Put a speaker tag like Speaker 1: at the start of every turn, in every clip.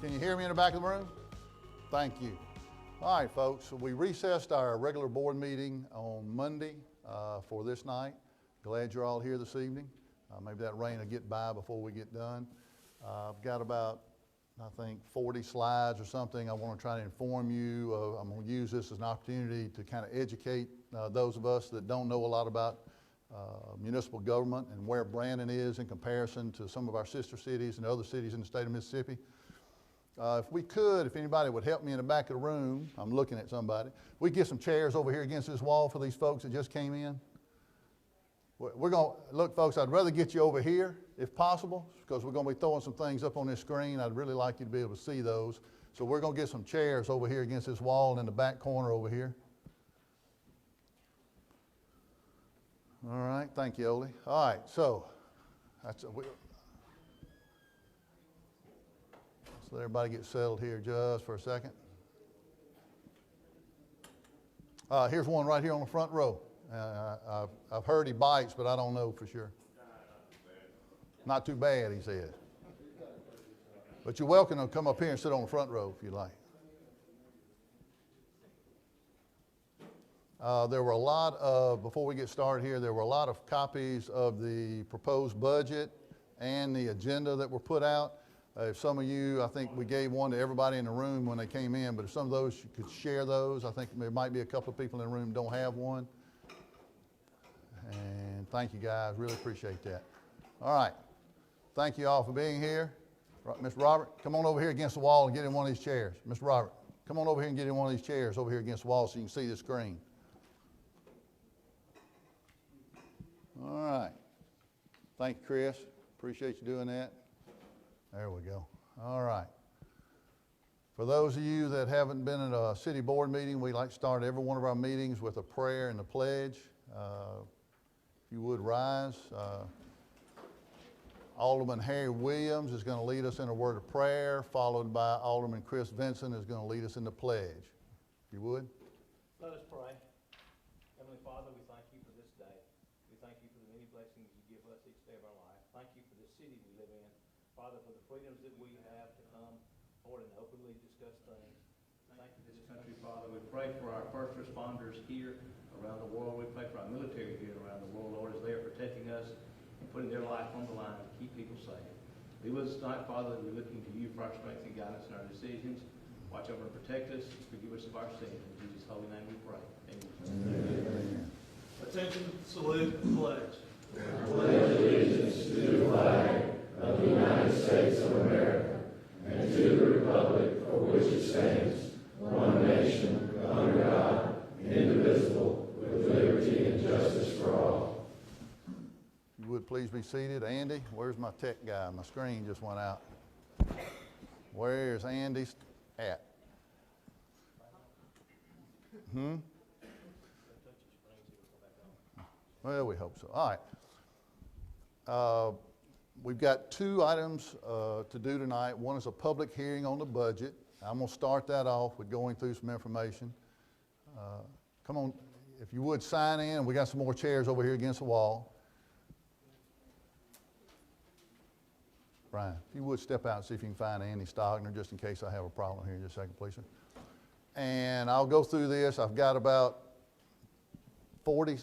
Speaker 1: Can you hear me in the back of the room? Thank you. All right, folks, so we recessed our regular board meeting on Monday for this night. Glad you're all here this evening. Maybe that rain will get by before we get done. I've got about, I think, 40 slides or something. I want to try to inform you. I'm going to use this as an opportunity to kind of educate those of us that don't know a lot about municipal government and where Brandon is in comparison to some of our sister cities and other cities in the state of Mississippi. If anybody would help me in the back of the room, I'm looking at somebody. We get some chairs over here against this wall for these folks that just came in. We're going to, look folks, I'd rather get you over here if possible, because we're going to be throwing some things up on this screen. I'd really like you to be able to see those. So we're going to get some chairs over here against this wall in the back corner over here. All right, thank you, Oli. All right, so let everybody get settled here just for a second. Here's one right here on the front row. I've heard he bites, but I don't know for sure. Not too bad, he said. But you're welcome to come up here and sit on the front row if you like. Before we get started here, there were a lot of copies of the proposed budget and the agenda that were put out. If some of you, I think we gave one to everybody in the room when they came in, but if some of those, you could share those. I think there might be a couple of people in the room who don't have one. And thank you guys, really appreciate that. All right, thank you all for being here. Mr. Robert, come on over here against the wall and get in one of these chairs. Mr. Robert, come on over here and get in one of these chairs over here against the wall so you can see the screen. All right, thank you, Chris, appreciate you doing that. There we go. All right. For those of you that haven't been at a city board meeting, we like to start every one of our meetings with a prayer and a pledge. If you would rise. Alderman Harry Williams is going to lead us in a word of prayer, followed by Alderman Chris Vinson is going to lead us in the pledge. If you would.
Speaker 2: Let us pray. Heavenly Father, we thank you for this day. We thank you for the many blessings you give us each day of our life. Thank you for the city we live in. Father, for the freedoms that we have to come forward and openly discuss things. Thank you for this country, Father. We pray for our first responders here around the world. We pray for our military here around the world, Lord, as they are protecting us and putting their life on the line to keep people safe. Be with us tonight, Father. We're looking to you for our strength and guidance in our decisions. Watch over and protect us. Forgive us of our sins. In Jesus' holy name we pray. Amen. Amen. Attention, salute, pledge.
Speaker 3: I pledge allegiance to the flag of the United States of America and to the republic for which it stands, one nation, under God, indivisible, with liberty and justice for all.
Speaker 1: If you would please be seated. Andy, where's my tech guy? My screen just went out. Where's Andy's at? Well, we hope so. All right. We've got two items to do tonight. One is a public hearing on the budget. I'm going to start that off with going through some information. Come on, if you would sign in. We got some more chairs over here against the wall. Brian, if you would step out and see if you can find Andy Stogner, just in case I have a problem here in just a second, please, sir. And I'll go through this. I've got about 40,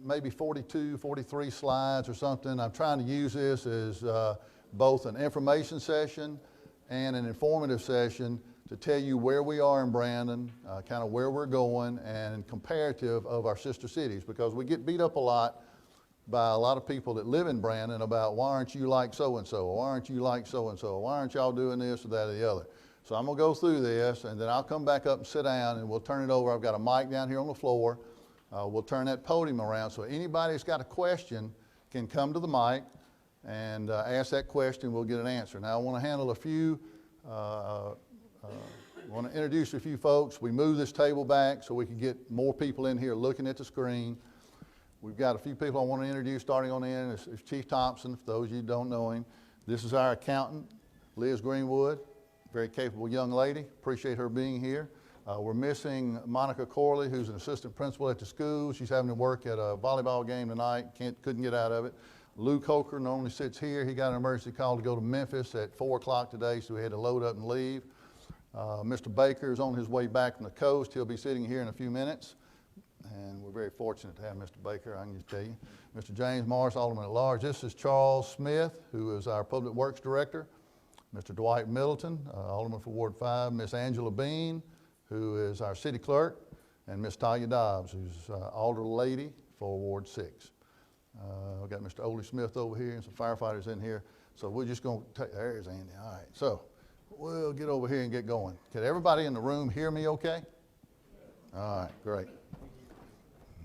Speaker 1: maybe 42, 43 slides or something. I'm trying to use this as both an information session and an informative session to tell you where we are in Brandon, kind of where we're going, and comparative of our sister cities, because we get beat up a lot by a lot of people that live in Brandon about why aren't you like so-and-so, or why aren't you like so-and-so, why aren't y'all doing this or that or the other. So I'm going to go through this, and then I'll come back up and sit down, and we'll turn it over. I've got a mic down here on the floor. We'll turn that podium around, so anybody that's got a question can come to the mic and ask that question. We'll get an answer. Now, I want to handle a few, I want to introduce a few folks. We moved this table back so we can get more people in here looking at the screen. We've got a few people I want to introduce. Starting on the end is Chief Thompson, for those of you who don't know him. This is our accountant, Liz Greenwood, very capable young lady. Appreciate her being here. We're missing Monica Corley, who's an assistant principal at the school. She's having to work at a volleyball game tonight, couldn't get out of it. Luke Hoker normally sits here. He got an emergency call to go to Memphis at 4 o'clock today, so we had to load up and leave. Mr. Baker is on his way back from the coast. He'll be sitting here in a few minutes. And we're very fortunate to have Mr. Baker, I can just tell you. Mr. James Morris, Alderman at Large. This is Charles Smith, who is our Public Works Director. Mr. Dwight Middleton, Alderman for Ward 5. Miss Angela Bean, who is our City Clerk. And Miss Talia Dobbs, who's Alder Lady for Ward 6. We've got Mr. Ole Smith over here and some firefighters in here. So we're just going to take, there's Andy. All right, so we'll get over here and get going. Can everybody in the room hear me okay? All right, great.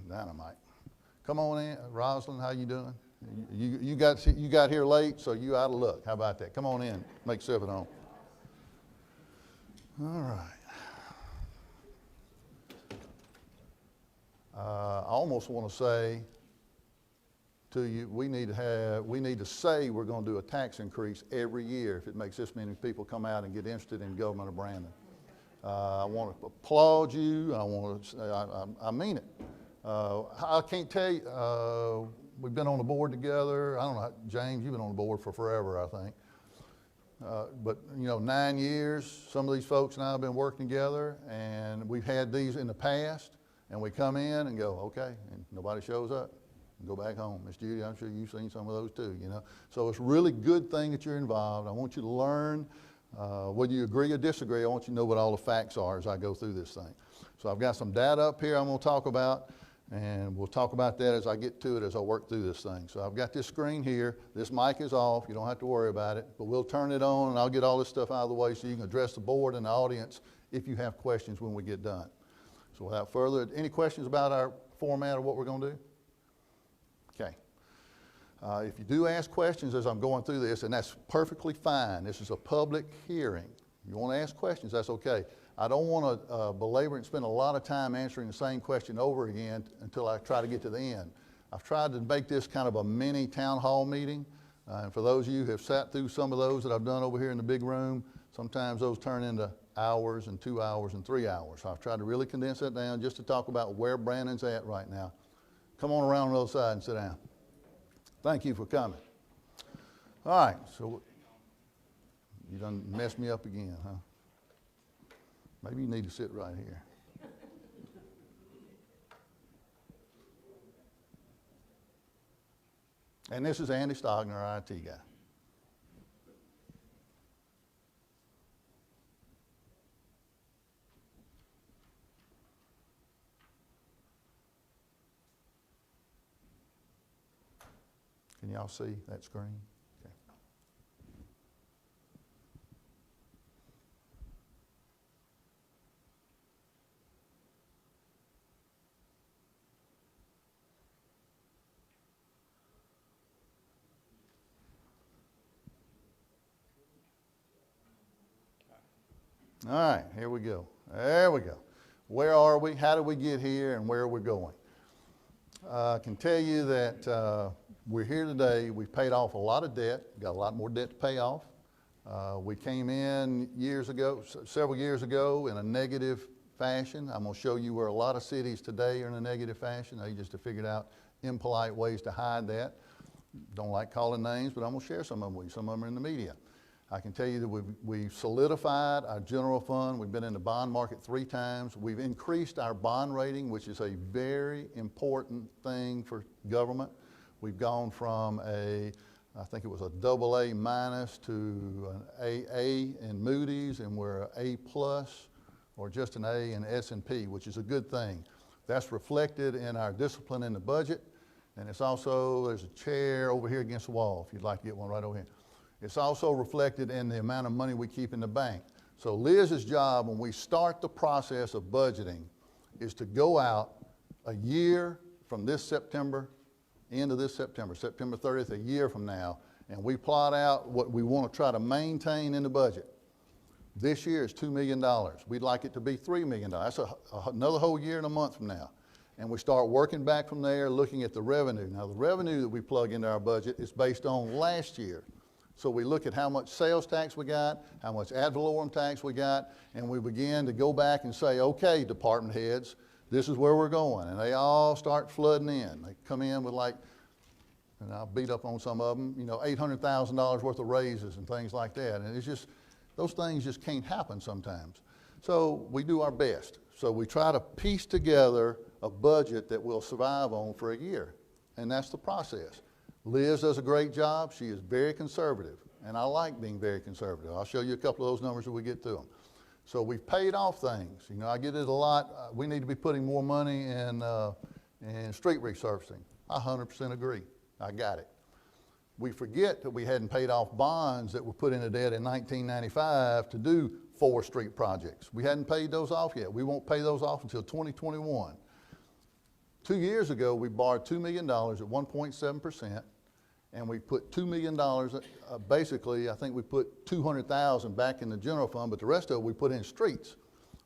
Speaker 1: Dynamite. Come on in. Rosalind, how you doing? You got here late, so you out of luck. How about that? Come on in. Make yourself at home. All right. I almost want to say to you, we need to say we're going to do a tax increase every year if it makes this many people come out and get interested in government of Brandon. I want to applaud you. I mean it. I can't tell you, we've been on the board together. I don't know, James, you've been on the board for forever, I think. But, 9 years, some of these folks and I have been working together, and we've had these in the past, and we come in and go, okay, and nobody shows up, and go back home. Miss Judy, I'm sure you've seen some of those too, So it's a really good thing that you're involved. I want you to learn, whether you agree or disagree, I want you to know what all the facts are as I go through this thing. So I've got some data up here I'm going to talk about. And we'll talk about that as I get to it, as I work through this thing. So I've got this screen here. This mic is off. You don't have to worry about it. But we'll turn it on, and I'll get all this stuff out of the way so you can address the board and the audience if you have questions when we get done. So without further, any questions about our format or what we're going to do? Okay. If you do ask questions as I'm going through this, and that's perfectly fine. This is a public hearing. You want to ask questions, that's okay. I don't want to belabor and spend a lot of time answering the same question over again until I try to get to the end. I've tried to make this kind of a mini town hall meeting. And for those of you who have sat through some of those that I've done over here in the big room, sometimes those turn into hours and 2 hours and 3 hours. So I've tried to really condense that down just to talk about where Brandon's at right now. Come on around the other side and sit down. Thank you for coming. All right, so you done messed me up again, huh? Maybe you need to sit right here. And this is Andy Stogner, our IT guy. Can y'all see that screen? Okay. All right, here we go. There we go. Where are we? How did we get here? And where are we going? I can tell you that we're here today. We've paid off a lot of debt, got a lot more debt to pay off. We came in several years ago in a negative fashion. I'm going to show you where a lot of cities today are in a negative fashion. They just have figured out impolite ways to hide that. Don't like calling names, but I'm going to share some of them with you. Some of them are in the media. I can tell you that we've solidified our general fund. We've been in the bond market 3 times. We've increased our bond rating, which is a very important thing for government. We've gone from I think it was a AA minus to an AA in Moody's, and we're an A plus or just an A in S&P, which is a good thing. That's reflected in our discipline in the budget, and it's also, there's a chair over here against the wall if you'd like to get one right over here. It's also reflected in the amount of money we keep in the bank. So Liz's job when we start the process of budgeting is to go out a year from this September, end of this September, September 30th, a year from now, and we plot out what we want to try to maintain in the budget. This year is $2 million. We'd like it to be $3 million. That's another whole year and a month from now. And we start working back from there, looking at the revenue. Now, the revenue that we plug into our budget is based on last year. So we look at how much sales tax we got, how much ad valorem tax we got, and we begin to go back and say, okay, department heads, this is where we're going. And they all start flooding in. They come in with like, and I'll beat up on some of them, you know, $800,000 worth of raises and things like that. And it's just, those things just can't happen sometimes. So we do our best. So we try to piece together a budget that we'll survive on for a year. And that's the process. Liz does a great job. She is very conservative. And I like being very conservative. I'll show you a couple of those numbers as we get through them. So we've paid off things. You know, I get it a lot. We need to be putting more money in street resurfacing. I 100% agree. I got it. We forget that we hadn't paid off bonds that were put into debt in 1995 to do 4 street projects. We hadn't paid those off yet. We won't pay those off until 2021. 2 years ago, we borrowed $2 million at 1.7%, and we put $2 million, basically, I think we put $200,000 back in the general fund, but the rest of it we put in streets.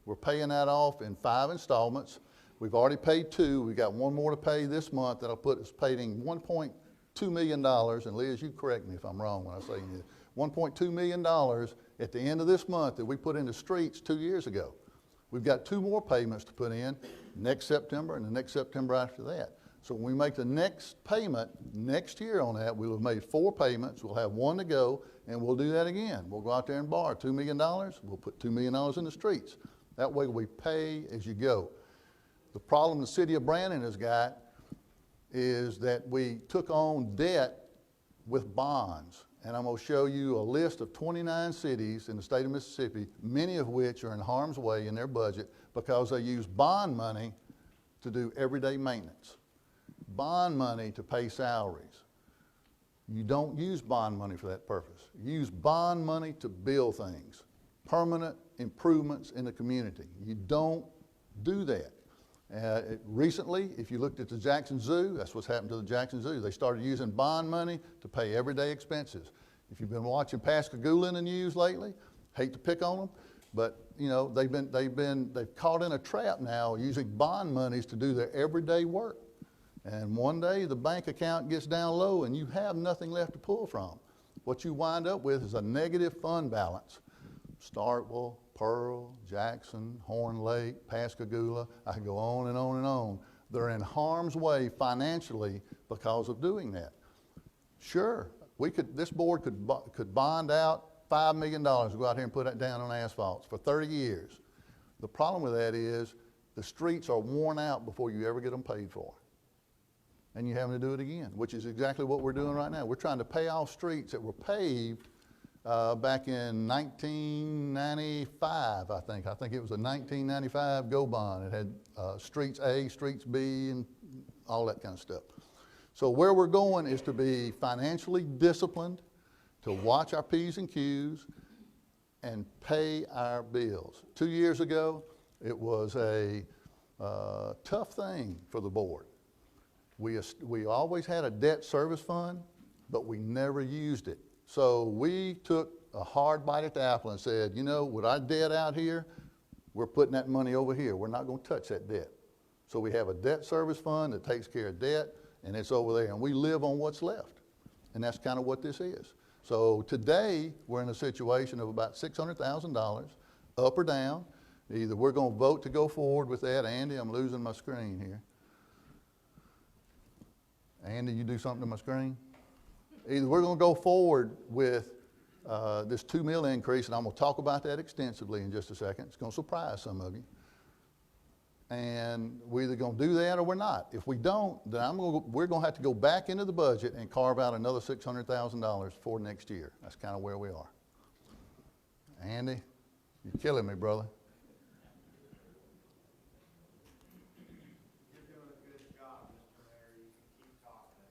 Speaker 1: We're paying that off in 5 installments. We've already paid 2. We've got 1 more to pay this month that'll put us paying $1.2 million, and Liz, you correct me if I'm wrong when I say this, $1.2 million at the end of this month that we put into streets 2 years ago. We've got 2 more payments to put in next September and the next September after that. So when we make the next payment next year on that, we'll have made 4 payments, we'll have 1 to go, and we'll do that again. We'll go out there and borrow $2 million, we'll put $2 million in the streets. That way we pay as you go. The problem the city of Brandon has got is that we took on debt with bonds. And I'm going to show you a list of 29 cities in the state of Mississippi, many of which are in harm's way in their budget because they use bond money to do everyday maintenance, bond money to pay salaries. You don't use bond money for that purpose. You use bond money to build things, permanent improvements in the community. You don't do that. Recently, if you looked at the Jackson Zoo, that's what's happened to the Jackson Zoo. They started using bond money to pay everyday expenses. If you've been watching Pascagoula in the news lately, hate to pick on them, but you know they've caught in a trap now using bond monies to do their everyday work. And one day the bank account gets down low and you have nothing left to pull from. What you wind up with is a negative fund balance. Starkville, Pearl, Jackson, Horn Lake, Pascagoula, I can go on and on and on. They're in harm's way financially because of doing that. Sure, this board could bond out $5 million, go out here and put that down on asphalt for 30 years. The problem with that is the streets are worn out before you ever get them paid for. And you're having to do it again, which is exactly what we're doing right now. We're trying to pay off streets that were paved back in 1995, I think. I think it was a 1995 GO bond. It had streets A, streets B, and all that kind of stuff. So where we're going is to be financially disciplined, to watch our P's and Q's, and pay our bills. 2 years ago, it was a tough thing for the board. We always had a debt service fund, but we never used it. So we took a hard bite at the apple and said, you know, with our debt out here, we're putting that money over here. We're not going to touch that debt. So we have a debt service fund that takes care of debt, and it's over there. And we live on what's left. And that's kind of what this is. So today, we're in a situation of about $600,000, up or down. Either we're going to vote to go forward with that. Andy, I'm losing my screen here. Andy, you do something to my screen? Either we're going to go forward with this $2 million increase, and I'm going to talk about that extensively in just a second. It's going to surprise some of you. And we're either going to do that or we're not. If we don't, then we're going to have to go back into the budget and carve out another $600,000 for next year. That's kind of where we are. Andy, you're killing me, brother.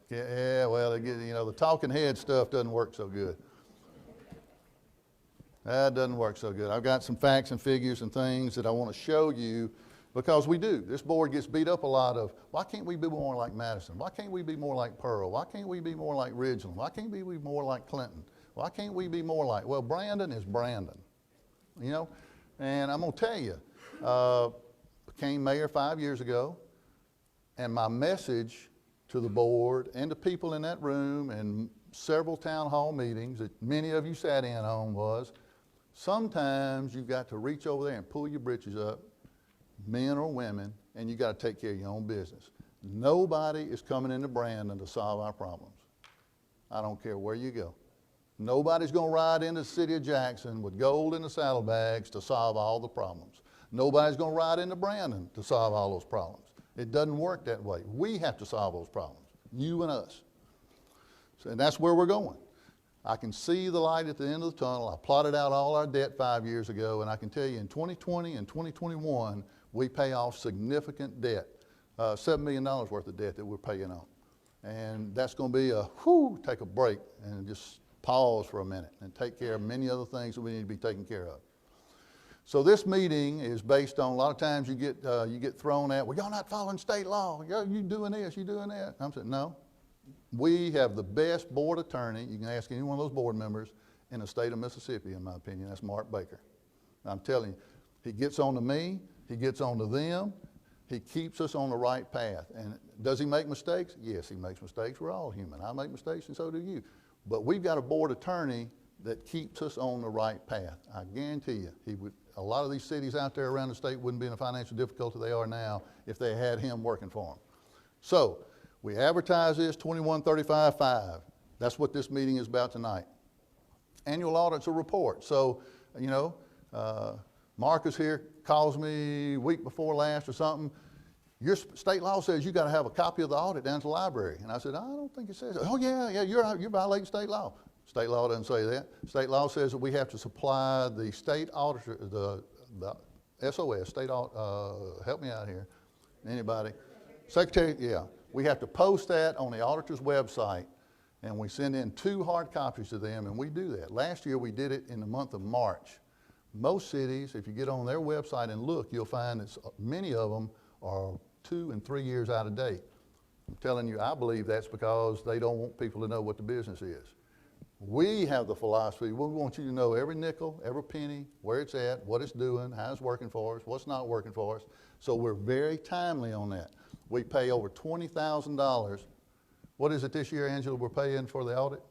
Speaker 1: Yeah, well, you know, the talking head stuff doesn't work so good. That doesn't work so good. I've got some facts and figures and things that I want to show you because we do. This board gets beat up a lot of, why can't we be more like Madison? Why can't we be more like Pearl? Why can't we be more like Ridgeland? Why can't we be more like Clinton? Why can't we be more like, well, Brandon is Brandon, you know? And I'm going to tell you, became mayor 5 years ago, and my message to the board and the people in that room and several town hall meetings that many of you sat in on was, sometimes you've got to reach over there and pull your britches up, men or women, and you got to take care of your own business. Nobody is coming into Brandon to solve our problems. I don't care where you go. Nobody's going to ride into the city of Jackson with gold in the saddlebags to solve all the problems. Nobody's going to ride into Brandon to solve all those problems. It doesn't work that way. We have to solve those problems, you and us. So, and that's where we're going. I can see the light at the end of the tunnel. I plotted out all our debt 5 years ago, and I can tell you in 2020 and 2021, we pay off significant debt, $7 million worth of debt that we're paying on. And that's going to be take a break and just pause for a minute and take care of many other things that we need to be taken care of. So this meeting is based on, a lot of times you get thrown at, well, y'all not following state law. You doing this, you doing that. I'm saying, no. We have the best board attorney. You can ask any one of those board members in the state of Mississippi, in my opinion. That's Mark Baker. I'm telling you, he gets on to me, he gets on to them, he keeps us on the right path. And does he make mistakes? Yes, he makes mistakes. We're all human. I make mistakes and so do you. But we've got a board attorney that keeps us on the right path. I guarantee you, a lot of these cities out there around the state wouldn't be in the financial difficulty they are now if they had him working for them. So we advertise this 2135.5. That's what this meeting is about tonight. Annual audit's a report. So, Marcus here calls me week before last or something. Your state law says you got to have a copy of the audit down to the library. And I said, I don't think it says that. Oh, yeah, you're violating state law. State law doesn't say that. State law says that we have to supply the state auditor, the SOS, help me out here, anybody. Secretary, yeah. We have to post that on the auditor's website, and we send in 2 hard copies to them, and we do that. Last year we did it in the month of March. Most cities, if you get on their website and look, you'll find that many of them are 2 and 3 years out of date. I'm telling you, I believe that's because they don't want people to know what the business is. We have the philosophy, we want you to know every nickel, every penny, where it's at, what it's doing, how it's working for us, what's not working for us. So we're very timely on that. We pay over $20,000. What is it this year, Angela, we're paying for the audit?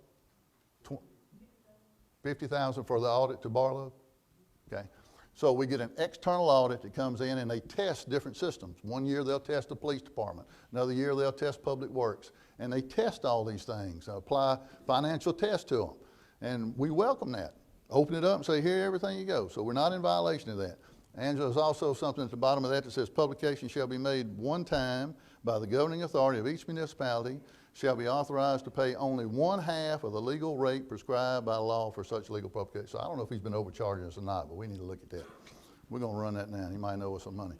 Speaker 1: $50,000 for the audit to Barlow? Okay. So we get an external audit that comes in and they test different systems. One year they'll test the police department. Another year they'll test public works. And they test all these things, apply financial tests to them. And we welcome that. Open it up and say, here, everything you go. So we're not in violation of that. Angela, there's also something at the bottom of that says publication shall be made one time by the governing authority of each municipality, shall be authorized to pay only 1/2 of the legal rate prescribed by law for such legal publication. So I don't know if he's been overcharging us or not, but we need to look at that. We're going to run that now. He might owe us some money.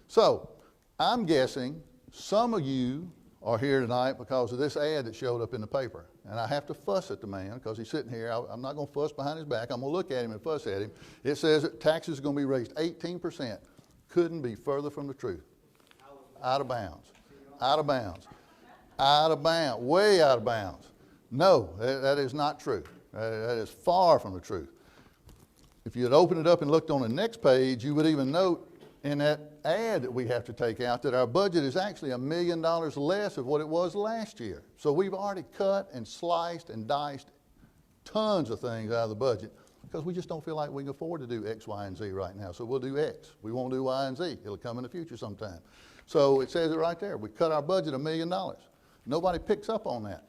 Speaker 1: So I'm guessing some of you are here tonight because of this ad that showed up in the paper. And I have to fuss at the man because he's sitting here. I'm not going to fuss behind his back. I'm going to look at him and fuss at him. It says that taxes are going to be raised 18%. Couldn't be further from the truth. Out of bounds. Out of bounds. Out of bounds. Way out of bounds. No, that is not true. That is far from the truth. If you had opened it up and looked on the next page, you would even note in that ad that we have to take out that our budget is actually $1 million less of what it was last year. So we've already cut and sliced and diced tons of things out of the budget because we just don't feel like we can afford to do X, Y, and Z right now. So we'll do X. We won't do Y and Z. It'll come in the future sometime. So it says it right there. We cut our budget $1 million. Nobody picks up on that.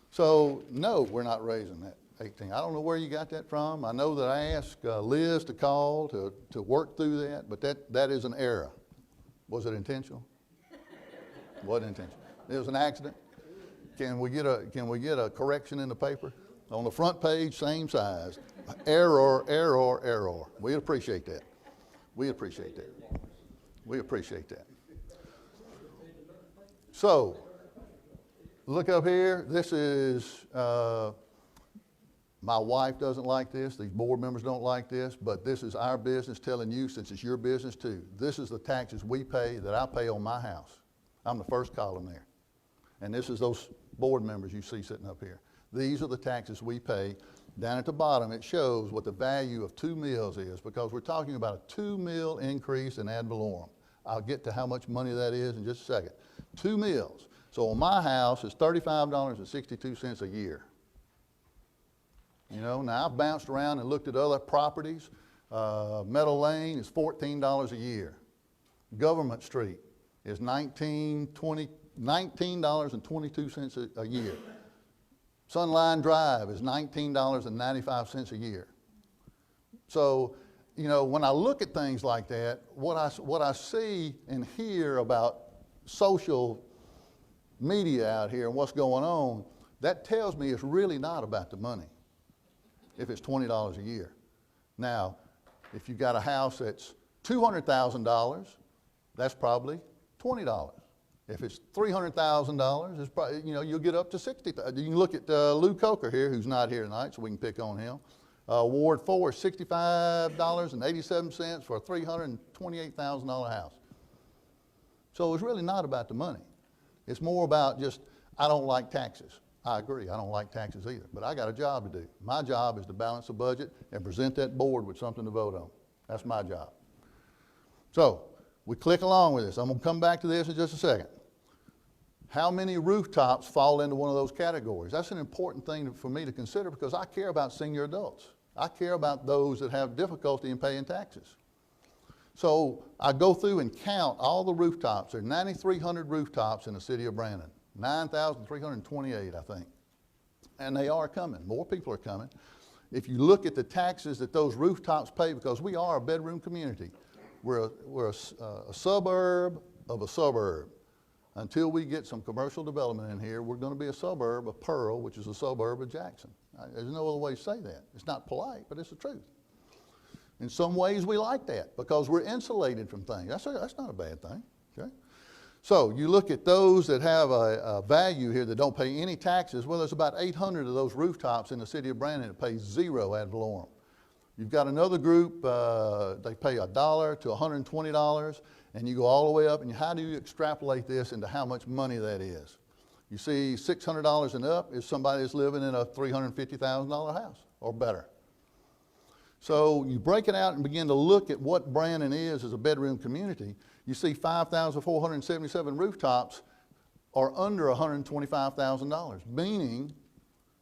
Speaker 1: So no, we're not raising that 18. I don't know where you got that from. I know that I asked Liz to call to work through that, but that is an error. Was it intentional? Wasn't intentional. It was an accident. Can we get a correction in the paper? On the front page, same size. Error, error, error. We appreciate that. We appreciate that. We appreciate that. So, look up here. This is, my wife doesn't like this. These board members don't like this, but this is our business telling you, since it's your business too. This is the taxes we pay that I pay on my house. I'm the first column there. And this is those board members you see sitting up here. These are the taxes we pay. Down at the bottom, it shows what the value of 2 mills is, because we're talking about a 2 mil increase in ad valorem. I'll get to how much money that is in just a second. 2 mills. So on my house, it's $35.62 a year. You know, now I've bounced around and looked at other properties. Meadow Lane is $14 a year. Government Street is $19.22 a year. Sunline Drive is $19.95 a year. So, you know, when I look at things like that, what I see and hear about social media out here and what's going on, that tells me it's really not about the money if it's $20 a year. Now, if you got a house that's $200,000, that's probably $20. If it's $300,000, it's probably, you know, you'll get up to $60,000. You can look at Lou Coker here, who's not here tonight, so we can pick on him. Ward 4 is $65.87 for a $328,000 house. So it's really not about the money. It's more about just, I don't like taxes. I agree, I don't like taxes either, but I got a job to do. My job is to balance the budget and present that board with something to vote on. That's my job. So, we click along with this. I'm gonna come back to this in just a second. How many rooftops fall into one of those categories? That's an important thing for me to consider because I care about senior adults. I care about those that have difficulty in paying taxes. So I go through and count all the rooftops. There are 9,300 rooftops in the city of Brandon, 9,328, I think. And they are coming. More people are coming. If you look at the taxes that those rooftops pay, because we are a bedroom community, we're a suburb of a suburb. Until we get some commercial development in here, we're going to be a suburb of Pearl, which is a suburb of Jackson. There's no other way to say that. It's not polite, but it's the truth. In some ways, we like that because we're insulated from things. That's not a bad thing. Okay? So you look at those that have a value here that don't pay any taxes. Well, there's about 800 of those rooftops in the city of Brandon that pay zero ad valorem. You've got another group, they pay $1 to $120, and you go all the way up, and how do you extrapolate this into how much money that is? You see $600 and up is somebody that's living in a $350,000 house or better. So you break it out and begin to look at what Brandon is as a bedroom community. You see 5,477 rooftops are under $125,000, meaning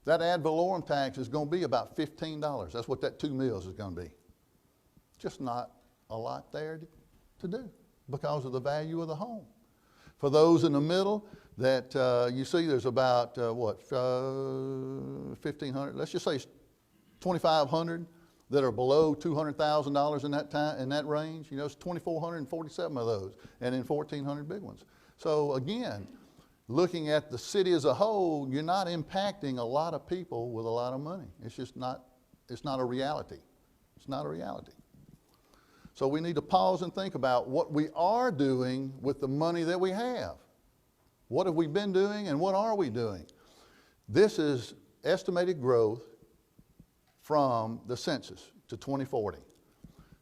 Speaker 1: that ad valorem tax is going to be about $15. That's what that 2 mills is going to be. Just not a lot there to do because of the value of the home. For those in the middle that you see there's about, 1,500, let's just say 2,500 that are below $200,000 in that range. You know, it's 2,447 of those, and then 1,400 big ones. So again, looking at the city as a whole, you're not impacting a lot of people with a lot of money. It's just not, it's not a reality. It's not a reality. So we need to pause and think about what we are doing with the money that we have. What have we been doing and what are we doing? This is estimated growth from the census to 2040.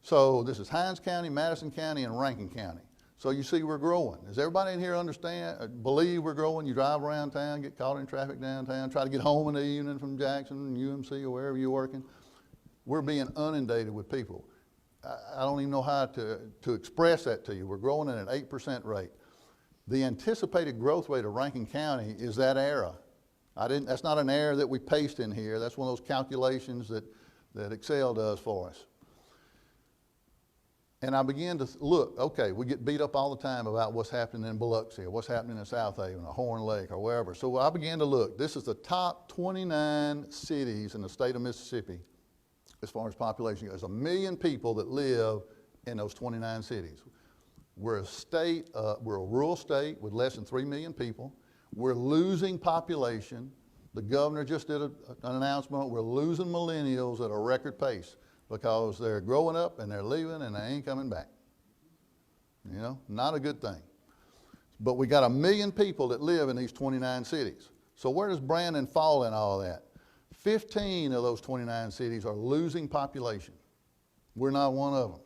Speaker 1: So this is Hinds County, Madison County, and Rankin County. So you see we're growing. Does everybody in here understand, believe we're growing? You drive around town, get caught in traffic downtown, try to get home in the evening from Jackson, UMC, or wherever you're working. We're being inundated with people. I don't even know how to express that to you. We're growing at an 8% rate. The anticipated growth rate of Rankin County is that era. That's not an error that we paste in here. That's one of those calculations that Excel does for us. And I began to look, okay, we get beat up all the time about what's happening in Biloxi or what's happening in South Haven or Horn Lake or wherever. So I began to look. This is the top 29 cities in the state of Mississippi as far as population goes. There's 1 million people that live in those 29 cities. We're a state, we're a rural state with less than 3 million people. We're losing population. The governor just did an announcement. We're losing millennials at a record pace because they're growing up and they're leaving and they ain't coming back. You know, not a good thing. But we got 1 million people that live in these 29 cities. So where does Brandon fall in all that? 15 of those 29 cities are losing population. We're not one of them.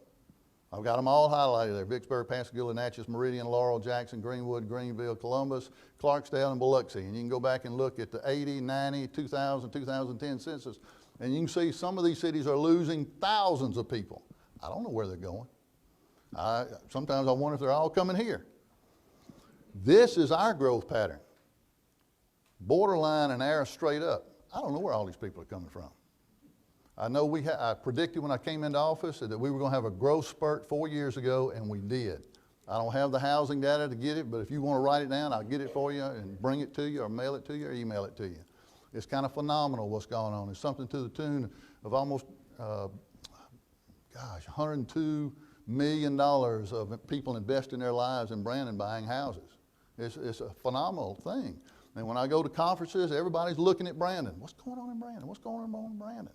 Speaker 1: I've got them all highlighted there: Vicksburg, Pascagoula, Natchez, Meridian, Laurel, Jackson, Greenwood, Greenville, Columbus, Clarksdale, and Biloxi. And you can go back and look at the 80, 90, 2000, 2010 census, and you can see some of these cities are losing thousands of people. I don't know where they're going. Sometimes I wonder if they're all coming here. This is our growth pattern. Borderline and arrow straight up. I don't know where all these people are coming from. I know I predicted when I came into office that we were going to have a growth spurt 4 years ago, and we did. I don't have the housing data to get it, but if you want to write it down, I'll get it for you and bring it to you or mail it to you or email it to you. It's kind of phenomenal what's going on. It's something to the tune of almost, $102 million of people investing their lives in Brandon buying houses. It's a phenomenal thing. And when I go to conferences, everybody's looking at Brandon. What's going on in Brandon? What's going on in Brandon?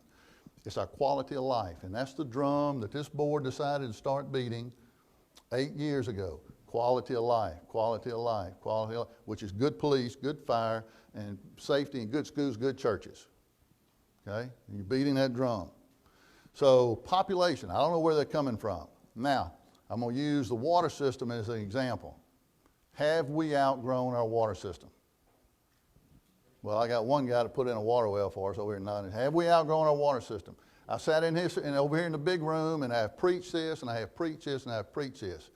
Speaker 1: It's our quality of life. And that's the drum that this board decided to start beating 8 years ago. Quality of life, quality of life, quality of life, which is good police, good fire, and safety, and good schools, good churches. Okay? You're beating that drum. So population, I don't know where they're coming from. Now, I'm going to use the water system as an example. Have we outgrown our water system? Well, I got one guy to put in a water well for us over here in Nottingham. Have we outgrown our water system? I sat in here and over here in the big room, and I have preached this, and I have preached this, and I have preached this.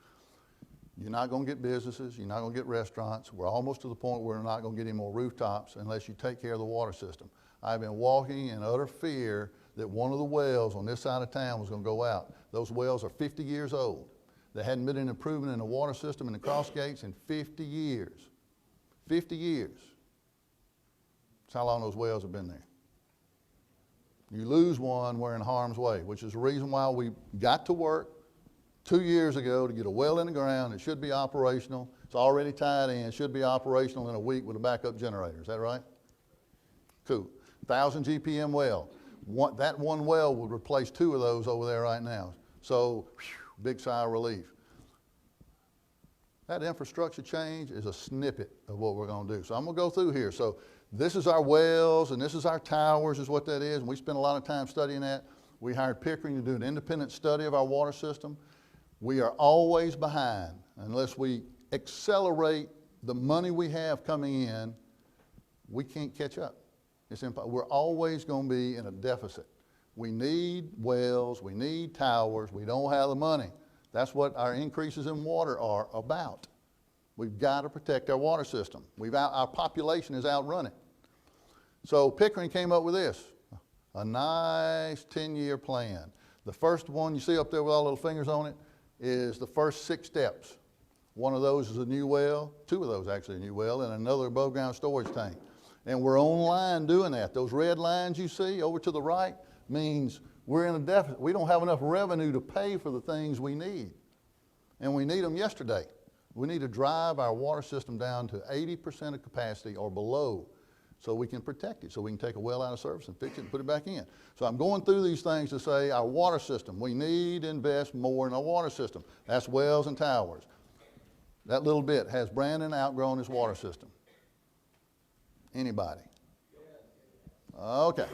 Speaker 1: You're not going to get businesses. You're not going to get wresturants. We're almost to the point where we're not going to get any more rooftops unless you take care of the water system. I've been walking in utter fear that one of the wells on this side of town was going to go out. Those wells are 50 years old. There hadn't been an improvement in the water system in the cross gates in 50 years. 50 years. That's how long those wells have been there. You lose one, we're in harm's way, which is the reason why we got to work 2 years ago to get a well in the ground. It should be operational. It's already tied in. It should be operational in a week with a backup generator. Is that right? Cool. 1,000 GPM well. That one well would replace 2 of those over there right now. So, big sigh of relief. That infrastructure change is a snippet of what we're going to do. So I'm going to go through here. So this is our wells, and this is our towers is what that is, and we spent a lot of time studying that. We hired Pickering to do an independent study of our water system. We are always behind unless we accelerate the money we have coming in. We can't catch up. It's impossible. We're always going to be in a deficit. We need wells. We need towers. We don't have the money. That's what our increases in water are about. We've got to protect our water system. Our population is outrun it. So Pickering came up with this, a nice 10-year plan. The first one you see up there with all the little fingers on it is the first 6 steps. One of those is a new well, 2 of those actually a new well, and another above ground storage tank. And we're online doing that. Those red lines you see over to the right means we're in a deficit. We don't have enough revenue to pay for the things we need. And we need them yesterday. We need to drive our water system down to 80% of capacity or below so we can protect it, so we can take a well out of service and fix it and put it back in. So I'm going through these things to say our water system, we need to invest more in our water system. That's wells and towers. That little bit, has Brandon outgrown his water system? Anybody? Okay.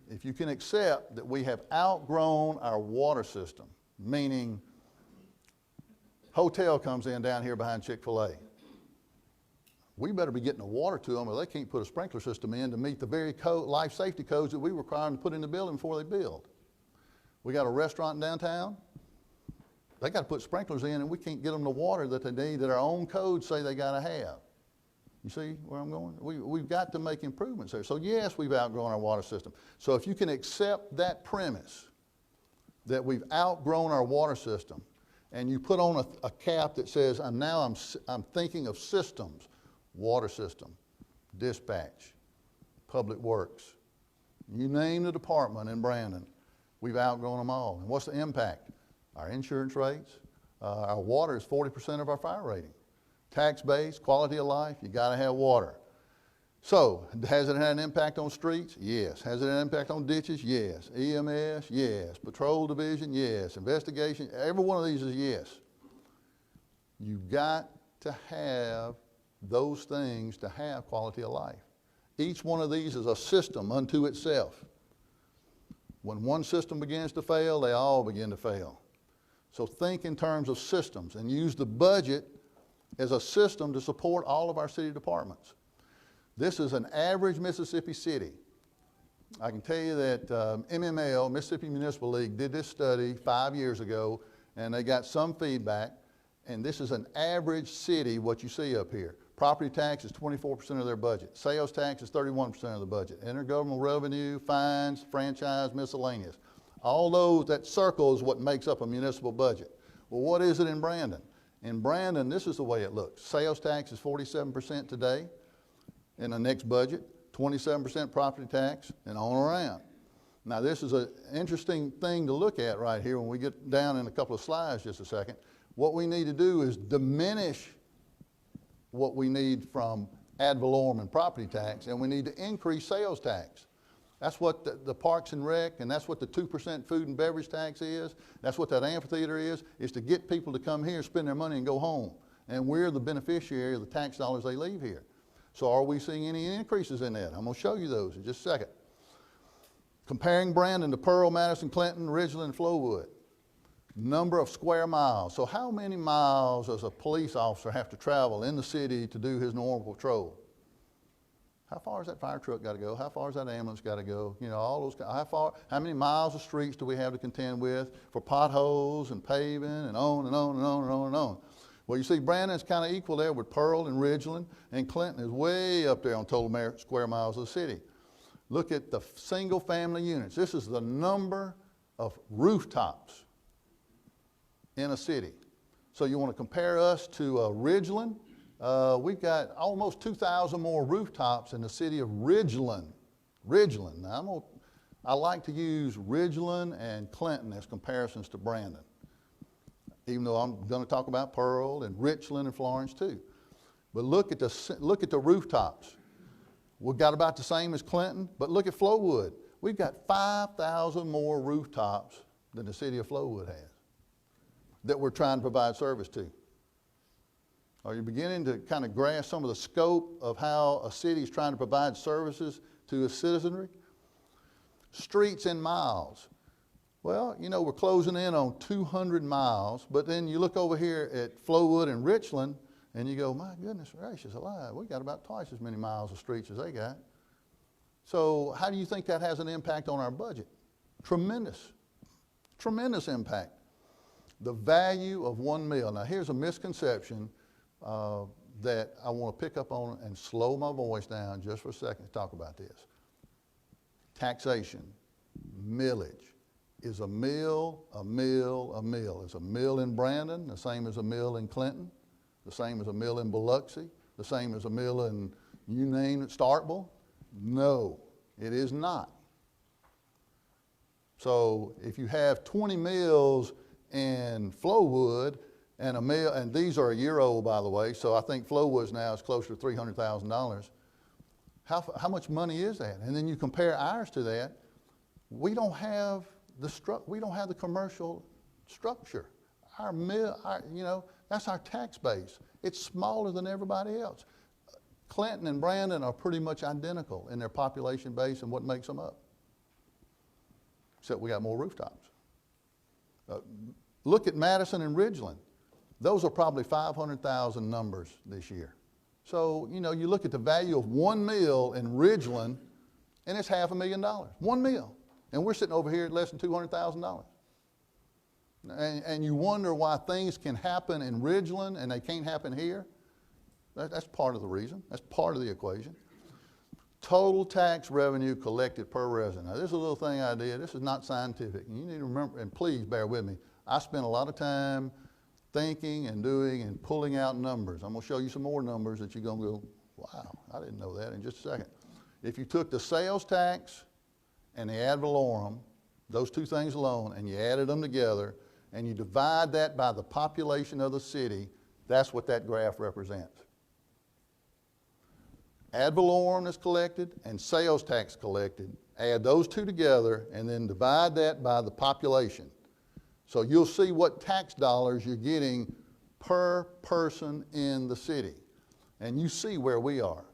Speaker 1: If you can accept that we have outgrown our water system, meaning hotel comes in down here behind Chick-fil-A, we better be getting the water to them or they can't put a sprinkler system in to meet the very life safety codes that we require them to put in the building before they build. We got a restaurant in downtown, they got to put sprinklers in and we can't get them the water that they need that our own codes say they got to have. You see where I'm going? We've got to make improvements there. So yes, we've outgrown our water system. So if you can accept that premise that we've outgrown our water system and you put on a cap that says, I'm thinking of systems, water system, dispatch, public works, you name the department in Brandon, we've outgrown them all. And what's the impact? Our insurance rates, our water is 40% of our fire rating. Tax base, quality of life, you got to have water. So, has it had an impact on streets? Yes. Has it had an impact on ditches? Yes. EMS? Yes. Patrol division? Yes. Investigation? Every one of these is yes. You've got to have those things to have quality of life. Each one of these is a system unto itself. When one system begins to fail, they all begin to fail. So think in terms of systems and use the budget as a system to support all of our city departments. This is an average Mississippi city. I can tell you that MML, Mississippi Municipal League, did this study 5 years ago, and they got some feedback, and this is an average city, what you see up here. Property tax is 24% of their budget. Sales tax is 31% of the budget. Intergovernmental revenue, fines, franchise, miscellaneous. All those, that circle is what makes up a municipal budget. Well, what is it in Brandon? In Brandon, this is the way it looks. Sales tax is 47% today in the next budget. 27% property tax, and on around. Now, this is an interesting thing to look at right here when we get down in a couple of slides just a second. What we need to do is diminish what we need from ad valorem and property tax, and we need to increase sales tax. That's what the Parks and Rec, and that's what the 2% food and beverage tax is. That's what that amphitheater is to get people to come here, spend their money, and go home. And we're the beneficiary of the tax dollars they leave here. So are we seeing any increases in that? I'm going to show you those in just a second. Comparing Brandon to Pearl, Madison, Clinton, Ridgeland, and Flowood. Number of square miles. So how many miles does a police officer have to travel in the city to do his normal patrol? How far has that fire truck got to go? How far has that ambulance got to go? You know, all those, how many miles of streets do we have to contend with for potholes and paving and on and on and on and on and on? Well, you see, Brandon's kind of equal there with Pearl and Ridgeland, and Clinton is way up there on total square miles of the city. Look at the single family units. This is the number of rooftops in a city. So you want to compare us to Ridgeland. We've got almost 2,000 more rooftops in the city of Ridgeland. Ridgeland. Now, I like to use Ridgeland and Clinton as comparisons to Brandon, even though I'm going to talk about Pearl and Richland and Florence too. But look at the rooftops. We've got about the same as Clinton, but look at Flowood. We've got 5,000 more rooftops than the city of Flowood has that we're trying to provide service to. Are you beginning to kind of grasp some of the scope of how a city is trying to provide services to its citizenry? Streets in miles. Well, you know, we're closing in on 200 miles, but then you look over here at Flowood and Richland, and you go, my goodness gracious alive, we got about twice as many miles of streets as they got. So how do you think that has an impact on our budget? Tremendous, tremendous impact. The value of one meal. Now here's a misconception that I want to pick up on and slow my voice down just for a second to talk about this. Taxation, millage. Is a meal a meal a meal? Is a meal in Brandon the same as a meal in Clinton? The same as a meal in Biloxi? The same as a meal in, you name it, Starkville? No, it is not. So if you have 20 meals in Flowood and a meal, and these are a year old, by the way, so I think Flowood's now is closer to $300,000. How much money is that? And then you compare ours to that. We don't have the commercial structure. Our mill, that's our tax base. It's smaller than everybody else. Clinton and Brandon are pretty much identical in their population base and what makes them up. Except we got more rooftops. Look at Madison and Ridgeland. Those are probably 500,000 numbers this year. So, you look at the value of one meal in Ridgeland, and it's $500,000. One meal. And we're sitting over here at less than $200,000. And you wonder why things can happen in Ridgeland and they can't happen here. That's part of the reason. That's part of the equation. Total tax revenue collected per resident. Now, this is a little thing I did. This is not scientific. And you need to remember, and please bear with me. I spent a lot of time thinking and doing and pulling out numbers. I'm going to show you some more numbers that you're going to go, wow, I didn't know that in just a second. If you took the sales tax and the ad valorem, those two things alone, and you added them together, and you divide that by the population of the city, that's what that graph represents. Ad valorem is collected and sales tax collected. Add those two together and then divide that by the population. So you'll see what tax dollars you're getting per person in the city. And you see where we are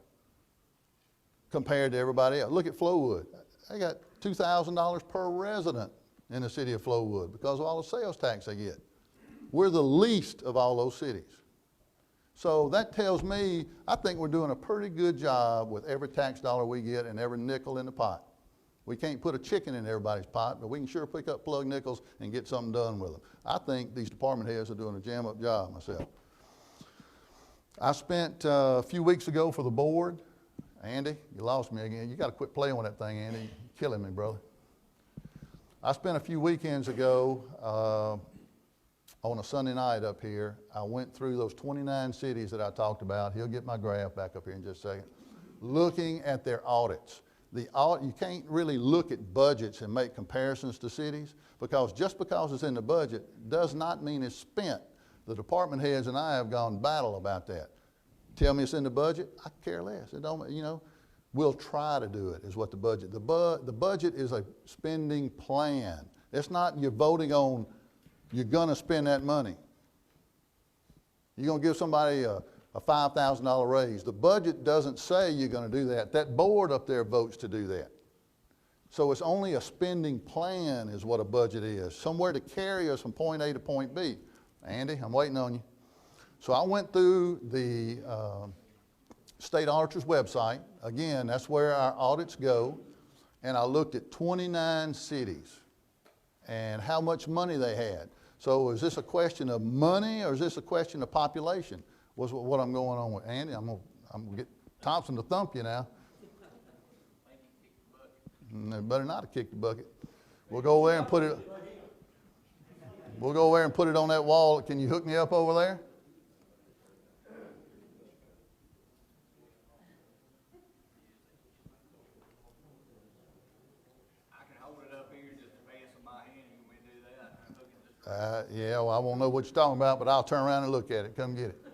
Speaker 1: compared to everybody else. Look at Flowood. They got $2,000 per resident in the city of Flowood because of all the sales tax they get. We're the least of all those cities. So that tells me, I think we're doing a pretty good job with every tax dollar we get and every nickel in the pot. We can't put a chicken in everybody's pot, but we can sure pick up plug nickels and get something done with them. I think these department heads are doing a jam-up job myself. I spent a few weeks ago for the board. Andy, you lost me again. You got to quit playing with that thing, Andy. You're killing me, brother. I spent a few weekends ago on a Sunday night up here. I went through those 29 cities that I talked about. He'll get my graph back up here in just a second. looking at their audits. You can't really look at budgets and make comparisons to cities, because just because it's in the budget does not mean it's spent. The department heads and I have gone battle about that. Tell me it's in the budget, I care less. It don't, we'll try to do it is what the budget. The budget is a spending plan. It's not you're voting on you're gonna spend that money. You're gonna give somebody a $5,000 raise. The budget doesn't say you're gonna do that. That board up there votes to do that. So it's only a spending plan is what a budget is. Somewhere to carry us from point A to point B. Andy, I'm waiting on you. So I went through the state auditor's website. Again, that's where our audits go. And I looked at 29 cities and how much money they had. So is this a question of money or is this a question of population? Was what I'm going on with. Andy, I'm gonna get Thompson to thump you now. They better not have kicked the bucket. We'll go over there and put it. We'll go over there and put it on that wall. Can you hook me up over there?
Speaker 2: I can hold it up here just to pass in my hand. You want me to do that?
Speaker 1: Yeah, well, I won't know what you're talking about, but I'll turn around and look at it. Come get it.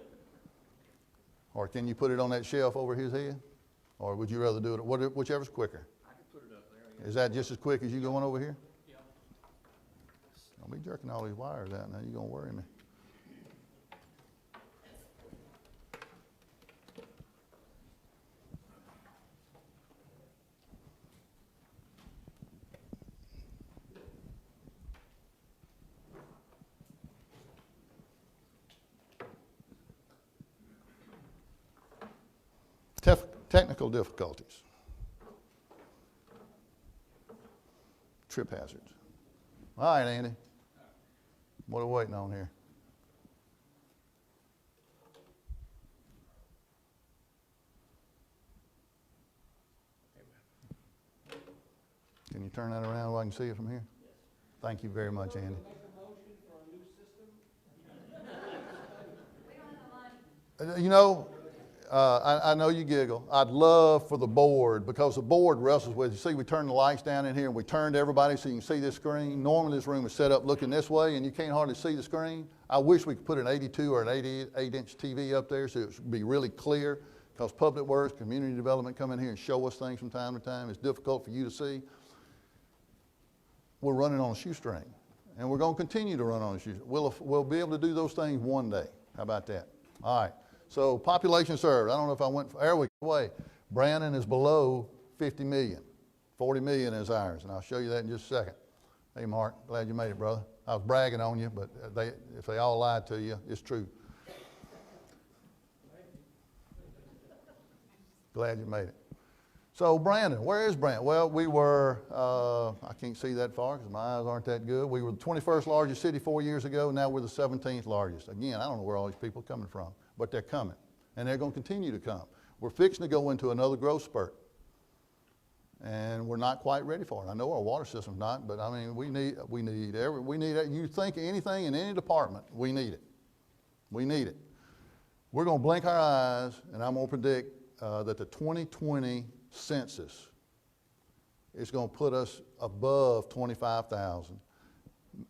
Speaker 1: Or can you put it on that shelf over his head? Or would you rather do it, whichever's quicker?
Speaker 2: I can put it up there. Yeah.
Speaker 1: Is that just as quick as you going over here?
Speaker 2: Yeah.
Speaker 1: Don't be jerking all these wires out now. You're going to worry me. Technical difficulties. Trip hazards. All right, Andy. What are we waiting on here? Can you turn that around so I can see it from here? Yes. Thank you very much, Andy. I know you giggle. I'd love for the board, because the board wrestles with, you see, we turned the lights down in here and we turned everybody so you can see this screen. Normally this room is set up looking this way and you can't hardly see the screen. I wish we could put an 82 or an 88-inch TV up there so it would be really clear, because Public Works, Community Development come in here and show us things from time to time. It's difficult for you to see. We're running on a shoestring, and we're going to continue to run on a shoestring. We'll be able to do those things one day. How about that? All right. So population served, I don't know if I went away. Brandon is below 50 million. 40 million is ours, and I'll show you that in just a second. Hey, Mark, glad you made it, brother. I was bragging on you, but if they all lied to you, it's true. Glad you made it. So Brandon, where is Brandon? Well, we were, I can't see that far because my eyes aren't that good. We were the 21st largest city 4 years ago. Now we're the 17th largest. Again, I don't know where all these people are coming from, but they're coming, and they're going to continue to come. We're fixing to go into another growth spurt, and we're not quite ready for it. I know our water system's not, but I mean, we need it. You think anything in any department, we need it. We need it. We're going to blink our eyes, and I'm going to predict that the 2020 census is going to put us above 25,000,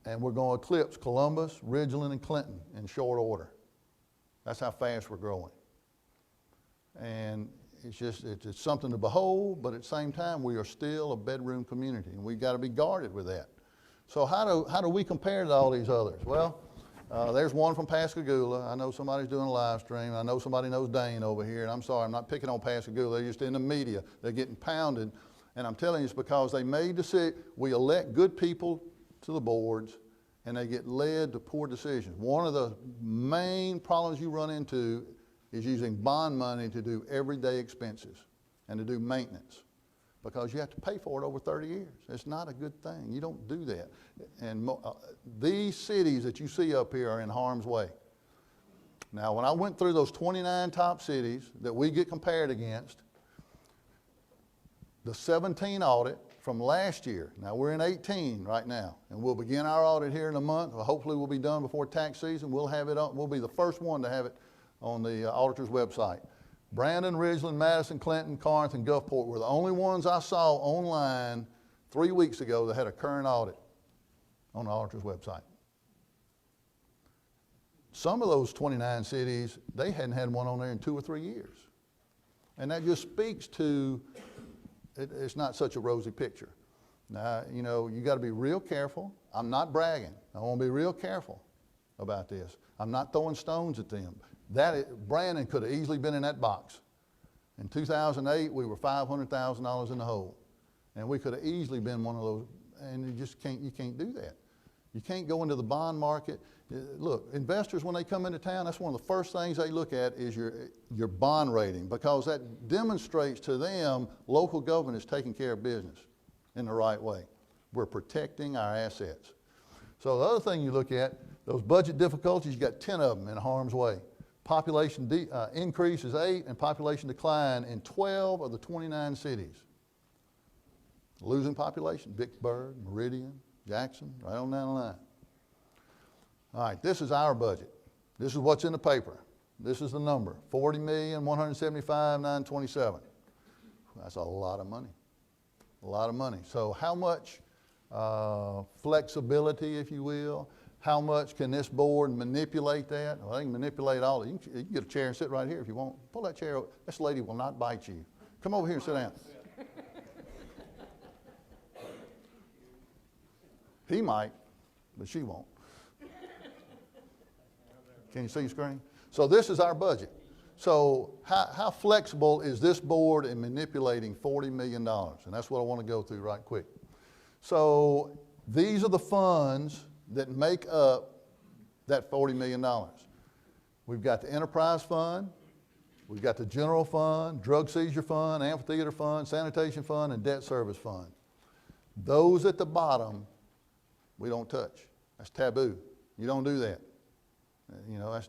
Speaker 1: and we're going to eclipse Columbus, Ridgeland, and Clinton in short order. That's how fast we're growing. And it's something to behold, but at the same time, we are still a bedroom community, and we've got to be guarded with that. So how do we compare to all these others? Well, there's one from Pascagoula. I know somebody's doing a live stream. I know somebody knows Dane over here, and I'm sorry, I'm not picking on Pascagoula. They're just in the media. They're getting pounded, and I'm telling you it's because they made decisions. We elect good people to the boards, and they get led to poor decisions. One of the main problems you run into is using bond money to do everyday expenses and to do maintenance, because you have to pay for it over 30 years. It's not a good thing. You don't do that. And these cities that you see up here are in harm's way. Now, when I went through those 29 top cities that we get compared against, the 17 audit from last year, now we're in 18 right now, and we'll begin our audit here in a month. Hopefully we'll be done before tax season. We'll have it on, we'll be the first one to have it on the auditor's website. Brandon, Ridgeland, Madison, Clinton, Corinth, and Gulfport were the only ones I saw online 3 weeks ago that had a current audit on the auditor's website. Some of those 29 cities, they hadn't had one on there in 2 or 3 years. And that just speaks to, it's not such a rosy picture. Now, you know, you got to be real careful. I'm not bragging. I want to be real careful about this. I'm not throwing stones at them. Brandon could have easily been in that box. In 2008, we were $500,000 in the hole. And we could have easily been one of those, and you can't do that. You can't go into the bond market. Look, investors, when they come into town, that's one of the first things they look at is your bond rating, because that demonstrates to them local government is taking care of business in the right way. We're protecting our assets. So the other thing you look at, those budget difficulties, you got 10 of them in harm's way. Population increase is 8, and population decline in 12 of the 29 cities. Losing population, Vicksburg, Meridian, Jackson, right on down the line. All right, this is our budget. This is what's in the paper. This is the number, $40,175,927. That's a lot of money, a lot of money. So how much flexibility, if you will, how much can this board manipulate that? Well, they can manipulate all of it. You can get a chair and sit right here if you want. Pull that chair over. This lady will not bite you. Come over here and sit down. He might, but she won't. Can you see the screen? So this is our budget. So how flexible is this board in manipulating $40 million? And that's what I want to go through right quick. So these are the funds that make up that $40 million. We've got the enterprise fund, we've got the general fund, drug seizure fund, amphitheater fund, sanitation fund, and debt service fund. Those at the bottom, we don't touch. That's taboo. You don't do that. You know,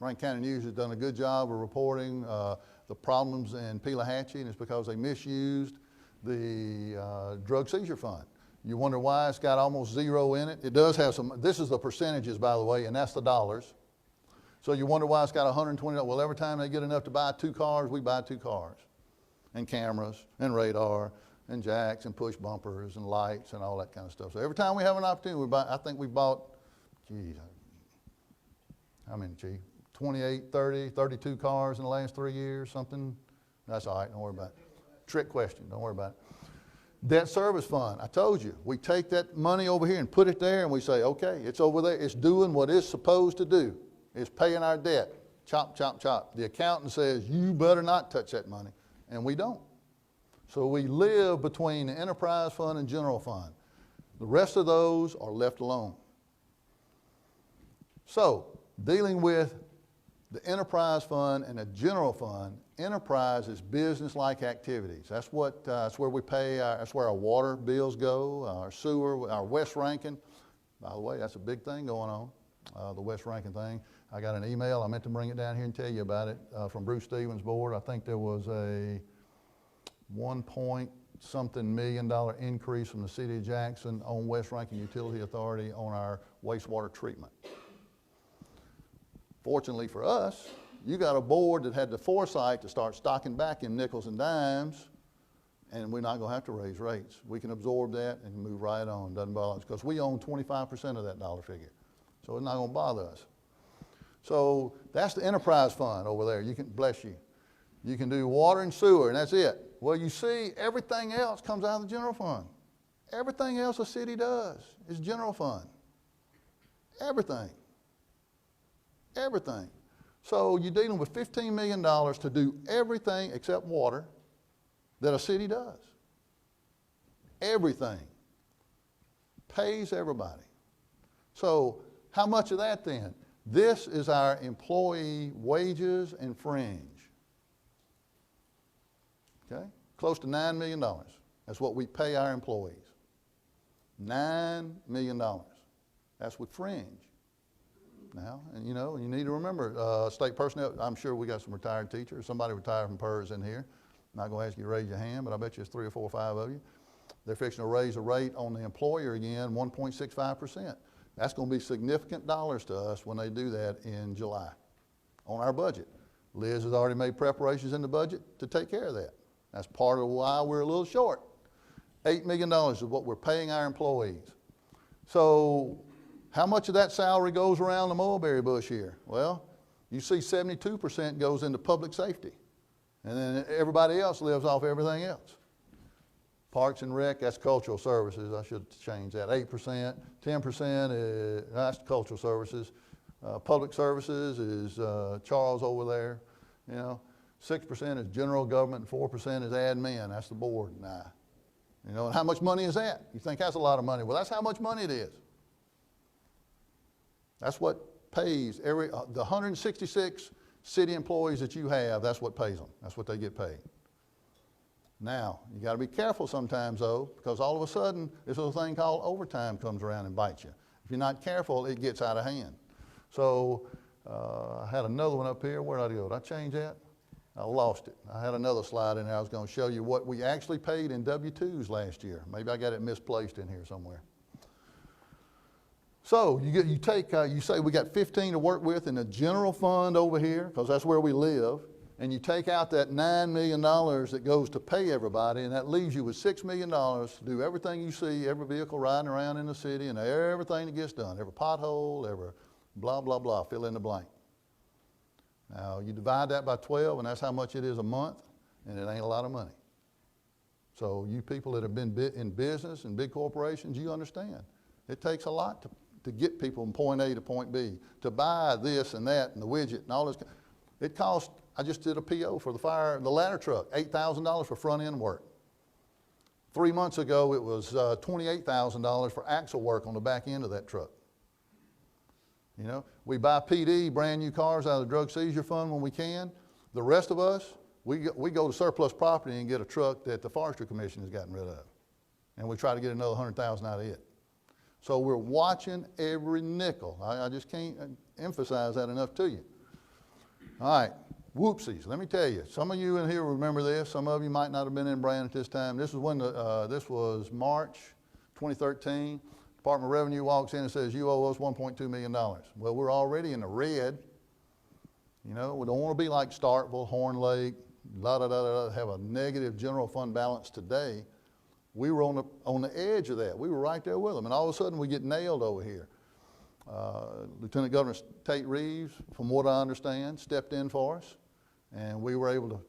Speaker 1: Rankin County News has done a good job of reporting the problems in Pelahatchie, and it's because they misused the drug seizure fund. You wonder why it's got almost zero in it. It does have some, this is the percentages, by the way, and that's the dollars. So you wonder why it's got $120. Well, every time they get enough to buy 2 cars, we buy 2 cars, and cameras, and radar, and jacks, and push bumpers, and lights, and all that kind of stuff. So every time we have an opportunity, we buy, I think we bought, geez, how many, Chief? 28, 30, 32 cars in the last 3 years, something. That's all right, don't worry about it. Trick question, don't worry about it. Debt service fund, I told you, we take that money over here and put it there and we say, okay, it's over there, it's doing what it's supposed to do. It's paying our debt, chop, chop, chop. The accountant says, you better not touch that money, and we don't. So we live between the enterprise fund and general fund. The rest of those are left alone. So, dealing with the enterprise fund and the general fund, enterprise is business-like activities. That's what, that's where we pay, that's where our water bills go, our sewer, our West Rankin. By the way, that's a big thing going on, the West Rankin thing. I got an email, I meant to bring it down here and tell you about it, from Bruce Stevens' board. I think there was a $1-point-something million increase from the city of Jackson on West Rankin Utility Authority on our wastewater treatment. Fortunately for us, you got a board that had the foresight to start stocking back in nickels and dimes, and we're not going to have to raise rates. We can absorb that and move right on. Doesn't bother us because we own 25% of that dollar figure, so it's not going to bother us. So that's the enterprise fund over there. You can, bless you. You can do water and sewer, and that's it. Well, you see, everything else comes out of the general fund. Everything else a city does is general fund. Everything. Everything. So you're dealing with $15 million to do everything except water that a city does. Everything. Pays everybody. So how much of that then? This is our employee wages and fringe. Okay? Close to $9 million. That's what we pay our employees. $9 million. That's with fringe. Now, and you know, you need to remember, state personnel, I'm sure we got some retired teachers, somebody retired from PERS in here. I'm not going to ask you to raise your hand, but I bet you it's 3 or 4 or 5 of you. They're fixing to raise a rate on the employer again, 1.65%. That's going to be significant dollars to us when they do that in July on our budget. Liz has already made preparations in the budget to take care of that. That's part of why we're a little short. $8 million is what we're paying our employees. So how much of that salary goes around the mulberry bush here? Well, you see 72% goes into public safety. And then everybody else lives off everything else. Parks and Rec, that's cultural services. I should change that. 8%, 10% is, that's cultural services. Public services is Charles over there. 6% is general government, and 4% is admin. That's the board. Nah. And how much money is that? You think that's a lot of money. Well, that's how much money it is. That's what pays the 166 city employees that you have, that's what pays them. That's what they get paid. Now, you got to be careful sometimes, though, because all of a sudden, this little thing called overtime comes around and bites you. If you're not careful, it gets out of hand. So I had another one up here. Where did I go? Did I change that? I lost it. I had another slide in there. I was going to show you what we actually paid in W-2s last year. Maybe I got it misplaced in here somewhere. So you say we got 15 to work with in the general fund over here, because that's where we live, and you take out that $9 million that goes to pay everybody, and that leaves you with $6 million to do everything you see, every vehicle riding around in the city, and everything that gets done, every pothole, every blah, blah, blah, fill in the blank. Now, you divide that by 12, and that's how much it is a month, and it ain't a lot of money. So you people that have been in business and big corporations, you understand. It takes a lot to get people from point A to point B, to buy this and that and the widget and all this. It costs, I just did a PO for the ladder truck, $8,000 for front end work. 3 months ago, it was $28,000 for axle work on the back end of that truck. We buy PD, brand new cars out of the drug seizure fund when we can. The rest of us, we go to surplus property and get a truck that the Forestry Commission has gotten rid of. And we try to get another $100,000 out of it. So we're watching every nickel. I just can't emphasize that enough to you. All right, whoopsies. Let me tell you, some of you in here remember this. Some of you might not have been in Brand at this time. This was March 2013. Department of Revenue walks in and says, you owe us $1.2 million. Well, we're already in the red. We don't want to be like Starkville, Horn Lake, have a negative general fund balance today. We were on the edge of that. We were right there with them. And all of a sudden, we get nailed over here. Lieutenant Governor Tate Reeves, from what I understand, stepped in for us. And we were able to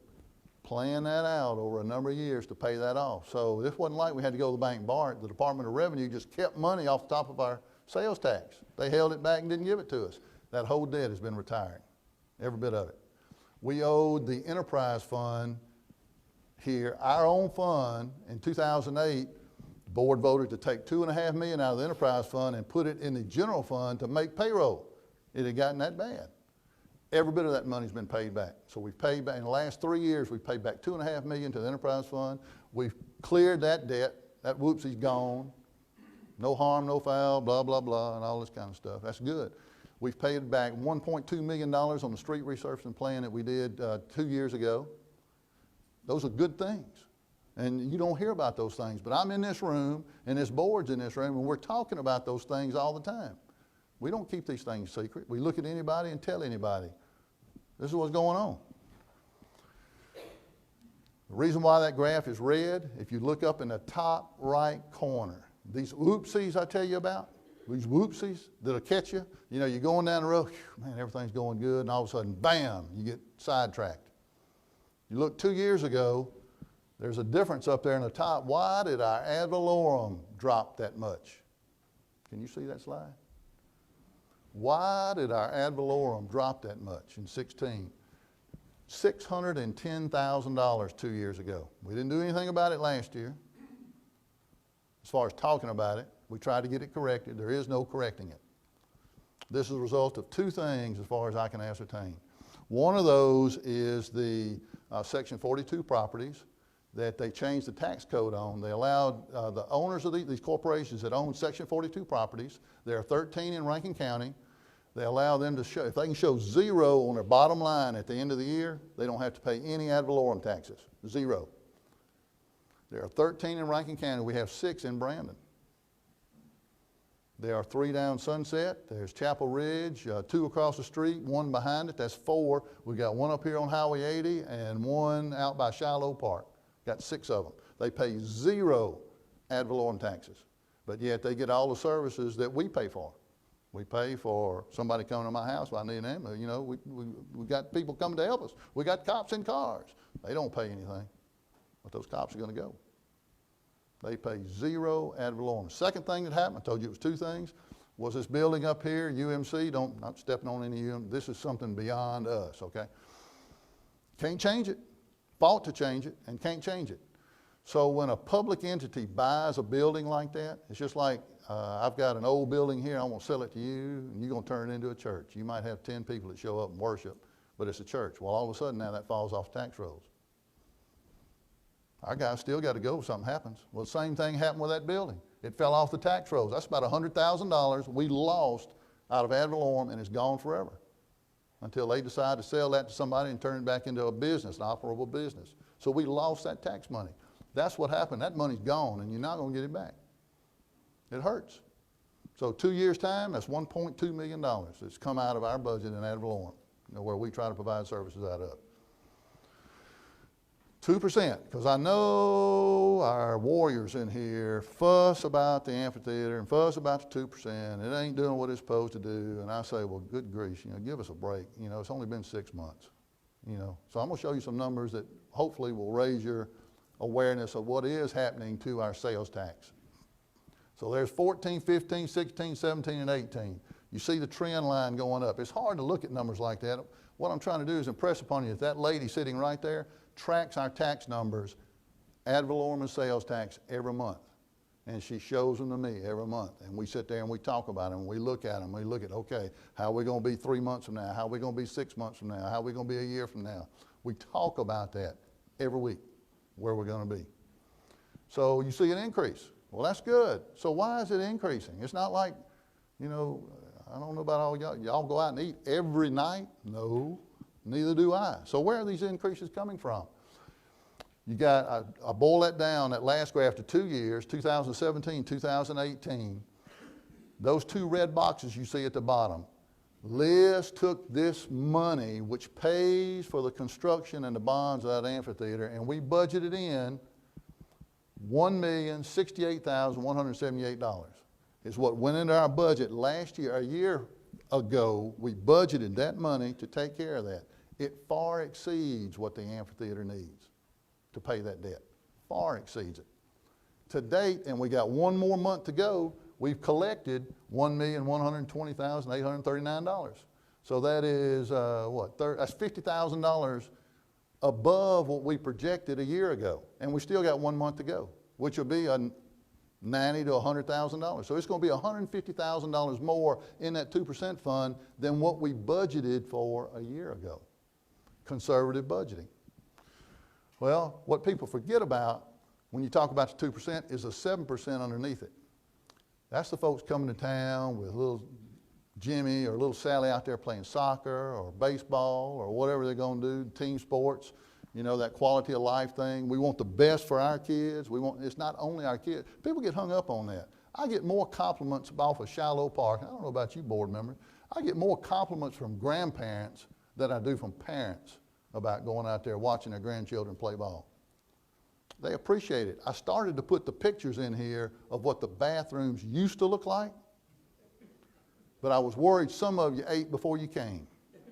Speaker 1: plan that out over a number of years to pay that off. So this wasn't like we had to go to the bank and borrow it. The Department of Revenue just kept money off the top of our sales tax. They held it back and didn't give it to us. That whole debt has been retired, every bit of it. We owed the enterprise fund here, our own fund, in 2008, the board voted to take $2.5 million out of the enterprise fund and put it in the general fund to make payroll. It had gotten that bad. Every bit of that money's been paid back. So we've paid back, in the last 3 years, we've paid back $2.5 million to the enterprise fund. We've cleared that debt. That whoopsie's gone. No harm, no foul, blah, blah, blah, and all this kind of stuff. That's good. We've paid back $1.2 million on the street resurfacing plan that we did 2 years ago. Those are good things. And you don't hear about those things. But I'm in this room, and this board's in this room, and we're talking about those things all the time. We don't keep these things secret. We look at anybody and tell anybody. This is what's going on. The reason why that graph is red, if you look up in the top right corner, these whoopsies I tell you about, these whoopsies that'll catch you, you're going down the road, man, everything's going good, and all of a sudden, bam, you get sidetracked. You look 2 years ago, there's a difference up there in the top. Why did our ad valorem drop that much? Can you see that slide? Why did our ad valorem drop that much in 16? $610,000 2 years ago. We didn't do anything about it last year. As far as talking about it, we tried to get it corrected. There is no correcting it. This is a result of two things as far as I can ascertain. One of those is the Section 42 properties that they changed the tax code on. They allowed the owners of these corporations that own Section 42 properties, there are 13 in Rankin County, they allow them to show, if they can show zero on their bottom line at the end of the year, they don't have to pay any ad valorem taxes, zero. There are 13 in Rankin County, we have 6 in Brandon. There are 3 down Sunset. There's Chapel Ridge, 2 across the street, 1 behind it. That's 4. We got 1 up here on Highway 80 and 1 out by Shiloh Park. Got 6 of them. They pay 0 ad valorem taxes, but yet they get all the services that we pay for. We pay for somebody coming to my house if I need an ambulance. You know, we got people coming to help us. We got cops in cars. They don't pay anything, but those cops are going to go. They pay 0 ad valorem. Second thing that happened, I told you it was 2 things, was this building up here, UMC, not stepping on any UMC. This is something beyond us, okay? Can't change it. Fought to change it and can't change it. So when a public entity buys a building like that, it's just like I've got an old building here, I'm going to sell it to you, and you're going to turn it into a church. You might have 10 people that show up and worship, but it's a church. Well, all of a sudden now that falls off tax rolls. Our guys still got to go if something happens. Well, the same thing happened with that building. It fell off the tax rolls. That's about $100,000 we lost out of ad valorem, and it's gone forever until they decide to sell that to somebody and turn it back into a business, an operable business. So we lost that tax money. That's what happened. That money's gone, and you're not going to get it back. It hurts. So 2 years' time, that's $1.2 million that's come out of our budget in ad valorem, where we try to provide services out of. 2%, because I know our warriors in here fuss about the amphitheater and fuss about the 2%. It ain't doing what it's supposed to do. And I say, well, good grief, give us a break. It's only been 6 months. So I'm going to show you some numbers that hopefully will raise your awareness of what is happening to our sales tax. So there's 14, 15, 16, 17, and 18. You see the trend line going up. It's hard to look at numbers like that. What I'm trying to do is impress upon you that lady sitting right there tracks our tax numbers, ad valorem and sales tax, every month. And she shows them to me every month. And we sit there and we talk about them. We look at them. We look at, okay, how are we going to be 3 months from now? How are we going to be 6 months from now? How are we going to be a year from now? We talk about that every week, where we're going to be. So you see an increase. Well, that's good. So why is it increasing? It's not like, I don't know about all y'all. Y'all go out and eat every night? No, neither do I. So where are these increases coming from? You got, I boil that down, that last graph to 2 years, 2017, 2018. Those 2 red boxes you see at the bottom. Liz took this money, which pays for the construction and the bonds of that amphitheater, and we budgeted in $1,068,178 is what went into our budget last year. A year ago, we budgeted that money to take care of that. It far exceeds what the amphitheater needs to pay that debt. Far exceeds it. To date, and we got 1 more month to go, we've collected $1,120,839. So that is, that's $50,000 above what we projected a year ago. And we still got 1 month to go, which will be $90,000 to $100,000. So it's going to be $150,000 more in that 2% fund than what we budgeted for a year ago. Conservative budgeting. Well, what people forget about when you talk about the 2% is the 7% underneath it. That's the folks coming to town with little Jimmy or little Sally out there playing soccer or baseball or whatever they're going to do, team sports, that quality of life thing. We want the best for our kids. It's not only our kids. People get hung up on that. I get more compliments off of Shiloh Park. I don't know about you board members. I get more compliments from grandparents than I do from parents about going out there watching their grandchildren play ball. They appreciate it. I started to put the pictures in here of what the bathrooms used to look like, but I was worried some of you ate before you came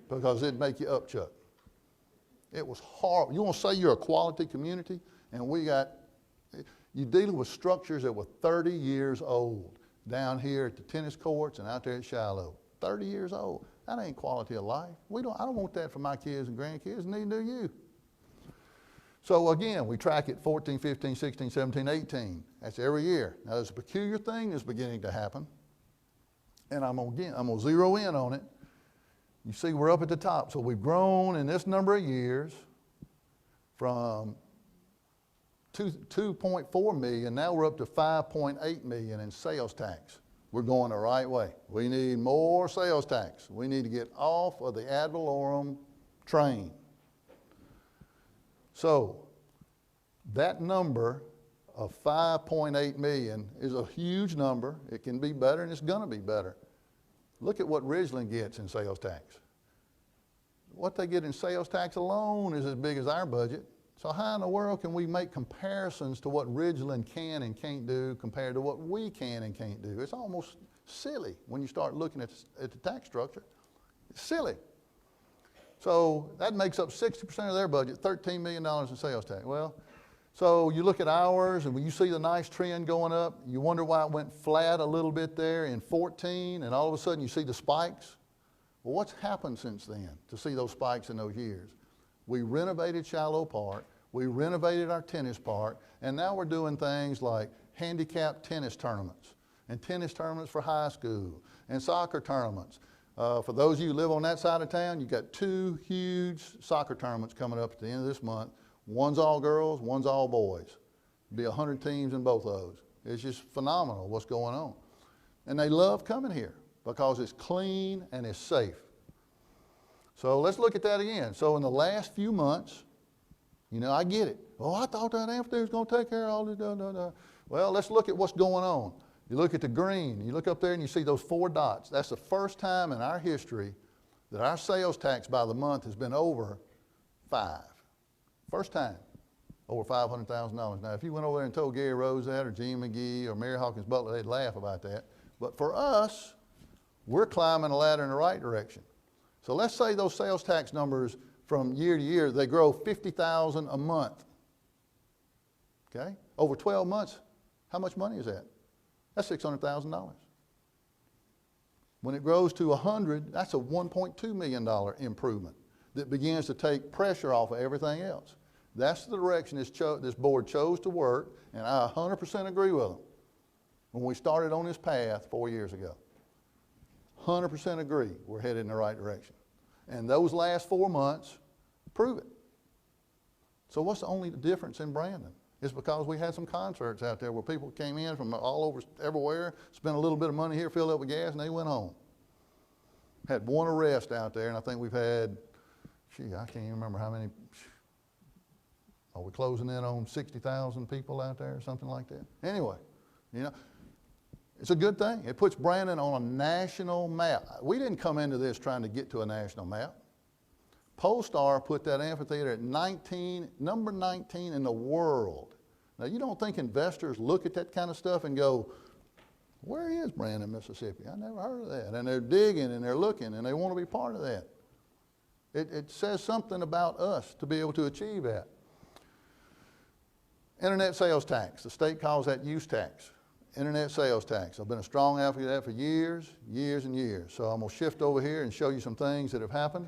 Speaker 1: because it'd make you upchuck. It was horrible. You want to say you're a quality community, and you're dealing with structures that were 30 years old down here at the tennis courts and out there at Shiloh. 30 years old. That ain't quality of life. I don't want that for my kids and grandkids, and neither do you. So again, we track it 14, 15, 16, 17, 18. That's every year. Now there's a peculiar thing that's beginning to happen, and I'm gonna zero in on it. You see we're up at the top. So we've grown in this number of years from 2.4 million, now we're up to 5.8 million in sales tax. We're going the right way. We need more sales tax. We need to get off of the ad valorem train. So that number of 5.8 million is a huge number. It can be better, and it's going to be better. Look at what Ridgeland gets in sales tax. What they get in sales tax alone is as big as our budget. So how in the world can we make comparisons to what Ridgeland can and can't do compared to what we can and can't do? It's almost silly when you start looking at the tax structure. It's silly. So that makes up 60% of their budget, $13 million in sales tax. Well, so you look at ours, and when you see the nice trend going up, you wonder why it went flat a little bit there in 14, and all of a sudden you see the spikes. Well, what's happened since then to see those spikes in those years? We renovated Shiloh Park, we renovated our tennis park, and now we're doing things like handicapped tennis tournaments, and tennis tournaments for high school, and soccer tournaments. For those of you who live on that side of town, you've got 2 huge soccer tournaments coming up at the end of this month. One's all girls, one's all boys. Be 100 teams in both of those. It's just phenomenal what's going on. And they love coming here because it's clean and it's safe. So let's look at that again. So in the last few months, you know, I get it. Oh, I thought that amphitheater was going to take care of all this. Well, let's look at what's going on. You look at the green, you look up there and you see those 4 dots. That's the first time in our history that our sales tax by the month has been over 5. First time, over $500,000. Now, if you went over there and told Gary Rose that, or Gene McGee, or Mary Hawkins Butler, they'd laugh about that. But for us, we're climbing a ladder in the right direction. So let's say those sales tax numbers from year to year, they grow $50,000 a month. Okay? Over 12 months, how much money is that? That's $600,000. When it grows to 100, that's a $1.2 million improvement that begins to take pressure off of everything else. That's the direction this board chose to work, and I 100% agree with them when we started on this path 4 years ago. 100% agree we're headed in the right direction. And those last 4 months prove it. So what's the only difference in Brandon? It's because we had some concerts out there where people came in from all over, everywhere, spent a little bit of money here, filled up with gas, and they went home. Had 1 arrest out there, and I think we've had, I can't even remember how many. Are we closing in on 60,000 people out there or something like that? Anyway, you know, it's a good thing. It puts Brandon on a national map. We didn't come into this trying to get to a national map. Polestar put that amphitheater at number 19 in the world. Now, you don't think investors look at that kind of stuff and go, where is Brandon, Mississippi? I never heard of that. And they're digging and they're looking and they want to be part of that. It says something about us to be able to achieve that. Internet sales tax. The state calls that use tax. Internet sales tax. I've been a strong advocate of that for years, years and years. So I'm going to shift over here and show you some things that have happened.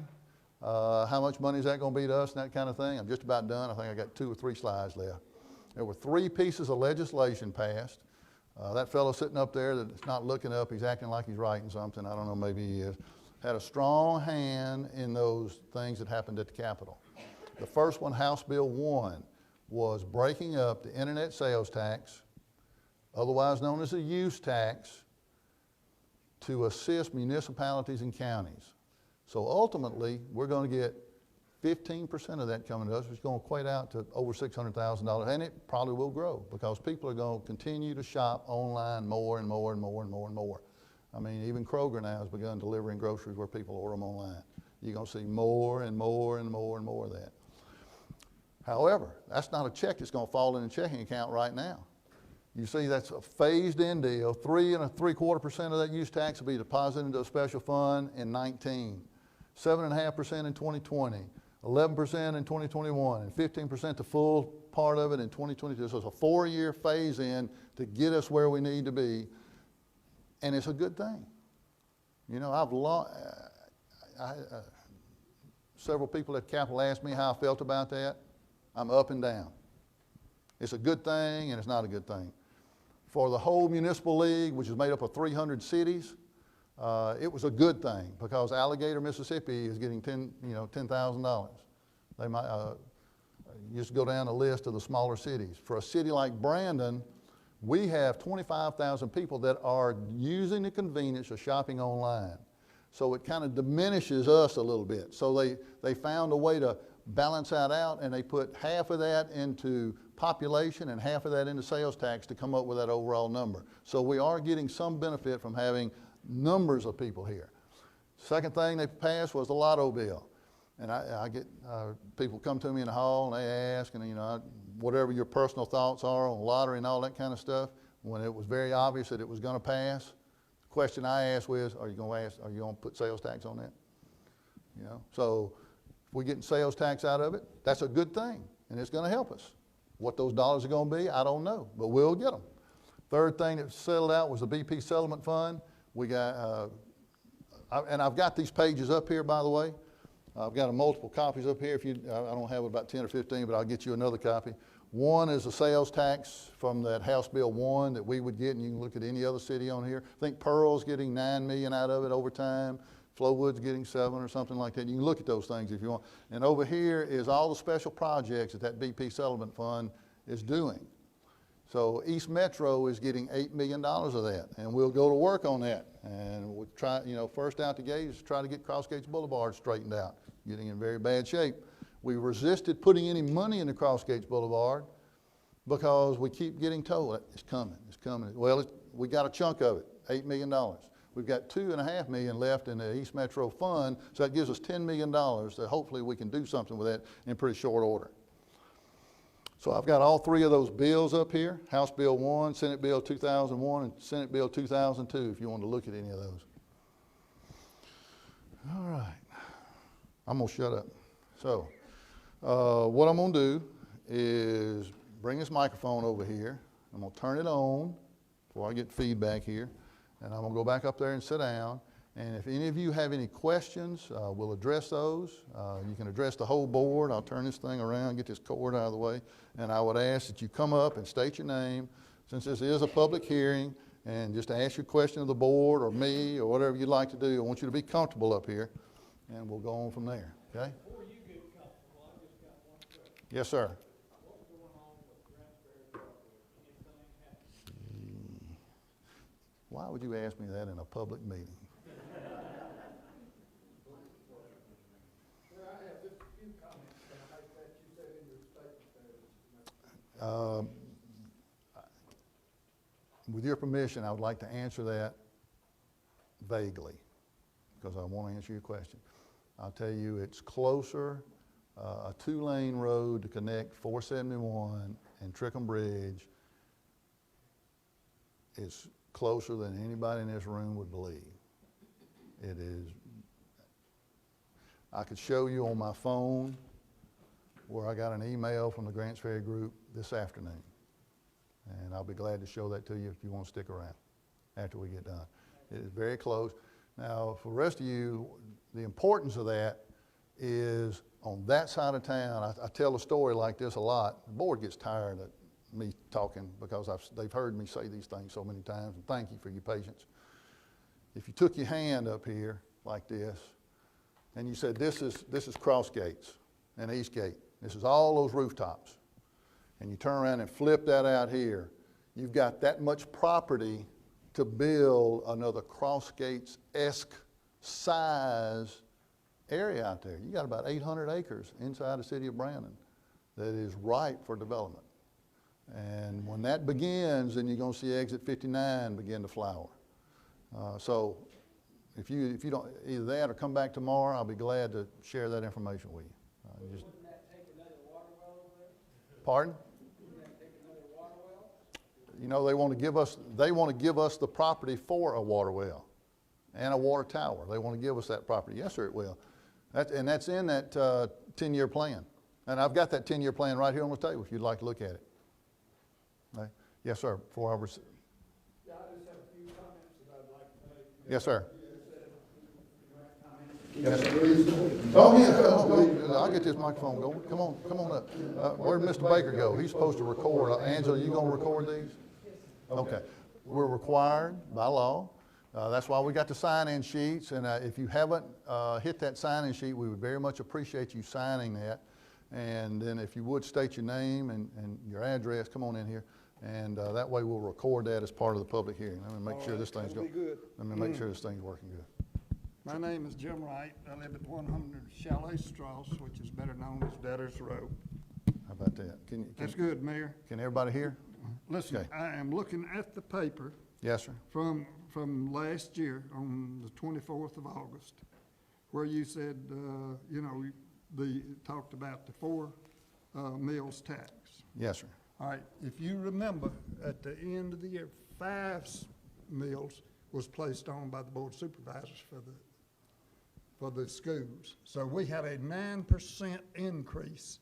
Speaker 1: How much money is that going to be to us and that kind of thing? I'm just about done. I think I got 2 or 3 slides left. There were 3 pieces of legislation passed. That fellow sitting up there that's not looking up, he's acting like he's writing something. I don't know, maybe he is. Had a strong hand in those things that happened at the Capitol. The first one, House Bill 1, was breaking up the internet sales tax, otherwise known as a use tax, to assist municipalities and counties. So ultimately, we're going to get 15% of that coming to us, which is going to equate out to over $600,000, and it probably will grow because people are going to continue to shop online more and more and more and more and more. I mean, even Kroger now has begun delivering groceries where people order them online. You're going to see more and more and more and more of that. However, that's not a check that's going to fall in a checking account right now. You see, that's a phased-in deal. 3 3/4% of that use tax will be deposited into a special fund in 19, 7.5% in 2020, 11% in 2021, and 15% the full part of it in 2022. So it's a 4-year phase-in to get us where we need to be, and it's a good thing. You know, several people at Capitol asked me how I felt about that. I'm up and down. It's a good thing and it's not a good thing. For the whole municipal league, which is made up of 300 cities, it was a good thing because Alligator, Mississippi is getting $10,000. They might just go down the list of the smaller cities. For a city like Brandon, we have 25,000 people that are using the convenience of shopping online. So it kind of diminishes us a little bit. So they found a way to balance that out, and they put half of that into population and half of that into sales tax to come up with that overall number. So we are getting some benefit from having numbers of people here. Second thing they passed was the lotto bill. And I get people come to me in the hall and they ask, and whatever your personal thoughts are on lottery and all that kind of stuff. When it was very obvious that it was going to pass, the question I asked was, are you going to put sales tax on that? So if we're getting sales tax out of it, that's a good thing, and it's going to help us. What those dollars are going to be, I don't know, but we'll get them. Third thing that settled out was the BP settlement fund. We got, and I've got these pages up here, by the way. I've got multiple copies up here. I don't have about 10 or 15, but I'll get you another copy. One is the sales tax from that House Bill 1 that we would get, and you can look at any other city on here. I think Pearl's getting $9 million out of it over time. Flowwood's getting 7 or something like that. You can look at those things if you want. And over here is all the special projects that BP settlement fund is doing. So East Metro is getting $8 million of that, and we'll go to work on that. And we'll try, first out the gate is try to get Cross Gates Boulevard straightened out, getting in very bad shape. We resisted putting any money into Cross Gates Boulevard because we keep getting told it's coming, it's coming. Well, we got a chunk of it, $8 million. We've got $2.5 million left in the East Metro fund, so that gives us $10 million that hopefully we can do something with that in pretty short order. So I've got all three of those bills up here, House Bill 1, Senate Bill 2001, and Senate Bill 2002, if you want to look at any of those. All right, I'm going to shut up. So what I'm going to do is bring this microphone over here. I'm going to turn it on before I get feedback here, and I'm going to go back up there and sit down. And if any of you have any questions, we'll address those. You can address the whole board. I'll turn this thing around, get this cord out of the way. And I would ask that you come up and state your name, since this is a public hearing, and just ask your question of the board or me or whatever you'd like to do. I want you to be comfortable up here, and we'll go on from there, okay?
Speaker 4: Before you get comfortable, I just got one question.
Speaker 1: Yes, sir.
Speaker 4: What's going on with Grantsbury property? Anything happening?
Speaker 1: Why would you ask me that in a public meeting?
Speaker 4: Well, I have just a few comments that you said in your statement there.
Speaker 1: With your permission, I would like to answer that vaguely, because I want to answer your question. I'll tell you it's closer, a 2-lane road to connect 471 and Trickham Bridge is closer than anybody in this room would believe. It is. I could show you on my phone where I got an email from the Grants Ferry group this afternoon. And I'll be glad to show that to you if you want to stick around after we get done. It is very close. Now, for the rest of you, the importance of that is on that side of town. I tell a story like this a lot. The board gets tired of me talking because they've heard me say these things so many times, and thank you for your patience. If you took your hand up here like this, and you said, this is Cross Gates and East Gate. This is all those rooftops. And you turn around and flip that out here. You've got that much property to build another Cross Gates-esque size area out there. You got about 800 acres inside the city of Brandon that is ripe for development. And when that begins, then you're going to see exit 59 begin to flower. So if you don't, either that or come back tomorrow, I'll be glad to share that information with you.
Speaker 4: Wouldn't that take another water well over there?
Speaker 1: Pardon?
Speaker 4: Wouldn't that take another water well?
Speaker 1: You know, they want to give us the property for a water well and a water tower. They want to give us that property. Yes, sir, it will. That's in that 10-year plan. And I've got that 10-year plan right here on the table if you'd like to look at it. Right? Yes, sir. Before I was.
Speaker 4: Yeah, I just have a few comments that I'd like to make.
Speaker 1: Yes, sir.
Speaker 3: Yes,
Speaker 1: Oh, yeah. I'll get this microphone going. Come on up. Where'd Mr. Baker go? He's supposed to record. Angela, you going to record these? Okay. We're required by law. That's why we got the sign-in sheets. And if you haven't hit that sign-in sheet, we would very much appreciate you signing that. And then if you would state your name and your address, come on in here. And that way we'll record that as part of the public hearing. Let me make sure this thing's going. Let me make sure this thing's working good.
Speaker 4: My name is Jim Wright. I live at 100 Chalet Strauss, which is better known as Debtor's Row.
Speaker 1: How about that?
Speaker 4: That's good, Mayor.
Speaker 1: Can everybody hear?
Speaker 4: Listen,
Speaker 1: Okay.
Speaker 4: I am looking at the paper
Speaker 1: Yes, sir.
Speaker 4: from last year on the 24th of August, where you said, talked about the 4 meals tax.
Speaker 1: Yes, sir.
Speaker 4: All right, if you remember, at the end of the year, 5 meals was placed on by the Board of Supervisors for the schools. So we had a 9% increase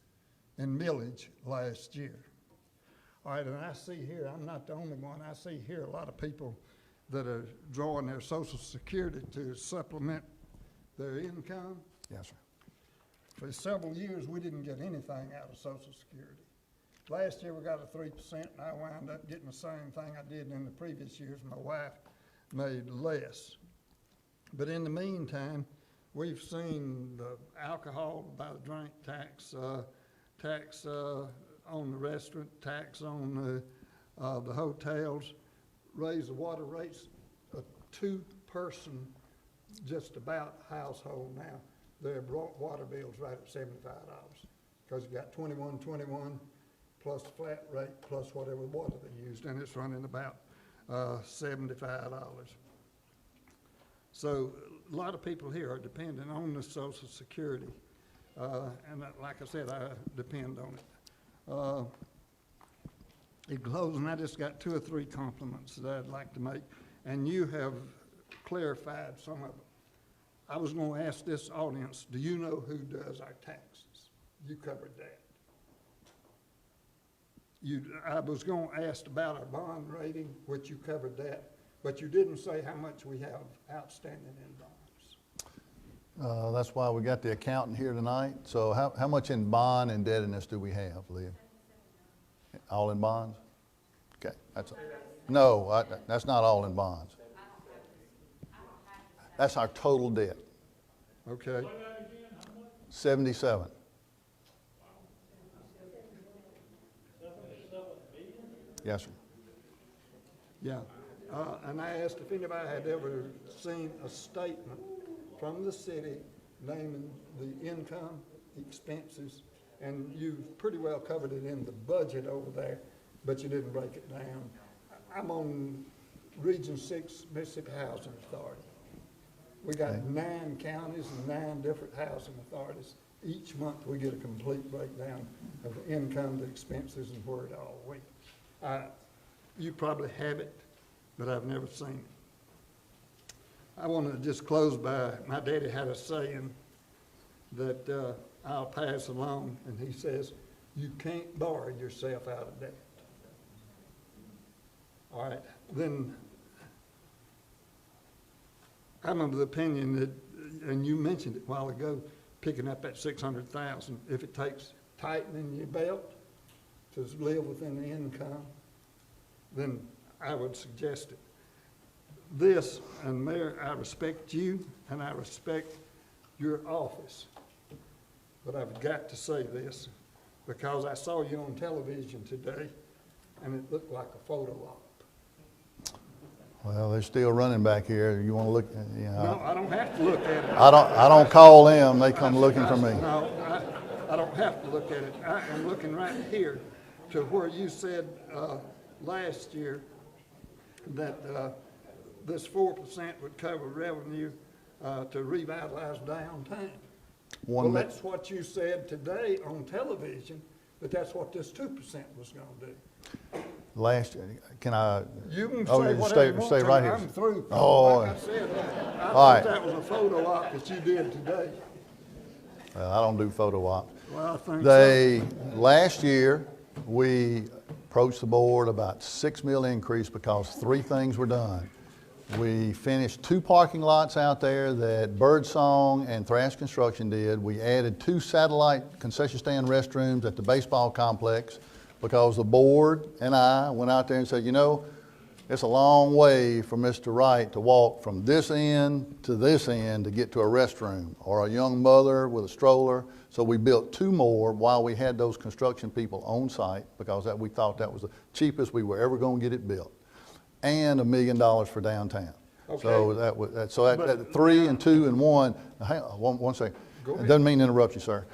Speaker 4: in millage last year. All right, and I see here, I'm not the only one, I see here a lot of people that are drawing their Social Security to supplement their income.
Speaker 1: Yes, sir.
Speaker 4: For several years, we didn't get anything out of Social Security. Last year, we got a 3%, and I wound up getting the same thing I did in the previous years. My wife made less. But in the meantime, we've seen the alcohol by the drink tax, tax on the restaurant, tax on the hotels, raise the water rates. A 2-person just about household now, their water bill's right at $75, because you got 21 plus the flat rate plus whatever water they used, and it's running about $75. So a lot of people here are dependent on the Social Security, and like I said, I depend on it. In closing, I just got 2 or 3 compliments that I'd like to make, and you have clarified some of them. I was going to ask this audience, do you know who does our taxes? You covered that. I was going to ask about our bond rating, which you covered that, but you didn't say how much we have outstanding in bonds.
Speaker 1: That's why we got the accountant here tonight. So how much in bond indebtedness do we have, Leah? All in bonds? Okay, that's not all in bonds. That's our total debt.
Speaker 4: Okay.
Speaker 1: 77. Yes, sir.
Speaker 4: Yeah, and I asked if anybody had ever seen a statement from the city naming the income, expenses, and you've pretty well covered it in the budget over there, but you didn't break it down. I'm on Region 6 Mississippi Housing Authority. We got
Speaker 1: Okay.
Speaker 4: 9 counties and 9 different housing authorities. Each month we get a complete breakdown of the income, the expenses, and where it all went. You probably have it, but I've never seen it. I want to just close by, my daddy had a saying that I'll pass along, and he says, you can't borrow yourself out of debt. All right, then I'm of the opinion that, and you mentioned it a while ago, picking up that 600,000, if it takes tightening your belt to live within the income, then I would suggest it. This, and Mayor, I respect you and I respect your office, but I've got to say this because I saw you on television today and it looked like a photo op.
Speaker 1: Well, they're still running back here. You want to look?
Speaker 4: No, I don't have to look at it.
Speaker 1: I don't call them. They come looking for me.
Speaker 4: No, I don't have to look at it. I am looking right here to where you said last year that this 4% would cover revenue to revitalize downtown. Well, that's what you said today on television, but that's what this 2% was going to do.
Speaker 1: Last year, can I?
Speaker 4: You can
Speaker 1: Oh,
Speaker 4: say
Speaker 1: you
Speaker 4: whatever you want
Speaker 1: stay
Speaker 4: to.
Speaker 1: right here.
Speaker 4: I'm through.
Speaker 1: Oh.
Speaker 4: Like I said, I
Speaker 1: All
Speaker 4: thought
Speaker 1: right.
Speaker 4: that was a photo op that you did today.
Speaker 1: Well, I don't do photo ops.
Speaker 4: Well, I think so.
Speaker 1: Last year, we approached the board about $6 million increase because 3 things were done. We finished 2 parking lots out there that Birdsong and Thrash Construction did. We added 2 satellite concession stand restrooms at the baseball complex because the board and I went out there and said, you know, it's a long way for Mr. Wright to walk from this end to get to a restroom, or a young mother with a stroller. So we built 2 more while we had those construction people on site because we thought that was the cheapest we were ever going to get it built. And $1 million for downtown. So
Speaker 4: Okay.
Speaker 1: that was, that 3 and 2 and 1, hang on, one second.
Speaker 4: Go
Speaker 1: It
Speaker 4: ahead.
Speaker 1: doesn't mean to interrupt you, sir.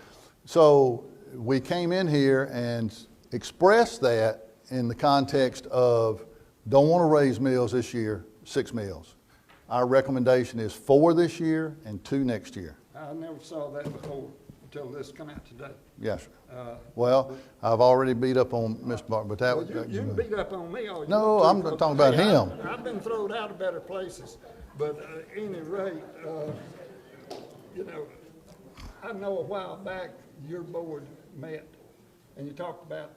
Speaker 1: So we came in here and expressed that in the context of don't want to raise mills this year, 6 mills. Our recommendation is 4 this year and 2 next year.
Speaker 4: I never saw that before until this come out today.
Speaker 1: Yes, sir.
Speaker 4: Uh,
Speaker 1: Well, I've already beat up on Mr. Barton, but that
Speaker 4: Well,
Speaker 1: was.
Speaker 4: you can beat up on me all you
Speaker 1: No,
Speaker 4: want
Speaker 1: I'm
Speaker 4: to,
Speaker 1: talking about
Speaker 4: hey,
Speaker 1: him.
Speaker 4: I've been thrown out of better places, but at any rate, you know, I know a while back your board met and you talked about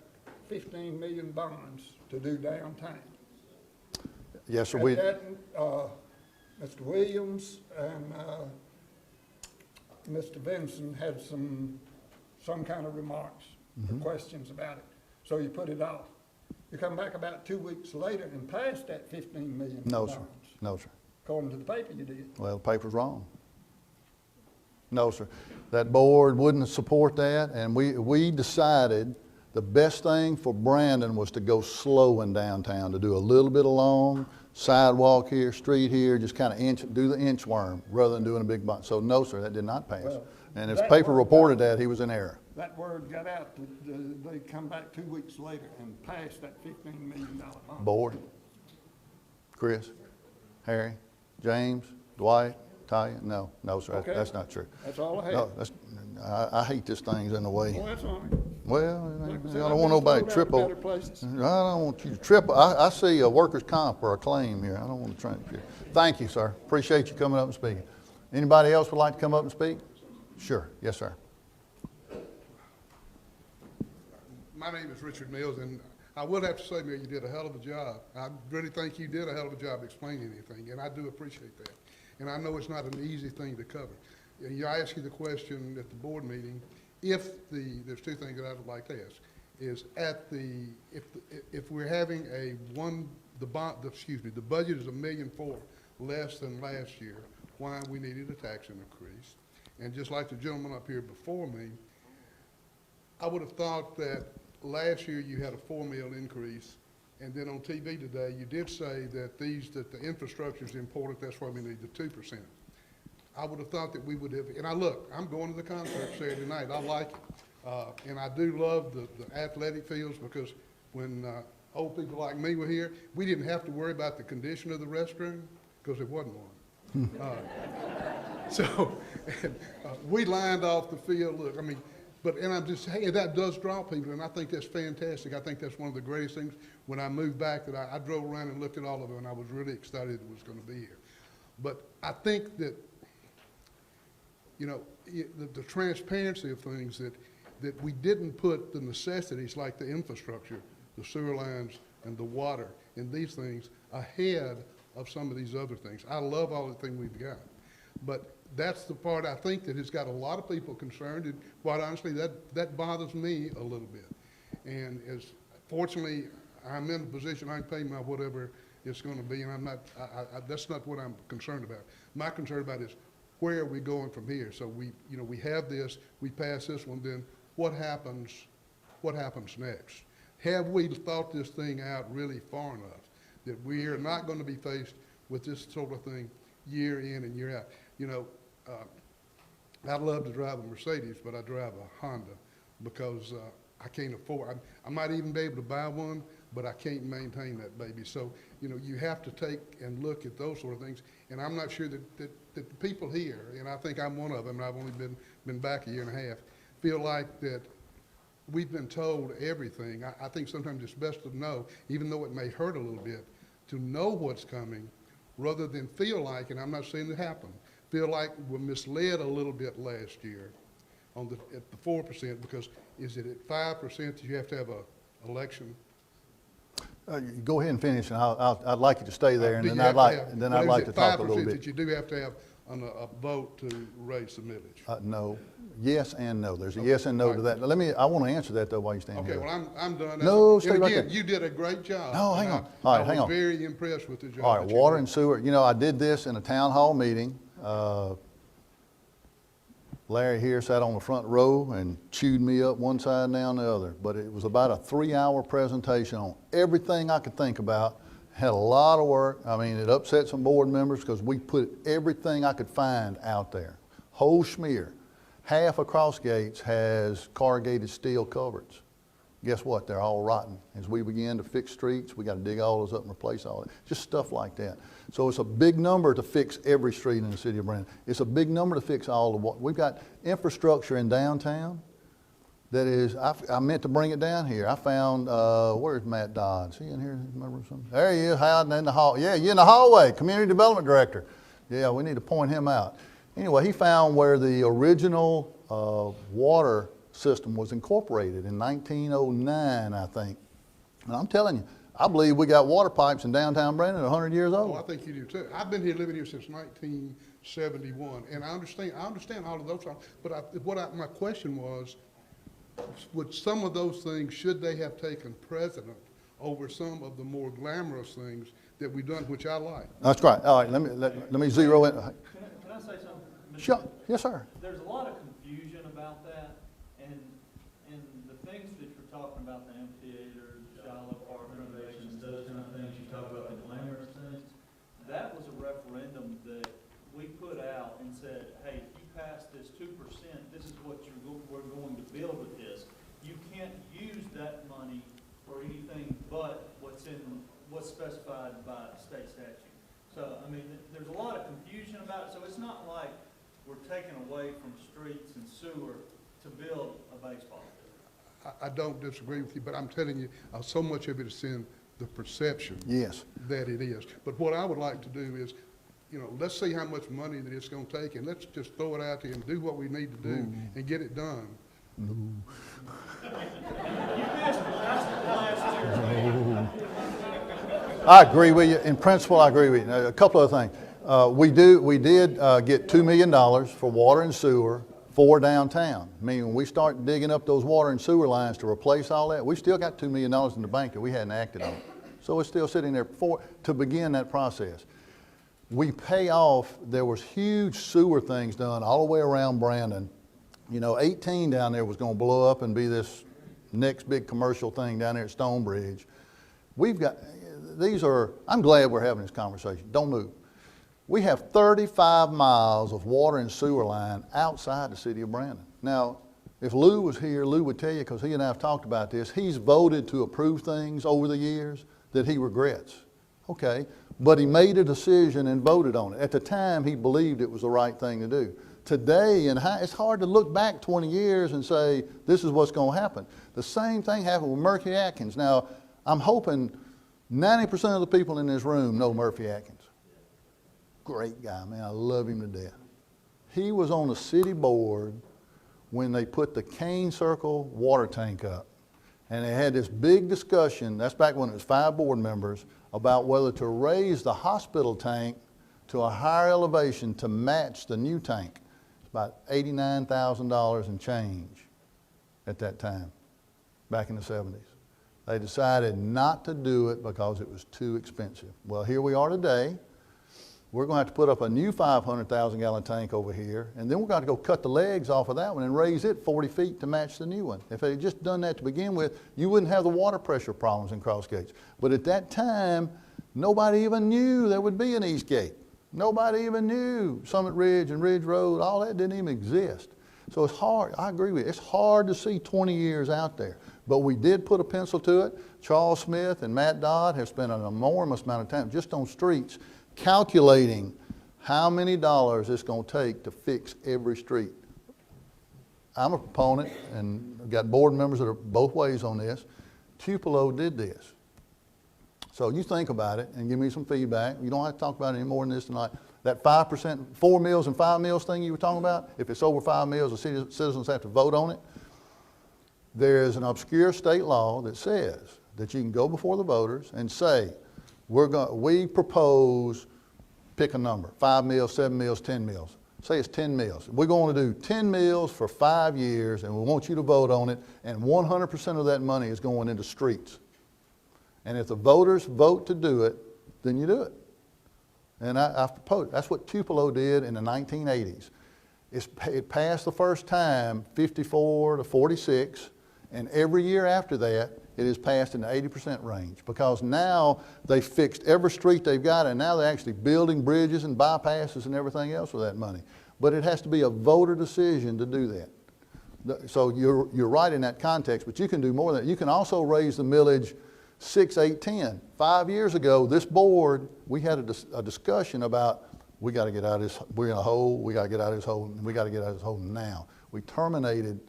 Speaker 4: 15 million bonds to do downtown.
Speaker 1: Yes, sir.
Speaker 4: At
Speaker 1: We,
Speaker 4: that, Mr. Williams and Mr. Benson had some kind of remarks or questions about it. So you put it off. You come back about 2 weeks later and passed that 15 million
Speaker 1: no,
Speaker 4: bonds.
Speaker 1: sir. No, sir.
Speaker 4: According to the paper you did.
Speaker 1: Well, the paper's wrong. No, sir. That board wouldn't support that, and we decided the best thing for Brandon was to go slow in downtown, to do a little bit along, sidewalk here, street here, just kind of do the inchworm rather than doing a big bump. So no, sir, that did not pass.
Speaker 4: Well,
Speaker 1: And if the
Speaker 4: that
Speaker 1: paper
Speaker 4: worked
Speaker 1: reported
Speaker 4: out.
Speaker 1: that, he was in error.
Speaker 4: That word got out, that they come back 2 weeks later and passed that $15 million bond.
Speaker 1: Board, Chris, Harry, James, Dwight, Talia, no, sir,
Speaker 4: Okay.
Speaker 1: that's not true.
Speaker 4: That's all I had.
Speaker 1: No, I hate this thing's in the way.
Speaker 4: Well, that's all right.
Speaker 1: Well,
Speaker 4: Like I
Speaker 1: I
Speaker 4: said,
Speaker 1: don't
Speaker 4: I've
Speaker 1: want
Speaker 4: been
Speaker 1: nobody to
Speaker 4: thrown
Speaker 1: trip
Speaker 4: out of
Speaker 1: over.
Speaker 4: better places.
Speaker 1: I don't want you to trip. I see a workers' comp or a claim here. I don't want to try to. Thank you, sir. Appreciate you coming up and speaking. Anybody else would like to come up and speak? Sure. Yes, sir.
Speaker 5: My name is Richard Mills, and I would have to say, Mayor, you did a hell of a job. I really think you did a hell of a job explaining anything, and I do appreciate that. And I know it's not an easy thing to cover. And I asked you the question at the board meeting, there's 2 things that I would like to ask, is if we're having the budget is $1.4 million less than last year, why we needed a tax increase. And just like the gentleman up here before me, I would have thought that last year you had a $4 million increase, and then on TV today, you did say that the infrastructure is important, that's why we need the 2%. I would have thought that we would have, and I'm going to the concert Saturday night, I like it. And I do love the athletic fields, because when old people like me were here, we didn't have to worry about the condition of the restroom, because there wasn't one. We lined off the field, and I'm just, hey, that does draw people, and I think that's fantastic. I think that's one of the greatest things. When I moved back, that I drove around and looked at all of them, and I was really excited it was going to be here. But I think that, the transparency of things, that we didn't put the necessities like the infrastructure, the sewer lines, and the water, and these things ahead of some of these other things. I love all the things we've got. But that's the part I think that has got a lot of people concerned, and quite honestly, that bothers me a little bit. And fortunately, I'm in a position I can pay my whatever it's going to be, and that's not what I'm concerned about. My concern about is where are we going from here? So we have this, we pass this one, then what happens next? Have we thought this thing out really far enough that we are not going to be faced with this sort of thing year in and year out? I'd love to drive a Mercedes, but I drive a Honda because I can't afford. I might even be able to buy one, but I can't maintain that baby. So, you have to take and look at those sort of things. And I'm not sure that the people here, and I think I'm one of them, and I've only been back a year and a half, feel like that we've been told everything. I think sometimes it's best to know, even though it may hurt a little bit, to know what's coming rather than feel like, and I'm not saying it happened, feel like we're misled a little bit last year at the 4%, because is it at 5% that you have to have an election?
Speaker 1: Go ahead and finish, and I'd like you to stay there, and
Speaker 5: Do
Speaker 1: then
Speaker 5: you
Speaker 1: I'd
Speaker 5: have
Speaker 1: like
Speaker 5: have-
Speaker 1: to talk a little
Speaker 5: 5%
Speaker 1: bit.
Speaker 5: that you do have to have a vote to raise the millage?
Speaker 1: No, yes and no. There's a yes and no to that. I want to answer that though while you stand
Speaker 5: Okay,
Speaker 1: here.
Speaker 5: well, I'm done.
Speaker 1: No,
Speaker 5: And
Speaker 1: stay right
Speaker 5: again,
Speaker 1: there.
Speaker 5: you did a great job.
Speaker 1: No, hang
Speaker 5: and
Speaker 1: on. All right,
Speaker 5: I
Speaker 1: hang on.
Speaker 5: was very impressed with the job.
Speaker 1: All right,
Speaker 5: that you
Speaker 1: water
Speaker 5: did.
Speaker 1: and sewer. I did this in a town hall meeting. Larry here sat on the front row and chewed me up one side and down the other. But it was about a 3-hour presentation on everything I could think about, Had a lot of work. I mean, it upset some board members because we put everything I could find out there. Whole schmear. Half of cross gates has corrugated steel culverts. Guess what? They're all rotten. As we begin to fix streets, we got to dig all those up and replace all that. Just stuff like that. So it's a big number to fix every street in the city of Brandon. It's a big number to fix all the water. We've got infrastructure in downtown that is, I meant to bring it down here. I found, where's Matt Dodd? Is he in here? Remember something? There he is, hiding in the hall. Yeah, you're in the hallway, Community Development Director. Yeah, we need to point him out. Anyway, he found where the original water system was incorporated in 1909, I think. And I'm telling you, I believe we got water pipes in downtown Brandon 100 years old.
Speaker 5: Oh, I think you do too. I've been here, living here since 1971, and I understand all of those, but my question was, would some of those things, should they have taken precedent over some of the more glamorous things that we've done, which I like?
Speaker 1: That's right. All right, let me zero in.
Speaker 2: Can I say something?
Speaker 1: Sure. Yes, sir.
Speaker 2: There's a lot of confusion about that, and the things that you're talking about, the amphitheater, shallow park renovations, those kind of things, you talk about the glamorous things, that was a referendum that we put out and said, hey, if you pass this 2%, this is what we're going to build with this. You can't use that money for anything but what's specified by state statute. So, I mean, there's a lot of confusion about it, so it's not like we're taking away from streets and sewer to build a baseball field.
Speaker 5: I don't disagree with you, but I'm telling you, so much of it is in the perception.
Speaker 1: Yes.
Speaker 5: That it is. But what I would like to do is, let's see how much money that it's gonna take, and let's just throw it out there and do what we need to do and get it done.
Speaker 2: You missed it, that's the last year.
Speaker 1: I agree with you. In principle, I agree with you. Now, a couple of things. We did get $2 million for water and sewer for downtown. I mean, when we start digging up those water and sewer lines to replace all that, we still got $2 million in the bank that we hadn't acted on. So it's still sitting there to begin that process. We pay off, there was huge sewer things done all the way around Brandon. 18 down there was going to blow up and be this next big commercial thing down there at Stonebridge. We've got, I'm glad we're having this conversation. Don't move. We have 35 miles of water and sewer line outside the city of Brandon. Now, if Lou was here, Lou would tell you, because he and I have talked about this, he's voted to approve things over the years that he regrets. Okay, but he made a decision and voted on it. At the time, he believed it was the right thing to do. Today, it's hard to look back 20 years and say, this is what's going to happen. The same thing happened with Murphy Atkins. Now, I'm hoping 90% of the people in this room know Murphy Atkins. Great guy, man. I love him to death. He was on the city board when they put the Cane Circle water tank up. And they had this big discussion, that's back when it was 5 board members, about whether to raise the hospital tank to a higher elevation to match the new tank. About $89,000 and change at that time, back in the 70s. They decided not to do it because it was too expensive. Well, here we are today. We're going to have to put up a new 500,000 gallon tank over here, and then we're going to go cut the legs off of that one and raise it 40 feet to match the new one. If they had just done that to begin with, you wouldn't have the water pressure problems in Cross Gates. But at that time, nobody even knew there would be an East Gate. Nobody even knew Summit Ridge and Ridge Road, all that didn't even exist. So it's hard, I agree with you, it's hard to see 20 years out there. But we did put a pencil to it. Charles Smith and Matt Dodd have spent an enormous amount of time just on streets calculating how many dollars it's going to take to fix every street. I'm a proponent, and I've got board members that are both ways on this. Tupelo did this. So you think about it and give me some feedback. You don't have to talk about it any more than this tonight. That 5%, 4 meals and 5 meals thing you were talking about, if it's over 5 meals, the citizens have to vote on it. There's an obscure state law that says that you can go before the voters and say, we propose, pick a number, 5 meals, 7 meals, 10 meals. Say it's 10 meals. We're going to do 10 meals for 5 years, and we want you to vote on it, and 100% of that money is going into streets. And if the voters vote to do it, then you do it. And I've proposed, that's what Tupelo did in the 1980s. It passed the first time 54 to 46, and every year after that, it is passed in the 80% range, because now they fixed every street they've got, and now they're actually building bridges and bypasses and everything else with that money. But it has to be a voter decision to do that. So you're right in that context, but you can do more than that. You can also raise the millage 6, 8, 10. 5 years ago, this board, we had a discussion about, we got to get out of this, we're in a hole, we got to get out of this hole, and we got to get out of this hole now. We terminated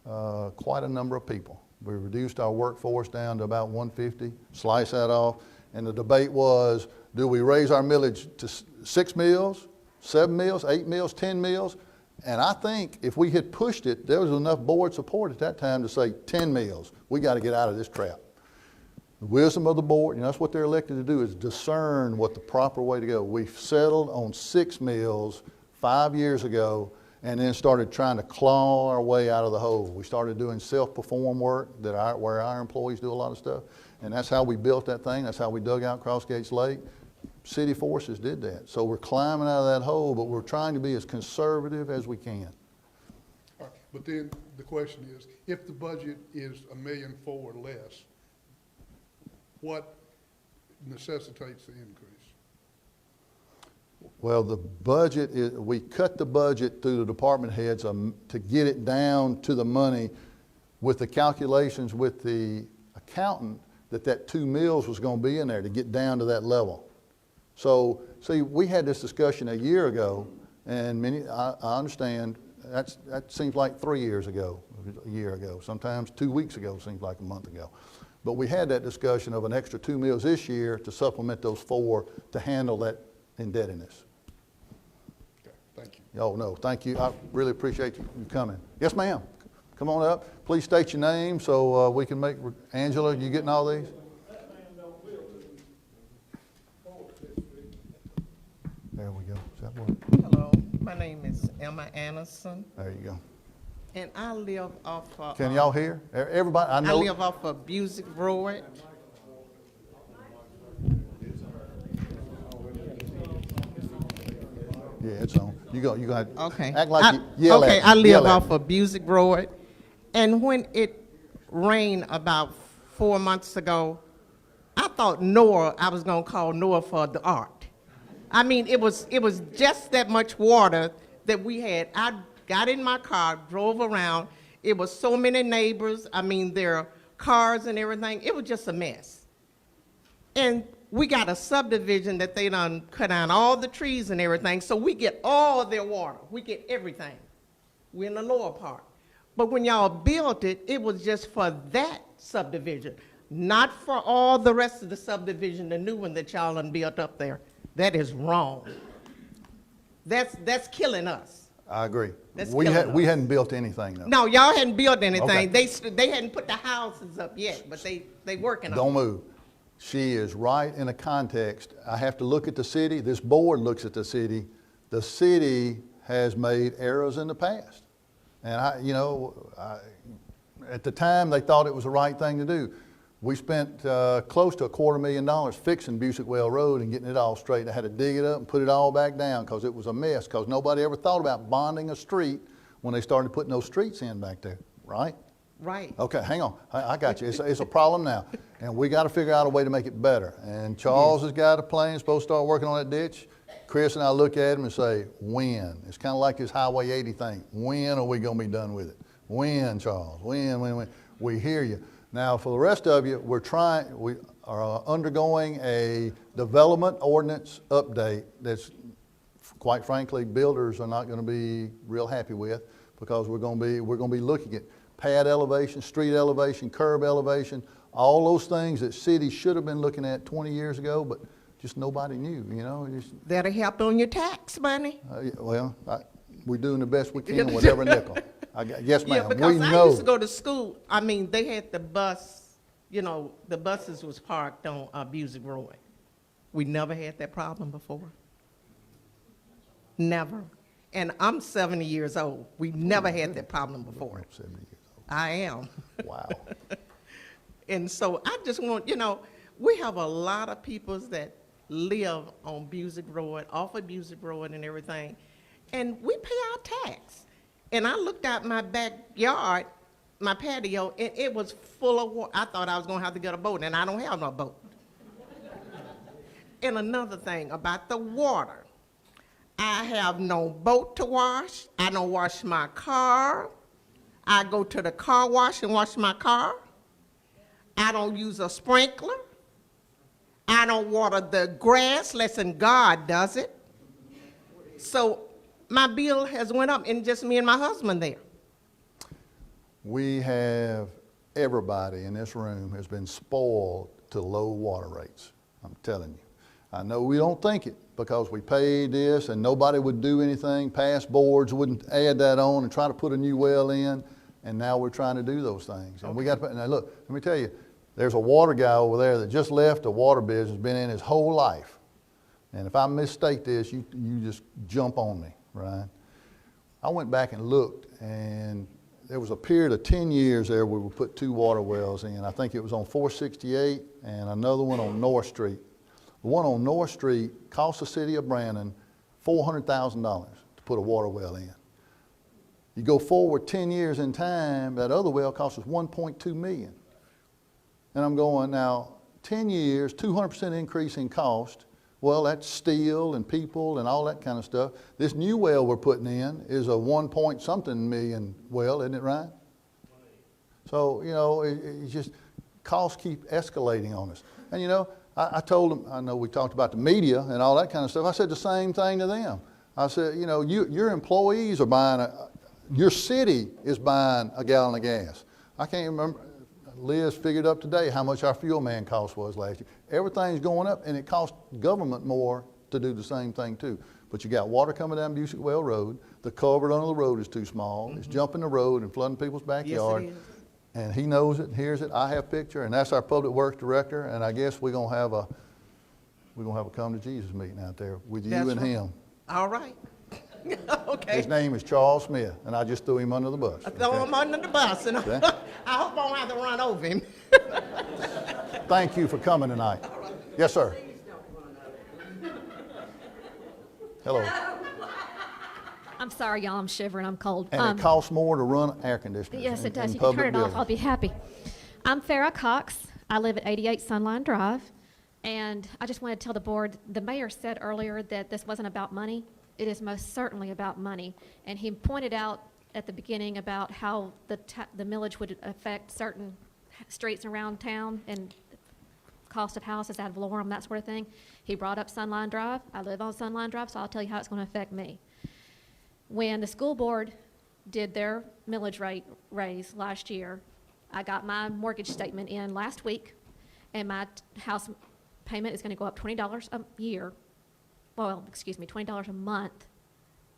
Speaker 1: quite a number of people. We reduced our workforce down to about 150, slice that off, and the debate was, do we raise our millage to 6 mills, 7 mills, 8 mills, 10 mills? And I think if we had pushed it, there was enough board support at that time to say 10 mills. We got to get out of this trap. The wisdom of the board, that's what they're elected to do, is discern what the proper way to go. We settled on 6 mills 5 years ago, and then started trying to claw our way out of the hole. We started doing self-perform work where our employees do a lot of stuff, and that's how we built that thing. That's how we dug out Crossgates Lake. City forces did that. So we're climbing out of that hole, but we're trying to be as conservative as we can.
Speaker 5: All right, but then the question is, if the budget is $1.4 million or less, what necessitates the increase?
Speaker 1: Well, the budget is, we cut the budget through the department heads to get it down to the money with the calculations with the accountant that 2 mills was going to be in there to get down to that level. So, see, we had this discussion a year ago, and I understand that seems like 3 years ago, a year ago. Sometimes 2 weeks ago seems like a month ago. But we had that discussion of an extra 2 mills this year to supplement those 4 to handle that indebtedness.
Speaker 5: Okay, thank you.
Speaker 1: Oh, no, thank you. I really appreciate you coming. Yes, ma'am. Come on up. Please state your name so we can make, Angela, you getting all these? There we go. Does that work?
Speaker 6: Hello, my name is Emma Anderson,
Speaker 1: There you go.
Speaker 6: and I live off of...
Speaker 1: Can y'all hear? Everybody, I
Speaker 6: I
Speaker 1: know.
Speaker 6: live off of Busick Road.
Speaker 1: Yeah, it's on. You go ahead.
Speaker 6: Okay.
Speaker 1: Act like you yell at
Speaker 6: Okay,
Speaker 1: me.
Speaker 6: I live
Speaker 1: Yell at
Speaker 6: off
Speaker 1: me.
Speaker 6: of Busick Road, and when it rained about 4 months ago, I thought I was gonna call Noah for the ark. I mean, it was just that much water that we had. I got in my car, drove around. It was so many neighbors. I mean, their cars and everything. It was just a mess. And we got a subdivision that they done cut down all the trees and everything, so we get all their water. We get everything. We're in the lower part. But when y'all built it, it was just for that subdivision, not for all the rest of the subdivision, the new one that y'all done built up there. That is wrong. That's killing us.
Speaker 1: I agree.
Speaker 6: That's
Speaker 1: We
Speaker 6: killing
Speaker 1: we
Speaker 6: us.
Speaker 1: hadn't built anything though.
Speaker 6: No, y'all hadn't built anything.
Speaker 1: Okay.
Speaker 6: They hadn't put the houses up yet, but they working on it.
Speaker 1: Don't move. She is right in a context. I have to look at the city. This board looks at the city. The city has made errors in the past. And at the time they thought it was the right thing to do. We spent close to $250,000 fixing Busick Well Road and getting it all straight. I had to dig it up and put it all back down because it was a mess, because nobody ever thought about bonding a street when they started putting those streets in back there, right?
Speaker 6: Right.
Speaker 1: Okay, hang on. I got you. It's a problem now, and we got to figure out a way to make it better. And Charles has got a plan, supposed to start working on that ditch. Chris and I look at him and say, when? It's kind of like this Highway 80 thing. When are we going to be done with it? When, Charles? When? We hear you. Now, for the rest of you, we are undergoing a development ordinance update that's, quite frankly, builders are not going to be real happy with, because we're going to be looking at pad elevation, street elevation, curb elevation, all those things that cities should have been looking at 20 years ago, but just nobody knew,
Speaker 6: That'll help on your tax money.
Speaker 1: We're doing the best we can with every nickel. Yes, ma'am.
Speaker 6: Yeah, because
Speaker 1: We
Speaker 6: I
Speaker 1: know.
Speaker 6: used to go to school. I mean, they had the bus, the buses was parked on Busick Road. We never had that problem before. Never. And I'm 70 years old. We never had that problem before.
Speaker 1: 70 years
Speaker 6: I am.
Speaker 1: old. Wow.
Speaker 6: And so I just want, we have a lot of people that live on Busick Road, off of Busick Road and everything, and we pay our tax. And I looked out my backyard, my patio, and it was full of water. I thought I was gonna have to get a boat, and I don't have no boat. And another thing about the water, I have no boat to wash. I don't wash my car. I go to the car wash and wash my car. I don't use a sprinkler. I don't water the grass less than God does it. So my bill has went up, and just me and my husband there.
Speaker 1: We have, everybody in this room has been spoiled to low water rates. I'm telling you. I know we don't think it because we paid this and nobody would do anything. Past boards wouldn't add that on and try to put a new well in. And now we're trying to do those things. And we got to, now look, let me tell you, there's a water guy over there that just left the water business, been in his whole life. And if I misstate this, you just jump on me, right? I went back and looked, and there was a period of 10 years there where we put 2 water wells in. I think it was on 468 and another one on North Street. The one on North Street cost the city of Brandon $400,000 to put a water well in. You go forward 10 years in time, that other well cost us $1.2 million. And I'm going, now, 10 years, 200% increase in cost. Well, that's steel and people and all that kind of stuff. This new well we're putting in is a 1 point something million well, isn't it right? So, you know, it's just, costs keep escalating on us. And, you know, I told them, I know we talked about the media and all that kind of stuff. I said the same thing to them. I said, you know, your employees are buying, your city is buying a gallon of gas. I can't remember, Liz figured up today how much our fuel man cost was last year. Everything's going up, and it costs government more to do the same thing too. But you got water coming down Busick Well Road. The culvert under the road is too small. It's jumping the road and flooding people's backyard.
Speaker 6: Yes, it is.
Speaker 1: And he knows it and hears it. I have picture, and that's our public works director. And I guess we're gonna have a come to Jesus meeting out there with you
Speaker 6: That's
Speaker 1: and
Speaker 6: right.
Speaker 1: him.
Speaker 6: All right. Okay.
Speaker 1: His name is Charles Smith, and I just threw him under the bus.
Speaker 6: I throw him under the bus, and
Speaker 1: Okay.
Speaker 6: I hope I don't have to run over him.
Speaker 1: Thank you for coming tonight. Yes, sir. Hello.
Speaker 7: I'm sorry, y'all. I'm shivering. I'm cold.
Speaker 1: And it costs more to run air conditioners.
Speaker 7: Yes, it does.
Speaker 1: in
Speaker 7: You can turn
Speaker 1: public
Speaker 7: it off.
Speaker 1: buildings.
Speaker 7: I'll be happy. I'm Farrah Cox. I live at 88 Sunline Drive. And I just want to tell the board, the mayor said earlier that this wasn't about money. It is most certainly about money. And he pointed out at the beginning about how the millage would affect certain streets around town and cost of houses, ad valorem, that sort of thing. He brought up Sunline Drive. I live on Sunline Drive, so I'll tell you how it's going to affect me. When the school board did their millage rate raise last year, I got my mortgage statement in last week, and my house payment is going to go up $20 a year. Well, excuse me, $20 a month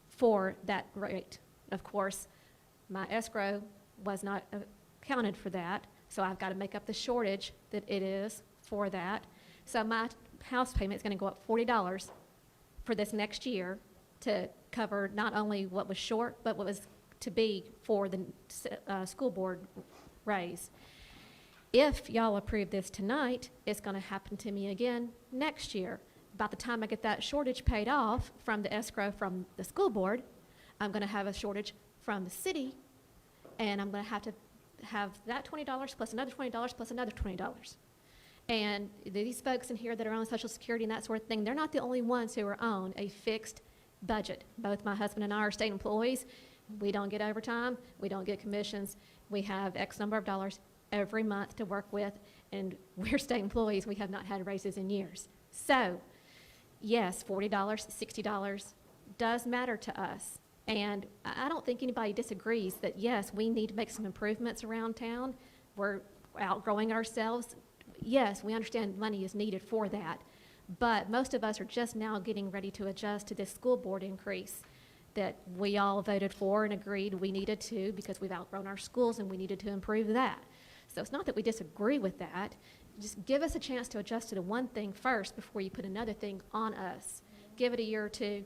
Speaker 7: for that rate. Of course, my escrow was not accounted for that, so I've got to make up the shortage that it is for that. So my house payment is going to go up $40 for this next year to cover not only what was short, but what was to be for the school board raise. If y'all approve this tonight, it's going to happen to me again next year. By the time I get that shortage paid off from the escrow from the school board, I'm going to have a shortage from the city, and I'm going to have that $20 plus another $20 plus another $20. And these folks in here that are on Social Security and that sort of thing, they're not the only ones who are on a fixed budget. Both my husband and I are state employees. We don't get overtime. We don't get commissions. We have X number of dollars every month to work with, and we're state employees. We have not had raises in years. So, yes, $40, $60 does matter to us. And I don't think anybody disagrees that, yes, we need to make some improvements around town. We're outgrowing ourselves. Yes, we understand money is needed for that. But most of us are just now getting ready to adjust to this school board increase that we all voted for and agreed we needed to because we've outgrown our schools and we needed to improve that. So it's not that we disagree with that. Just give us a chance to adjust to the one thing first before you put another thing on us. Give it a year or two,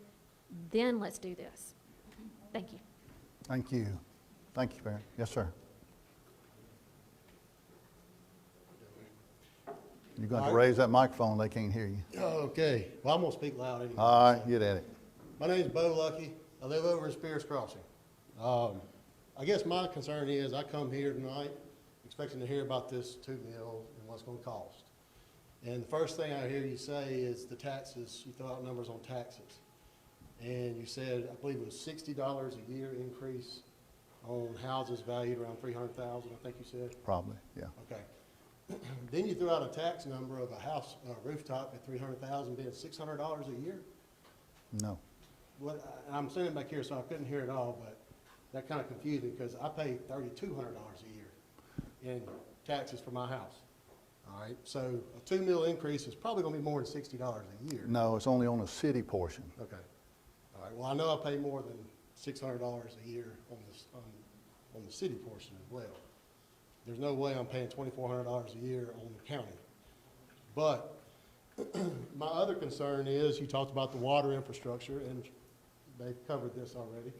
Speaker 7: then let's do this. Thank you.
Speaker 1: Thank you. Thank you, Farrah. Yes, sir. You're going to have to raise that microphone. They can't hear you.
Speaker 8: Okay, well, I'm gonna speak loud anyway.
Speaker 1: All right, get at it.
Speaker 8: My name's Bo Lucky. I live over in Spears Crossing. I I guess my concern is I come here tonight expecting to hear about this 2 mil and what it's gonna cost. And the first thing I hear you say is the taxes, you throw out numbers on taxes. And you said, I believe it was $60 a year increase on houses valued around 300,000, I think you said?
Speaker 1: Probably, yeah.
Speaker 8: Okay. Then you threw out a tax number of a house, a rooftop at 300,000 being $600 a year?
Speaker 1: No.
Speaker 8: What, I'm sitting back here, so I couldn't hear it all, but that kind of confused me because I pay $3,200 a year in taxes for my house. All right, so a 2 mil increase is probably gonna be more than $60 a year.
Speaker 1: No, it's only on the city portion.
Speaker 8: Okay. All right, well, I know I pay more than $600 a year on this, on the city portion as well. There's no way I'm paying $2,400 a year on the county. But my other concern is, you talked about the water infrastructure, and they've covered this already.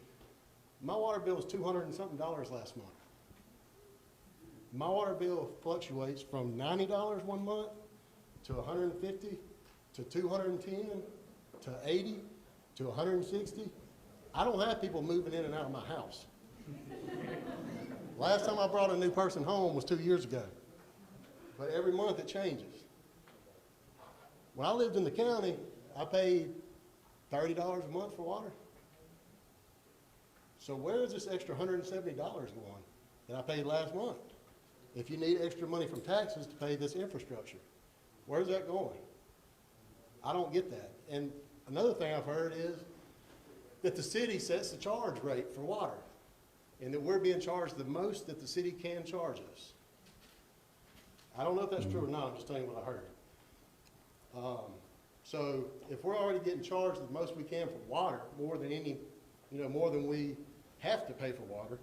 Speaker 8: My water bill was $200 and something last month. My water bill fluctuates from $90 one month to $150 to $210 to $80 to $160. I don't have people moving in and out of my house. Last time I brought a new person home was 2 years ago. But every month it changes. When I lived in the county, I paid $30 a month for water. So where is this extra $170 going that I paid last month? If you need extra money from taxes to pay this infrastructure, where's that going? I don't get that. And another thing I've heard is that the city sets the charge rate for water, and that we're being charged the most that the city can charge us. I don't know if that's true or not, I'm just telling you what I heard. So if we're already getting charged the most we can for water, more than any, more than we have to pay for water,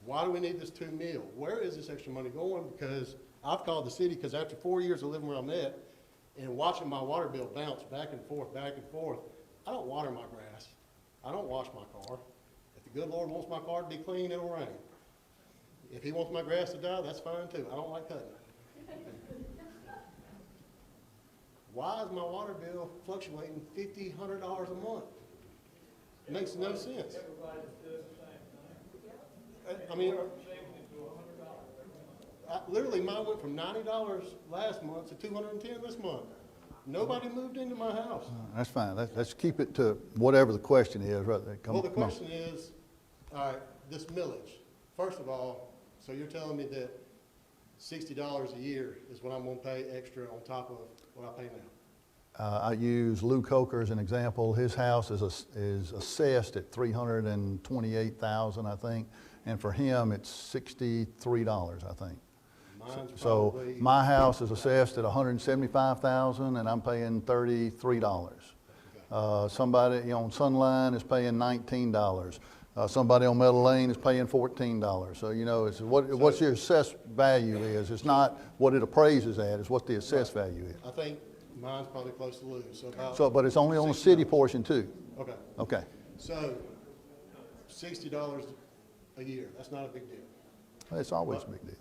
Speaker 8: why do we need this 2 mil? Where is this extra money going? Because I've called the city, because after 4 years of living where I'm at and watching my water bill bounce back and forth, I don't water my grass. I don't wash my car. If the good Lord wants my car to be clean, it'll rain. If he wants my grass to die, that's fine too. I don't like cutting it. Why is my water bill fluctuating $50, $100 a month? It makes no sense.
Speaker 2: Everybody's doing the same thing.
Speaker 8: I mean,
Speaker 2: Saving it to $100.
Speaker 8: literally mine went from $90 last month to $210 this month. Nobody moved into my house.
Speaker 1: That's fine. Let's keep it to whatever the question is. Right there.
Speaker 8: Well, the
Speaker 1: Come on.
Speaker 8: question is, all right, this millage. First of all, so you're telling me that $60 a year is what I'm gonna pay extra on top of what I pay now?
Speaker 1: I use Lou Coker as an example. His house is assessed at $328,000, I think, and for him it's $63, I think.
Speaker 8: Mine's
Speaker 1: So
Speaker 8: probably,
Speaker 1: my house is assessed at $175,000, and I'm paying $33. Somebody on Sunline is paying $19. Somebody on Meadow Lane is paying $14. So it's what's your assessed value is. It's not what it appraises at. It's what the assessed value is.
Speaker 8: I think mine's probably close to Lou's, so about.
Speaker 1: So, but it's only on the city
Speaker 8: $60.
Speaker 1: portion too.
Speaker 8: Okay,
Speaker 1: Okay.
Speaker 8: so $60 a year, that's not a big deal.
Speaker 1: It's always a big deal.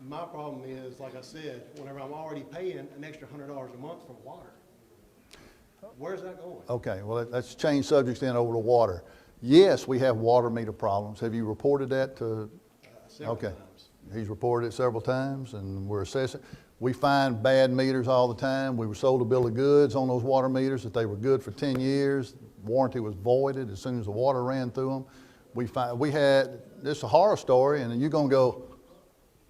Speaker 8: My problem is, like I said, whenever I'm already paying an extra $100 a month for water, where's that going?
Speaker 1: Okay, well, let's change subjects then over to water. Yes, we have water meter problems. Have you reported that to?
Speaker 8: Several
Speaker 1: Okay.
Speaker 8: times.
Speaker 1: He's reported it several times, and we're assessing. We find bad meters all the time. We were sold a bill of goods on those water meters that they were good for 10 years. Warranty was voided as soon as the water ran through them. We had, this is a horror story, and you're gonna go,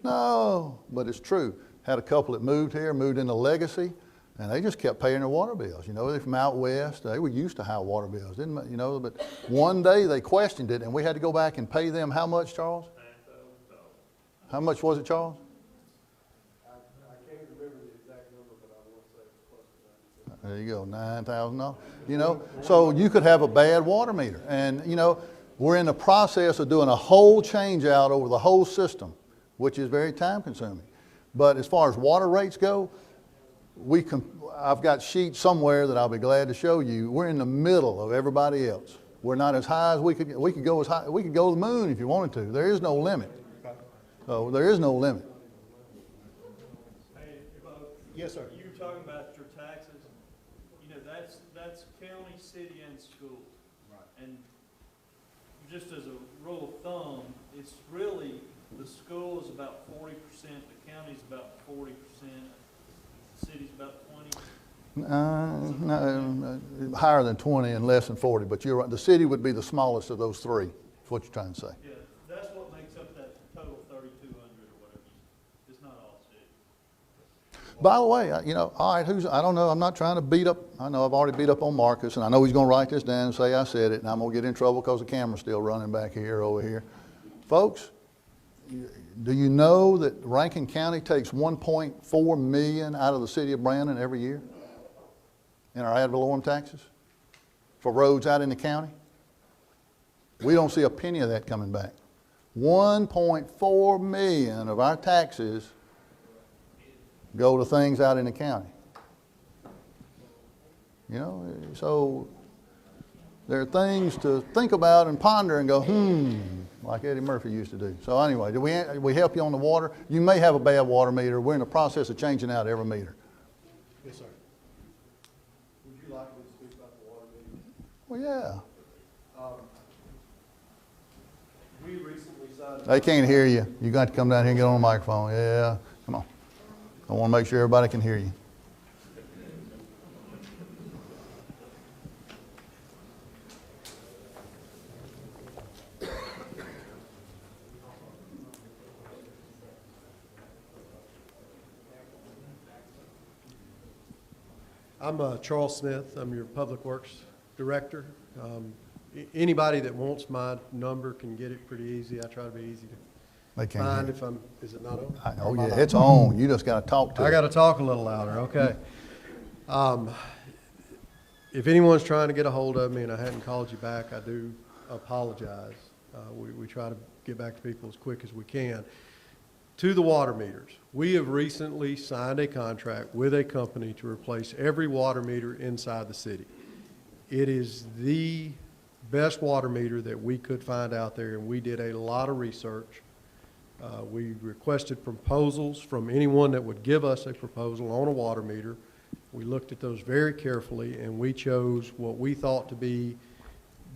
Speaker 1: no, but it's true. Had a couple that moved here, moved into Legacy, and they just kept paying their water bills. They're from out west. They were used to high water bills, but one day they questioned it, and we had to go back and pay them how much, Charles? How much was it, Charles?
Speaker 9: I can't remember the exact number, but I want to say it's close to that.
Speaker 1: There you go, $9,000. So you could have a bad water meter. And, we're in the process of doing a whole change out over the whole system, which is very time consuming. But as far as water rates go, I've got sheets somewhere that I'll be glad to show you. We're in the middle of everybody else. We're not as high as we could go as high. We could go to the moon if you wanted to. There is no limit. So there is no limit.
Speaker 10: Hey,
Speaker 8: Yes, sir.
Speaker 10: you were talking about your taxes, that's county, city, and school.
Speaker 8: Right.
Speaker 10: And just as a rule of thumb, it's really, the school is about 40%, the county's about 40%, the city's about 20%.
Speaker 1: No, higher than 20 and less than 40, but you're right. The city would be the smallest of those three, is what you're trying to say.
Speaker 10: Yeah, that's what makes up that total 3,200 or whatever. It's not all city.
Speaker 1: By the way, all right, I don't know, I'm not trying to beat up, I know I've already beat up on Marcus, and I know he's gonna write this down and say I said it, and I'm gonna get in trouble because the camera's still running back here, over here. Folks, do you know that Rankin County takes 1.4 million out of the city of Brandon every year in our ad valorem taxes for roads out in the county? We don't see a penny of that coming back. 1.4 million of our taxes go to things out in the county. So there are things to think about and ponder and go, like Eddie Murphy used to do. So anyway, did we help you on the water? You may have a bad water meter. We're in the process of changing out every meter.
Speaker 8: Yes, sir.
Speaker 9: Would you like me to speak about the water meter?
Speaker 1: Well, yeah.
Speaker 9: We recently signed.
Speaker 1: They can't hear you. You got to come down here and get on the microphone. Yeah, come on. I want to make sure everybody can hear you.
Speaker 9: I'm Charles Smith. I'm your Public Works Director. Anybody that wants my number can get it pretty easy. I try to be easy
Speaker 1: They
Speaker 9: to
Speaker 1: can't
Speaker 9: find
Speaker 1: hear
Speaker 9: if I'm, is it not on?
Speaker 1: you. Oh, yeah, it's on. You just got to talk to
Speaker 9: I
Speaker 1: it.
Speaker 9: got to talk a little louder, okay. If anyone's trying to get a hold of me and I hadn't called you back, I do apologize. We try to get back to people as quick as we can. To the water meters, we have recently signed a contract with a company to replace every water meter inside the city. It is the best water meter that we could find out there, and we did a lot of research. We requested proposals from anyone that would give us a proposal on a water meter. We looked at those very carefully, and we chose what we thought to be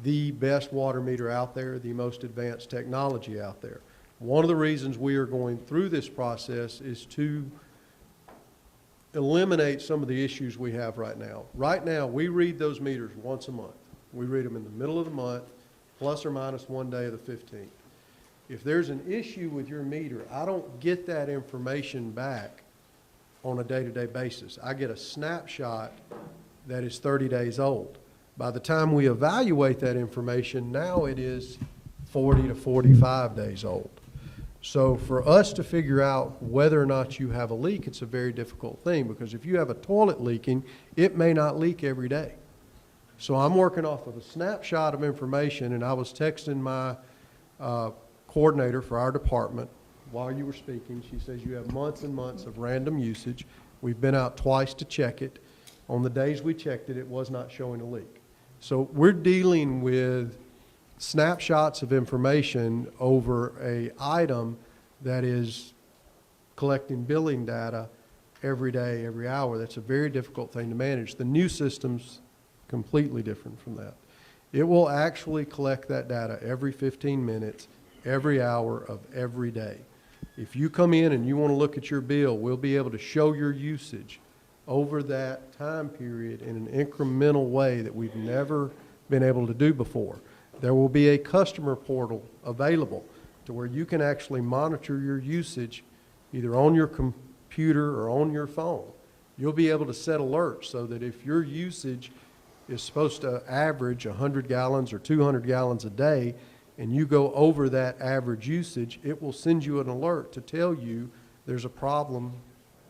Speaker 9: the best water meter out there, the most advanced technology out there. One of the reasons we are going through this process is to eliminate some of the issues we have right now. Right now, we read those meters once a month. We read them in the middle of the month, plus or minus one day of the 15th. If there's an issue with your meter, I don't get that information back on a day-to-day basis. I get a snapshot that is 30 days old. By the time we evaluate that information, now it is 40 to 45 days old. So for us to figure out whether or not you have a leak, it's a very difficult thing, because if you have a toilet leaking, it may not leak every day. So I'm working off of a snapshot of information, and I was texting my coordinator for our department while you were speaking. She says you have months and months of random usage. We've been out twice to check it. On the days we checked it, it was not showing a leak. So we're dealing with snapshots of information over a item that is collecting billing data every day, every hour. That's a very difficult thing to manage. The new system's completely different from that. It will actually collect that data every 15 minutes, every hour of every day. If you come in and you want to look at your bill, we'll be able to show your usage over that time period in an incremental way that we've never been able to do before. There will be a customer portal available to where you can actually monitor your usage either on your computer or on your phone. You'll be able to set alerts so that if your usage is supposed to average 100 gallons or 200 gallons a day, and you go over that average usage, it will send you an alert to tell you there's a problem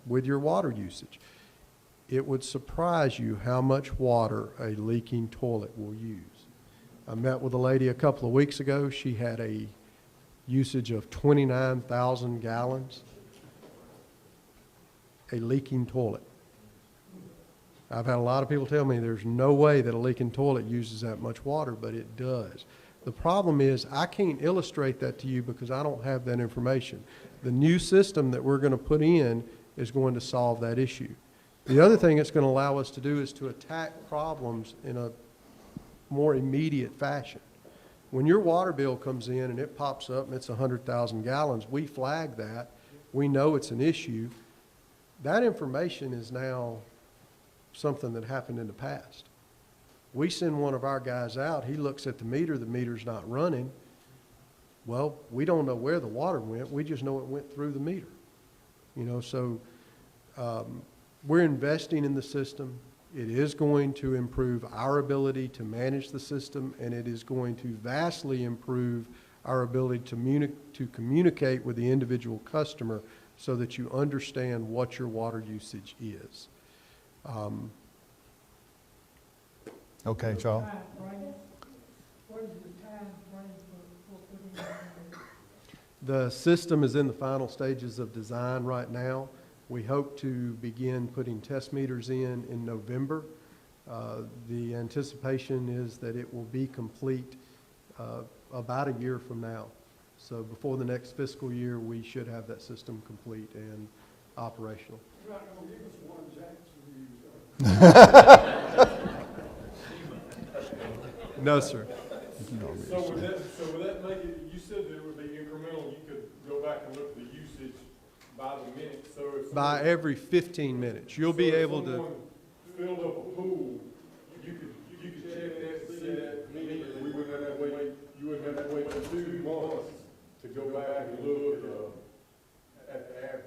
Speaker 9: with your water usage. It would surprise you how much water a leaking toilet will use. I met with a lady a couple of weeks ago. She had a usage of 29,000 gallons, a leaking toilet. I've had a lot of people tell me there's no way that a leaking toilet uses that much water, but it does. The problem is I can't illustrate that to you because I don't have that information. The new system that we're going to put in is going to solve that issue. The other thing it's going to allow us to do is to attack problems in a more immediate fashion. When your water bill comes in and it pops up and it's 100,000 gallons, we flag that. We know it's an issue. That information is now something that happened in the past. We send one of our guys out, he looks at the meter's not running. Well, we don't know where the water went, we just know it went through the meter. You know, so we're investing in the system. It is going to improve our ability to manage the system, and it is going to vastly improve our ability to communicate with the individual customer so that you understand what your water usage is.
Speaker 1: Okay, Charles?
Speaker 9: The system is in the final stages of design right now. We hope to begin putting test meters in November. The anticipation is that it will be complete about a year from now. So before the next fiscal year, we should have that system complete and operational.
Speaker 3: You're not gonna give us one Jackson
Speaker 9: No, sir.
Speaker 3: So would that make it, you said that it would be incremental, you could go back and look at the usage by the minute, so if.
Speaker 9: By every 15 minutes, you'll be able to.
Speaker 3: someone filled up a pool, you could check that, see that immediately, we wouldn't have to wait, you wouldn't have to wait 2 months to go back and look, at the average.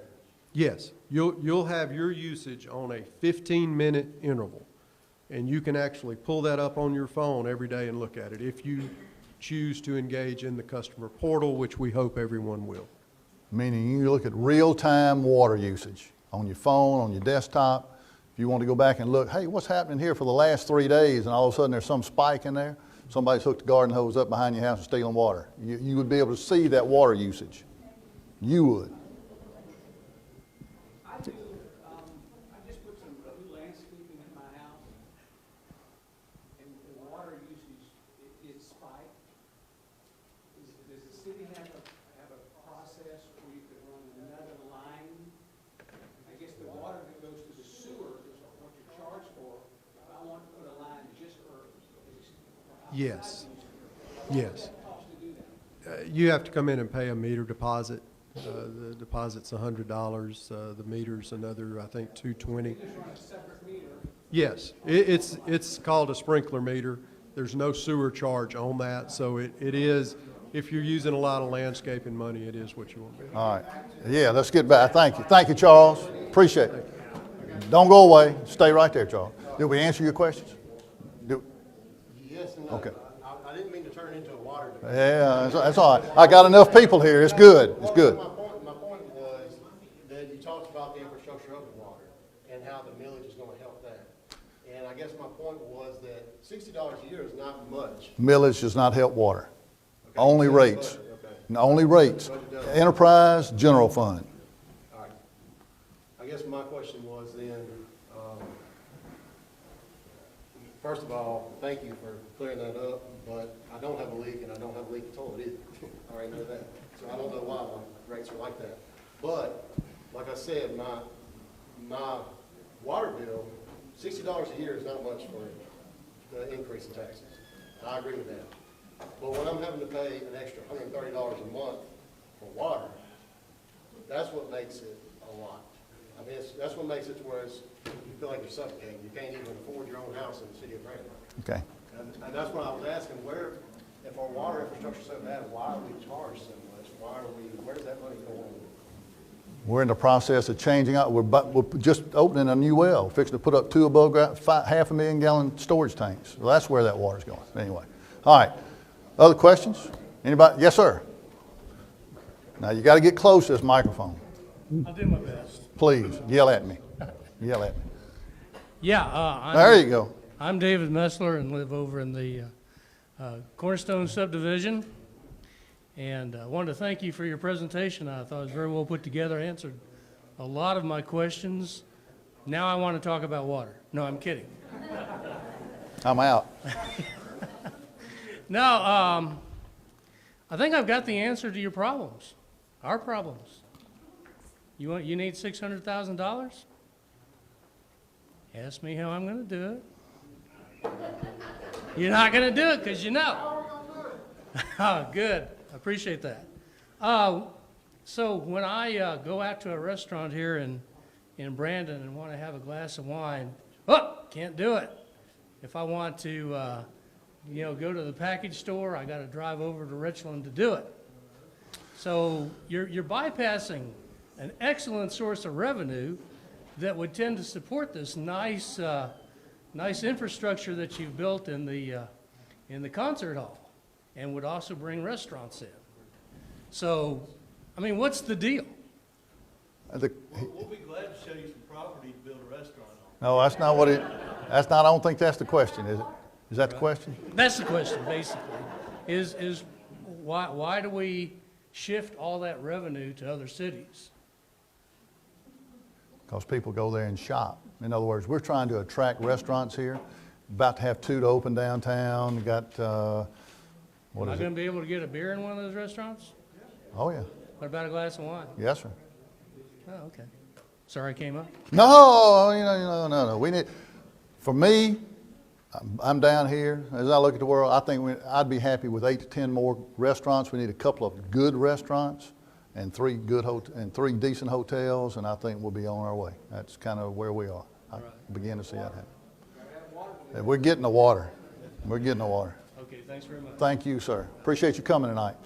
Speaker 9: Yes, you'll have your usage on a 15-minute interval, and you can actually pull that up on your phone every day and look at it if you choose to engage in the customer portal, which we hope everyone will.
Speaker 1: Meaning you look at real-time water usage on your phone, on your desktop. If you want to go back and look, hey, what's happening here for the last 3 days, and all of a sudden there's some spike in there, somebody's hooked a garden hose up behind your house and stealing water. You would be able to see that water usage. You would.
Speaker 11: I do, I just put some new landscaping in my house, and the water usage, it spiked. Does the city have a process where you could run another line? I guess the water that goes to the sewer is what you charge for. If I want to put a line just for
Speaker 9: Yes.
Speaker 11: outside
Speaker 9: Yes.
Speaker 11: the cost to do that.
Speaker 9: You have to come in and pay a meter deposit. The deposit's $100. The meter's another, I think, $220.
Speaker 11: Just run a separate meter.
Speaker 9: Yes, it's called a sprinkler meter. There's no sewer charge on that, so it is, if you're using a lot of landscaping money, it is what you want to be.
Speaker 1: All right. Yeah, let's get back. Thank you. Thank you, Charles. Appreciate it. Don't go away. Stay right there, Charles. Did we answer your questions?
Speaker 8: Yes and no.
Speaker 1: Okay.
Speaker 8: I didn't mean to turn it into a water debate.
Speaker 1: Yeah, that's all right. I got enough people here. It's good. It's good.
Speaker 8: My point was that you talked about the infrastructure of the water and how the millage is gonna help that. And I guess my point was that $60 a year is not much.
Speaker 1: Millage does not help water.
Speaker 8: Okay,
Speaker 1: Only
Speaker 8: it's in the
Speaker 1: rates.
Speaker 8: budget, okay.
Speaker 1: Only rates. Enterprise, general fund.
Speaker 8: All right. I guess my question was then, first of all, thank you for clearing that up, but I don't have a leak and I don't have a leaky toilet either. I already know that. So I don't know why my rates are like that. But, like I said, my water bill, $60 a year is not much for the increase in taxes. I agree with that. But when I'm having to pay an extra $130 a month for water, that's what makes it a lot. I mean, that's what makes it to where you feel like you're suffocating. You can't even afford your own house in the city of Brandon.
Speaker 1: Okay.
Speaker 8: And that's what I was asking, if our water infrastructure is so bad, why are we charged so much? Where's that money going?
Speaker 1: We're in the process of changing out. We're just opening a new well, fixing to put up 2 above ground, 500,000 gallon storage tanks. Well, that's where that water's going. Anyway. All right. Other questions? Anybody? Yes, sir. Now you got to get close to this microphone.
Speaker 12: I'll do my best.
Speaker 1: Please, yell at me. Yell at me.
Speaker 12: Yeah,
Speaker 1: There you go.
Speaker 12: I'm David Messler and live over in the Cornerstone subdivision. And I wanted to thank you for your presentation. I thought it was very well put together, answered a lot of my questions. Now I want to talk about water. No, I'm kidding.
Speaker 1: I'm out.
Speaker 12: No, I think I've got the answer to your problems, our problems. You need $600,000? Ask me how I'm going to do it. You're not going to do it because you know. Oh, good. I appreciate that. So when I go out to a restaurant here in Brandon and want to have a glass of wine, can't do it. If I want to, go to the package store, I got to drive over to Richland to do it. So you're bypassing an excellent source of revenue that would tend to support this nice infrastructure that you've built in the concert hall, and would also bring restaurants in. So, I mean, what's the deal?
Speaker 10: We'll be glad to show you some property to build a restaurant on.
Speaker 1: No, that's not what that's not, I don't think that's the question, is it? Is that the question?
Speaker 12: That's the question, basically, is why do we shift all that revenue to other cities?
Speaker 1: Because people go there and shop. In other words, we're trying to attract restaurants here. About to have 2 to open downtown. We got,
Speaker 12: Am
Speaker 1: what
Speaker 12: I
Speaker 1: is
Speaker 12: going
Speaker 1: it?
Speaker 12: to be able to get a beer in one of those restaurants?
Speaker 1: Oh, yeah.
Speaker 12: What about a glass of wine?
Speaker 1: Yes, sir.
Speaker 12: Oh, okay. Sorry I came up.
Speaker 1: No, no. We need, for me, I'm down here. As I look at the world, I think I'd be happy with 8 to 10 more restaurants. We need a couple of good restaurants and 3 decent hotels, and I think we'll be on our way. That's kind of where we are. I begin to see that happen. And we're getting the water. We're getting the water.
Speaker 12: Okay, thanks very much.
Speaker 1: Thank you, sir. Appreciate you coming tonight.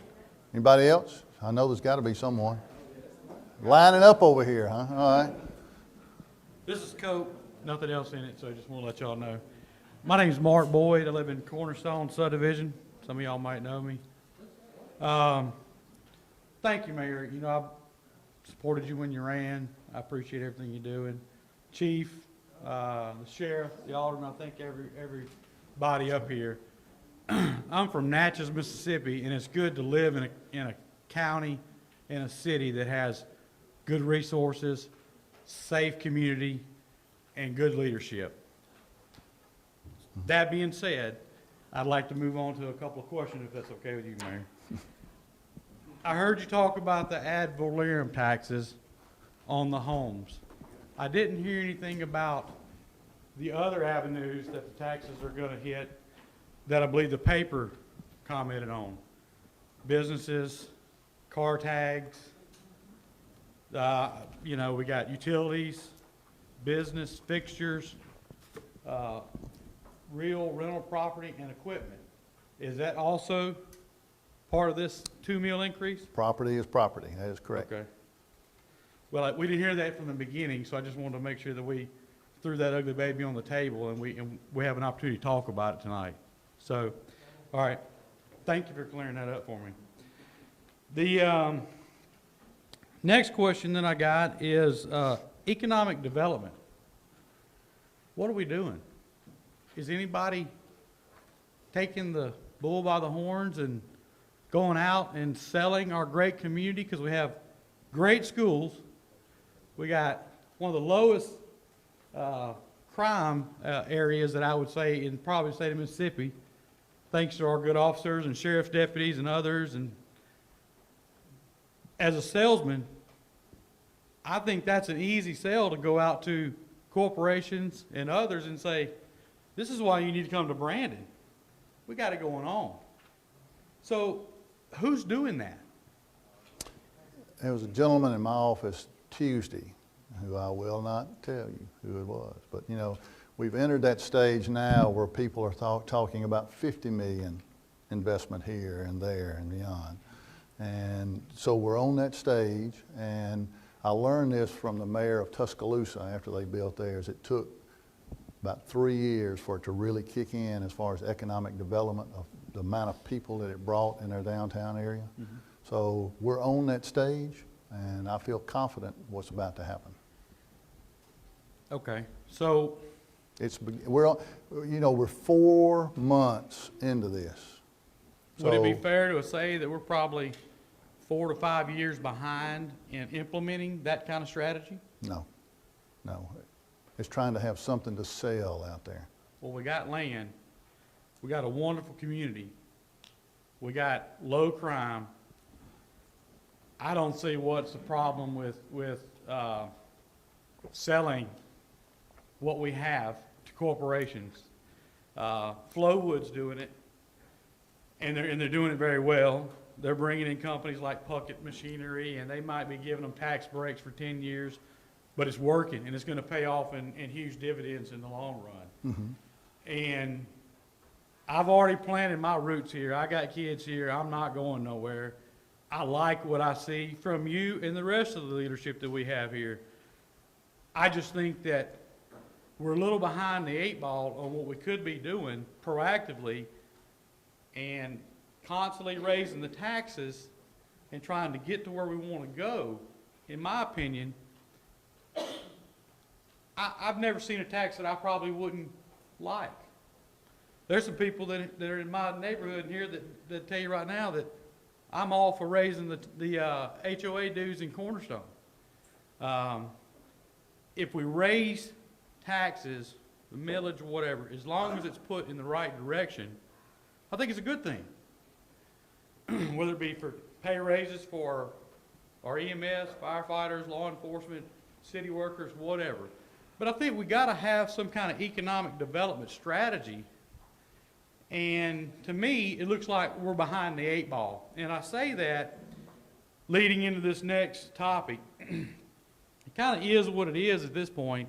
Speaker 1: Anybody else? I know there's got to be someone. Lining up over here, huh? All right.
Speaker 13: This is Cope, nothing else in it, so I just want to let y'all know. My name's Mark Boyd. I live in Cornerstone Subdivision. Some of y'all might know me. Thank you, Mayor. You know, I supported you when you ran. I appreciate everything you're doing. Chief, the sheriff, the alderman, I think everybody up here. I'm from Natchez, Mississippi, and it's good to live in a county, in a city that has good resources, safe community, and good leadership. That being said, I'd like to move on to a couple of questions, if that's okay with you, Mayor. I heard you talk about the ad valorem taxes on the homes. I didn't hear anything about the other avenues that the taxes are going to hit that I believe the paper commented on. Businesses, car tags, we got utilities, business fixtures, real rental property and equipment. Is that also part of this 2 mil increase?
Speaker 1: Property is property. That is correct.
Speaker 13: Okay. Well, we didn't hear that from the beginning, so I just wanted to make sure that we threw that ugly baby on the table and we have an opportunity to talk about it tonight. So, all right. Thank you for clearing that up for me. The next question that I got is economic development. What are we doing? Is anybody taking the bull by the horns and going out and selling our great community? Because we have great schools. We got one of the lowest crime areas that I would say in probably the state of Mississippi, thanks to our good officers and sheriff's deputies and others. And as a salesman, I think that's an easy sell to go out to corporations and others and say, this is why you need to come to Brandon. We got it going on. So who's doing that?
Speaker 1: There was a gentleman in my office Tuesday who I will not tell you who it was. But, we've entered that stage now where people are talking about 50 million investment here and there and beyond. And so we're on that stage, and I learned this from the mayor of Tuscaloosa after they built theirs. It took about 3 years for it to really kick in as far as economic development of the amount of people that it brought in their downtown area. Mm-hmm. So we're on that stage, and I feel confident what's about to happen.
Speaker 13: Okay, so
Speaker 1: we're 4 months into this.
Speaker 13: would it be fair to say that we're probably 4 to 5 years behind in implementing that kind of strategy?
Speaker 1: No. It's trying to have something to sell out there.
Speaker 13: Well, we got land. We got a wonderful community. We got low crime. I don't see what's the problem with selling what we have to corporations. Flowwood's doing it. and they're doing it very well. They're bringing in companies like Puckett Machinery, and they might be giving them tax breaks for 10 years, but it's working, and it's going to pay off in huge dividends in the long run. And I've already planted my roots here. I got kids here. I'm not going nowhere. I like what I see from you and the rest of the leadership that we have here. I just think that we're a little behind the 8 ball on what we could be doing proactively, and constantly raising the taxes and trying to get to where we want to go. In my opinion, I've never seen a tax that I probably wouldn't like. There's some people that are in my neighborhood here that tell you right now that I'm all for raising the HOA dues in Cornerstone. If we raise taxes, the millage or whatever, as long as it's put in the right direction, I think it's a good thing. Whether it be for pay raises for our EMS, firefighters, law enforcement, city workers, whatever. But I think we got to have some kind of economic development strategy. And to me, it looks like we're behind the 8 ball. And I say that leading into this next topic. It kind of is what it is at this point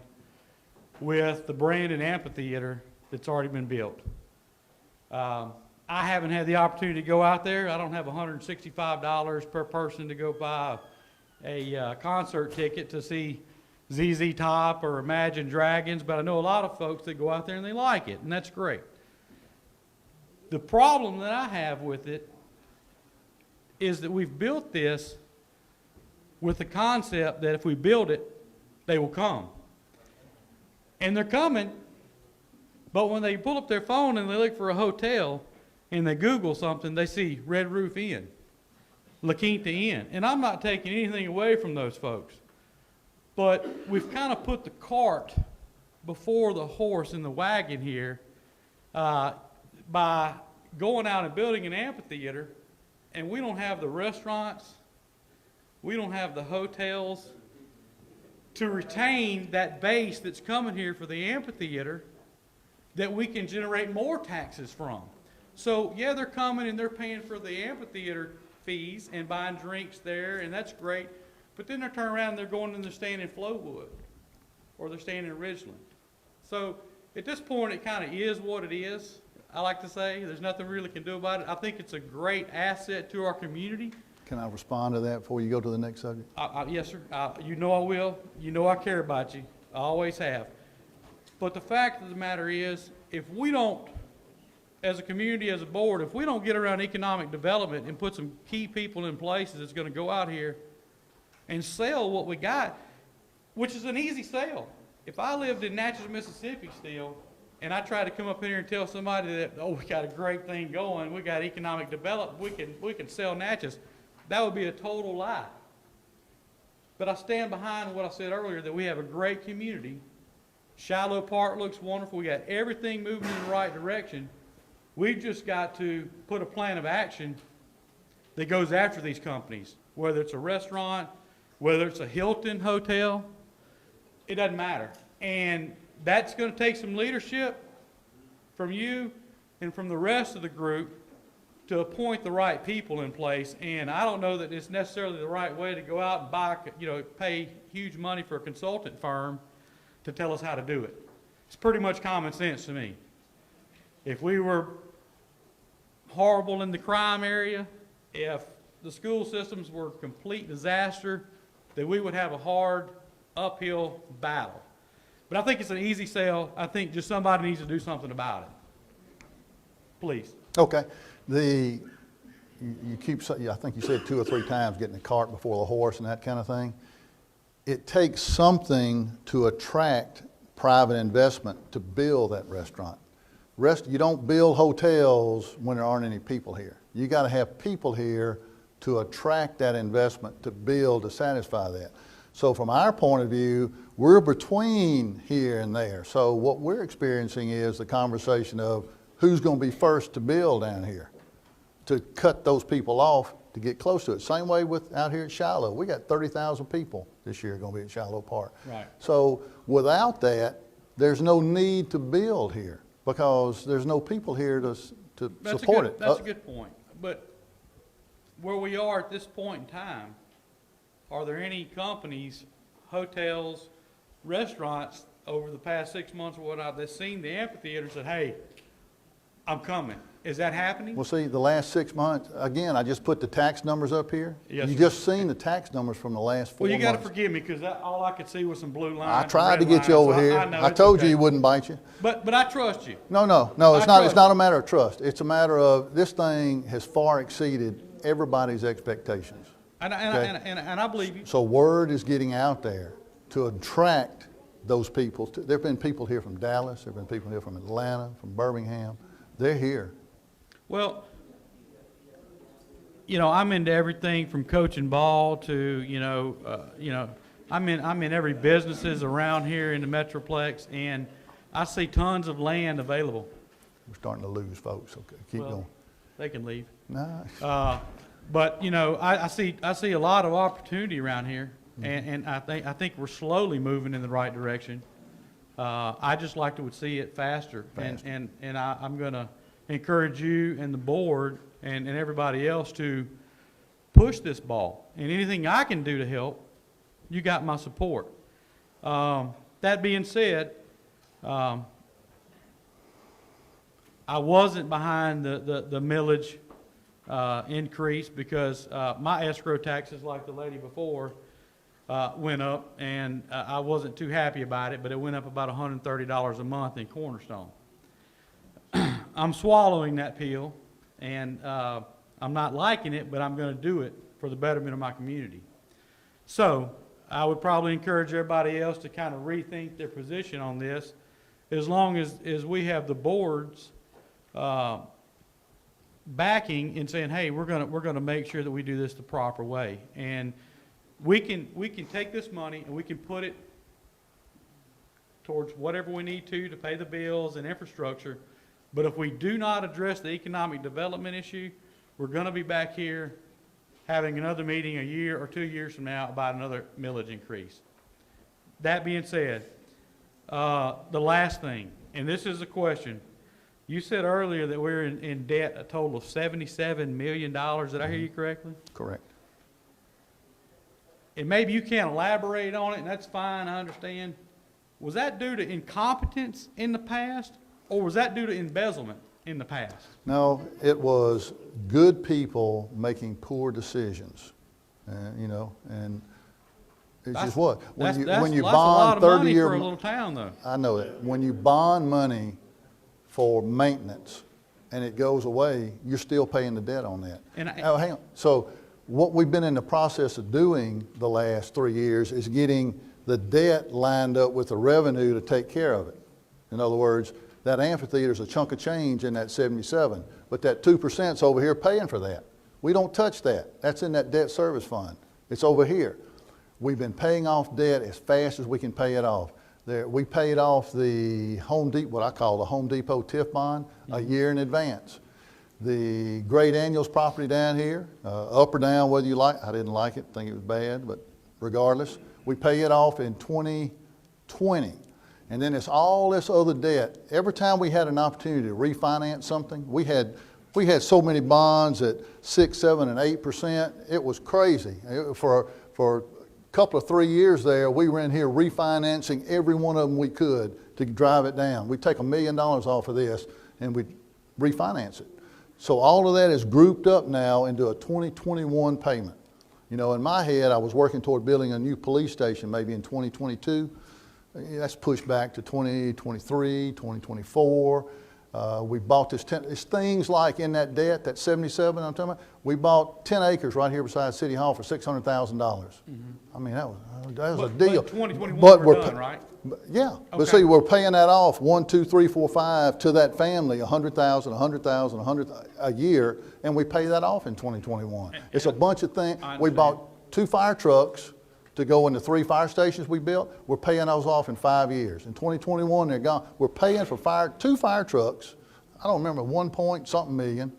Speaker 13: with the Brandon Amphitheater that's already been built. I haven't had the opportunity to go out there. I don't have $165 per person to go buy a concert ticket to see ZZ Top or Imagine Dragons, but I know a lot of folks that go out there and they like it, and that's great. The problem that I have with it is that we've built this with the concept that if we build it, they will come. And they're coming, but when they pull up their phone and they look for a hotel and they Google something, they see Red Roof Inn, La Quinta Inn. And I'm not taking anything away from those folks, but we've kind of put the cart before the horse in the wagon here by going out and building an amphitheater, and we don't have the restaurants, we don't have the hotels to retain that base that's coming here for the amphitheater that we can generate more taxes from. So yeah, they're coming and they're paying for the amphitheater fees and buying drinks there, and that's great. But then they're turning around and they're going and they're staying in Flowood, or they're staying in Ridgeland. So at this point, it kind of is what it is. I like to say there's nothing we really can do about it. I think it's a great asset to our community.
Speaker 1: Can I respond to that before you go to the next subject?
Speaker 13: Yes, sir. You know I will. You know I care about you. I always have. But the fact of the matter is, if we don't, as a community, as a board, if we don't get around economic development and put some key people in places that's going to go out here and sell what we got, which is an easy sale. If I lived in Natchez, Mississippi still, and I tried to come up here and tell somebody that, oh, we got a great thing going, we got economic development, we can sell Natchez, that would be a total lie. But I stand behind what I said earlier, that we have a great community. Shiloh Park looks wonderful. We got everything moving in the right direction. We've just got to put a plan of action that goes after these companies, whether it's a restaurant, whether it's a Hilton hotel, it doesn't matter. And that's going to take some leadership from you and from the rest of the group to appoint the right people in place. And I don't know that it's necessarily the right way to go out and buy, pay huge money for a consultant firm to tell us how to do it. It's pretty much common sense to me. If we were horrible in the crime area, if the school systems were a complete disaster, then we would have a hard uphill battle. But I think it's an easy sell. I think just somebody needs to do something about it. Please.
Speaker 1: Okay. You keep, I think you said 2 or 3 times getting the cart before the horse and that kind of thing. It takes something to attract private investment to build that restaurant. You don't build hotels when there aren't any people here. You got to have people here to attract that investment to build, to satisfy that. So from our point of view, we're between here and there. So what we're experiencing is the conversation of who's going to be first to build down here, to cut those people off to get close to it. Same way with out here at Shiloh. We got 30,000 people this year going to be at Shiloh Park.
Speaker 13: Right.
Speaker 1: So without that, there's no need to build here because there's no people here to
Speaker 13: That's a
Speaker 1: support
Speaker 13: good-
Speaker 1: it.
Speaker 13: That's a good point. But where we are at this point in time, are there any companies, hotels, restaurants over the past 6 months or whatnot that's seen the amphitheater and said, hey, I'm coming? Is that happening?
Speaker 1: Well, see, the last 6 months, again, I just put the tax numbers up here.
Speaker 13: Yes,
Speaker 1: You
Speaker 13: sir.
Speaker 1: just seen the tax numbers from the last 4
Speaker 13: Well,
Speaker 1: months.
Speaker 13: you gotta forgive me, because all I could see was some blue lines.
Speaker 1: I
Speaker 13: and
Speaker 1: tried to
Speaker 13: red
Speaker 1: get you
Speaker 13: lines,
Speaker 1: over
Speaker 13: so
Speaker 1: here.
Speaker 13: know
Speaker 1: I
Speaker 13: it's
Speaker 1: told you
Speaker 13: okay.
Speaker 1: he wouldn't bite you.
Speaker 13: But I trust you.
Speaker 1: No,
Speaker 13: I
Speaker 1: it's
Speaker 13: trust
Speaker 1: not
Speaker 13: you.
Speaker 1: a matter of trust. It's a matter of, this thing has far exceeded everybody's expectations.
Speaker 13: And
Speaker 1: Okay.
Speaker 13: I believe you.
Speaker 1: So word is getting out there to attract those people. There've been people here from Dallas, there've been people here from Atlanta, from Birmingham. They're here.
Speaker 13: Well, I'm into everything from coaching ball to, I'm in every businesses around here in the Metroplex, and I see tons of land available.
Speaker 1: We're starting to lose folks, okay, keep
Speaker 13: Well,
Speaker 1: going.
Speaker 13: They can leave.
Speaker 1: Nah,
Speaker 13: But I see a lot of opportunity around here, and I think we're slowly moving in the right direction. I just like to see it faster, and I'm going to encourage you and the board and everybody else to push this ball. And anything I can do to help, you got my support. That being said, I wasn't behind the millage increase because my escrow taxes, like the lady before, went up, and I wasn't too happy about it, but it went up about $130 a month in Cornerstone. I'm swallowing that pill, and I'm not liking it, but I'm going to do it for the betterment of my community. So I would probably encourage everybody else to kind of rethink their position on this, as long as we have the board's backing and saying, hey, we're gonna make sure that we do this the proper way. And we can take this money and we can put it towards whatever we need to pay the bills and infrastructure. But if we do not address the economic development issue, we're going to be back here having another meeting a year or 2 years from now about another millage increase. That being said, the last thing, and this is a question. You said earlier that we're in debt a total of $77 million. Did I hear you correctly?
Speaker 1: correct.
Speaker 13: And maybe you can't elaborate on it, and that's fine, I understand. Was that due to incompetence in the past, or was that due to embezzlement in the past?
Speaker 1: No, it was good people making poor decisions, and it's
Speaker 13: That's-
Speaker 1: just what.
Speaker 13: That's
Speaker 1: When
Speaker 13: a
Speaker 1: you
Speaker 13: lot
Speaker 1: bond
Speaker 13: of money
Speaker 1: 30-year.
Speaker 13: for a little town, though.
Speaker 1: I know that. When you bond money for maintenance and it goes away, you're still paying the debt on that. Oh, hang on. So what we've been in the process of doing the last 3 years is getting the debt lined up with the revenue to take care of it. In other words, that amphitheater is a chunk of change in that 77, but that 2% is over here paying for that. We don't touch that. That's in that debt service fund. It's over here. We've been paying off debt as fast as we can pay it off. We paid off the Home Depot, what I call the Home Depot TIF bond, a year in advance. The Great Daniels property down here, up or down, whether you like, I didn't like it, think it was bad, but regardless, we pay it off in 2020. And then it's all this other debt. Every time we had an opportunity to refinance something, we had so many bonds at 6, 7, and 8%. It was crazy. For a couple of 3 years there, we were in here refinancing every one of them we could to drive it down. We'd take $1 million off of this and we'd refinance it. So all of that is grouped up now into a 2021 payment. In my head, I was working toward building a new police station maybe in 2022. That's pushed back to 2023, 2024. We bought this it's things like in that debt, that 77 I'm talking about, we bought 10 acres right here beside City Hall for $600,000. I mean, that was a deal.
Speaker 13: But 2021
Speaker 1: But
Speaker 13: we're done, right?
Speaker 1: Yeah, but
Speaker 13: Okay.
Speaker 1: see, we're paying that off 1, 2, 3, 4, 5 to that family, 100,000, 100,000, 100 a year, and we pay that off in 2021. It's a bunch of things.
Speaker 13: I
Speaker 1: We
Speaker 13: understand.
Speaker 1: bought 2 fire trucks to go in the 3 fire stations we built. We're paying those off in 5 years. In 2021, they're gone. We're paying for 2 fire trucks. I don't remember, 1 point something million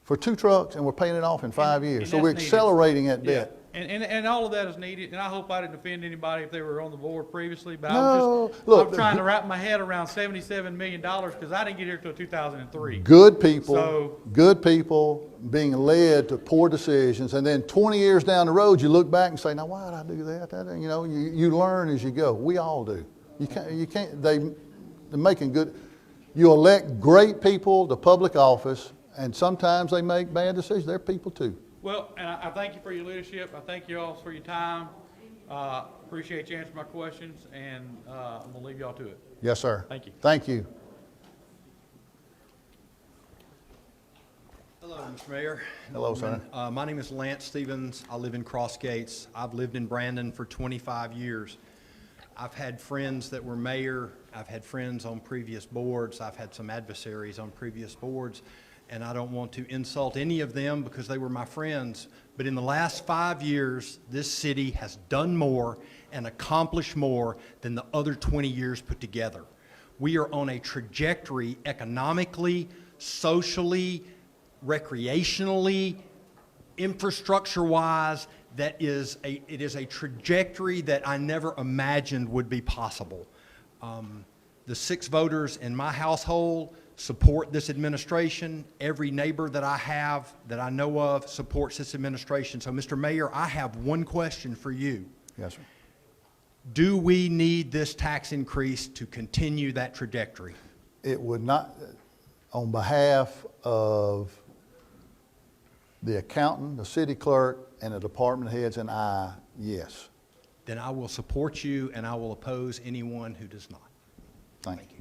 Speaker 1: for 2 trucks, and we're paying it off in 5 years.
Speaker 13: and
Speaker 1: So we're
Speaker 13: that's needed.
Speaker 1: accelerating that debt.
Speaker 13: And all of that is needed, and I hope I didn't offend anybody if they were on the board previously, but
Speaker 1: No, look,
Speaker 13: I'm trying to wrap my head around $77 million, because I didn't get here till 2003.
Speaker 1: good people,
Speaker 13: So-
Speaker 1: good people being led to poor decisions, and then 20 years down the road, you look back and say, now, why did I do that? You know, you learn as you go. We all do. They're making good, you elect great people to public office, and sometimes they make bad decisions. They're people too.
Speaker 13: Well, and I thank you for your leadership. I thank you all for your time. Appreciate you answering my questions, and I'm gonna leave y'all to it.
Speaker 1: Yes, sir.
Speaker 13: Thank you.
Speaker 1: Thank you.
Speaker 14: Hello, Mr. Mayor.
Speaker 1: Hello, sir.
Speaker 14: My name is Lance Stevens. I live in Cross Gates. I've lived in Brandon for 25 years. I've had friends that were mayor. I've had friends on previous boards. I've had some adversaries on previous boards, and I don't want to insult any of them because they were my friends. But in the last 5 years, this city has done more and accomplished more than the other 20 years put together. We are on a trajectory economically, socially, recreationally, infrastructure-wise, it is a trajectory that I never imagined would be possible. The 6 voters in my household support this administration. Every neighbor that I have, that I know of, supports this administration. So, Mr. Mayor, I have one question for you.
Speaker 1: Yes, sir.
Speaker 14: Do we need this tax increase to continue that trajectory?
Speaker 1: It would not, on behalf of the accountant, the city clerk, and the department heads and I, yes.
Speaker 14: Then I will support you, and I will oppose anyone who does not.
Speaker 1: Thank you.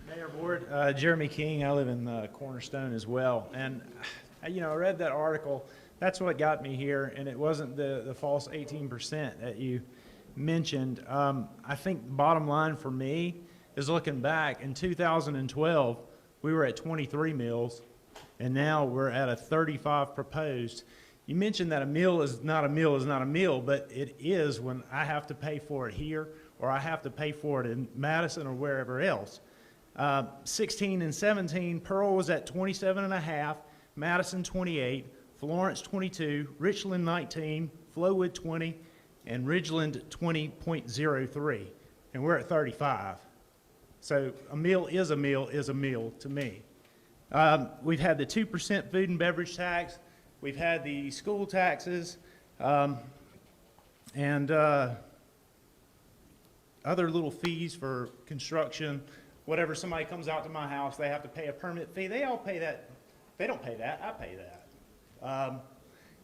Speaker 15: Mayor Board, Jeremy King. I live in Cornerstone as well. And, you know, I read that article. That's what got me here, and it wasn't the false 18% that you mentioned. I think the bottom line for me is looking back. In 2012, we were at 23 mills, and now we're at a 35 proposed. You mentioned that a meal is not a meal is not a meal, but it is when I have to pay for it here or I have to pay for it in Madison or wherever else. 16 and 17, Pearl was at 27.5, Madison 28, Florence 22, Richland 19, Flowood 20, and Ridgeland 20.03, and we're at 35. So a meal is a meal is a meal to me. We've had the 2% food and beverage tax. We've had the school taxes, and other little fees for construction. Whatever somebody comes out to my house, they have to pay a permit fee. They all pay that. They don't pay that. I pay that.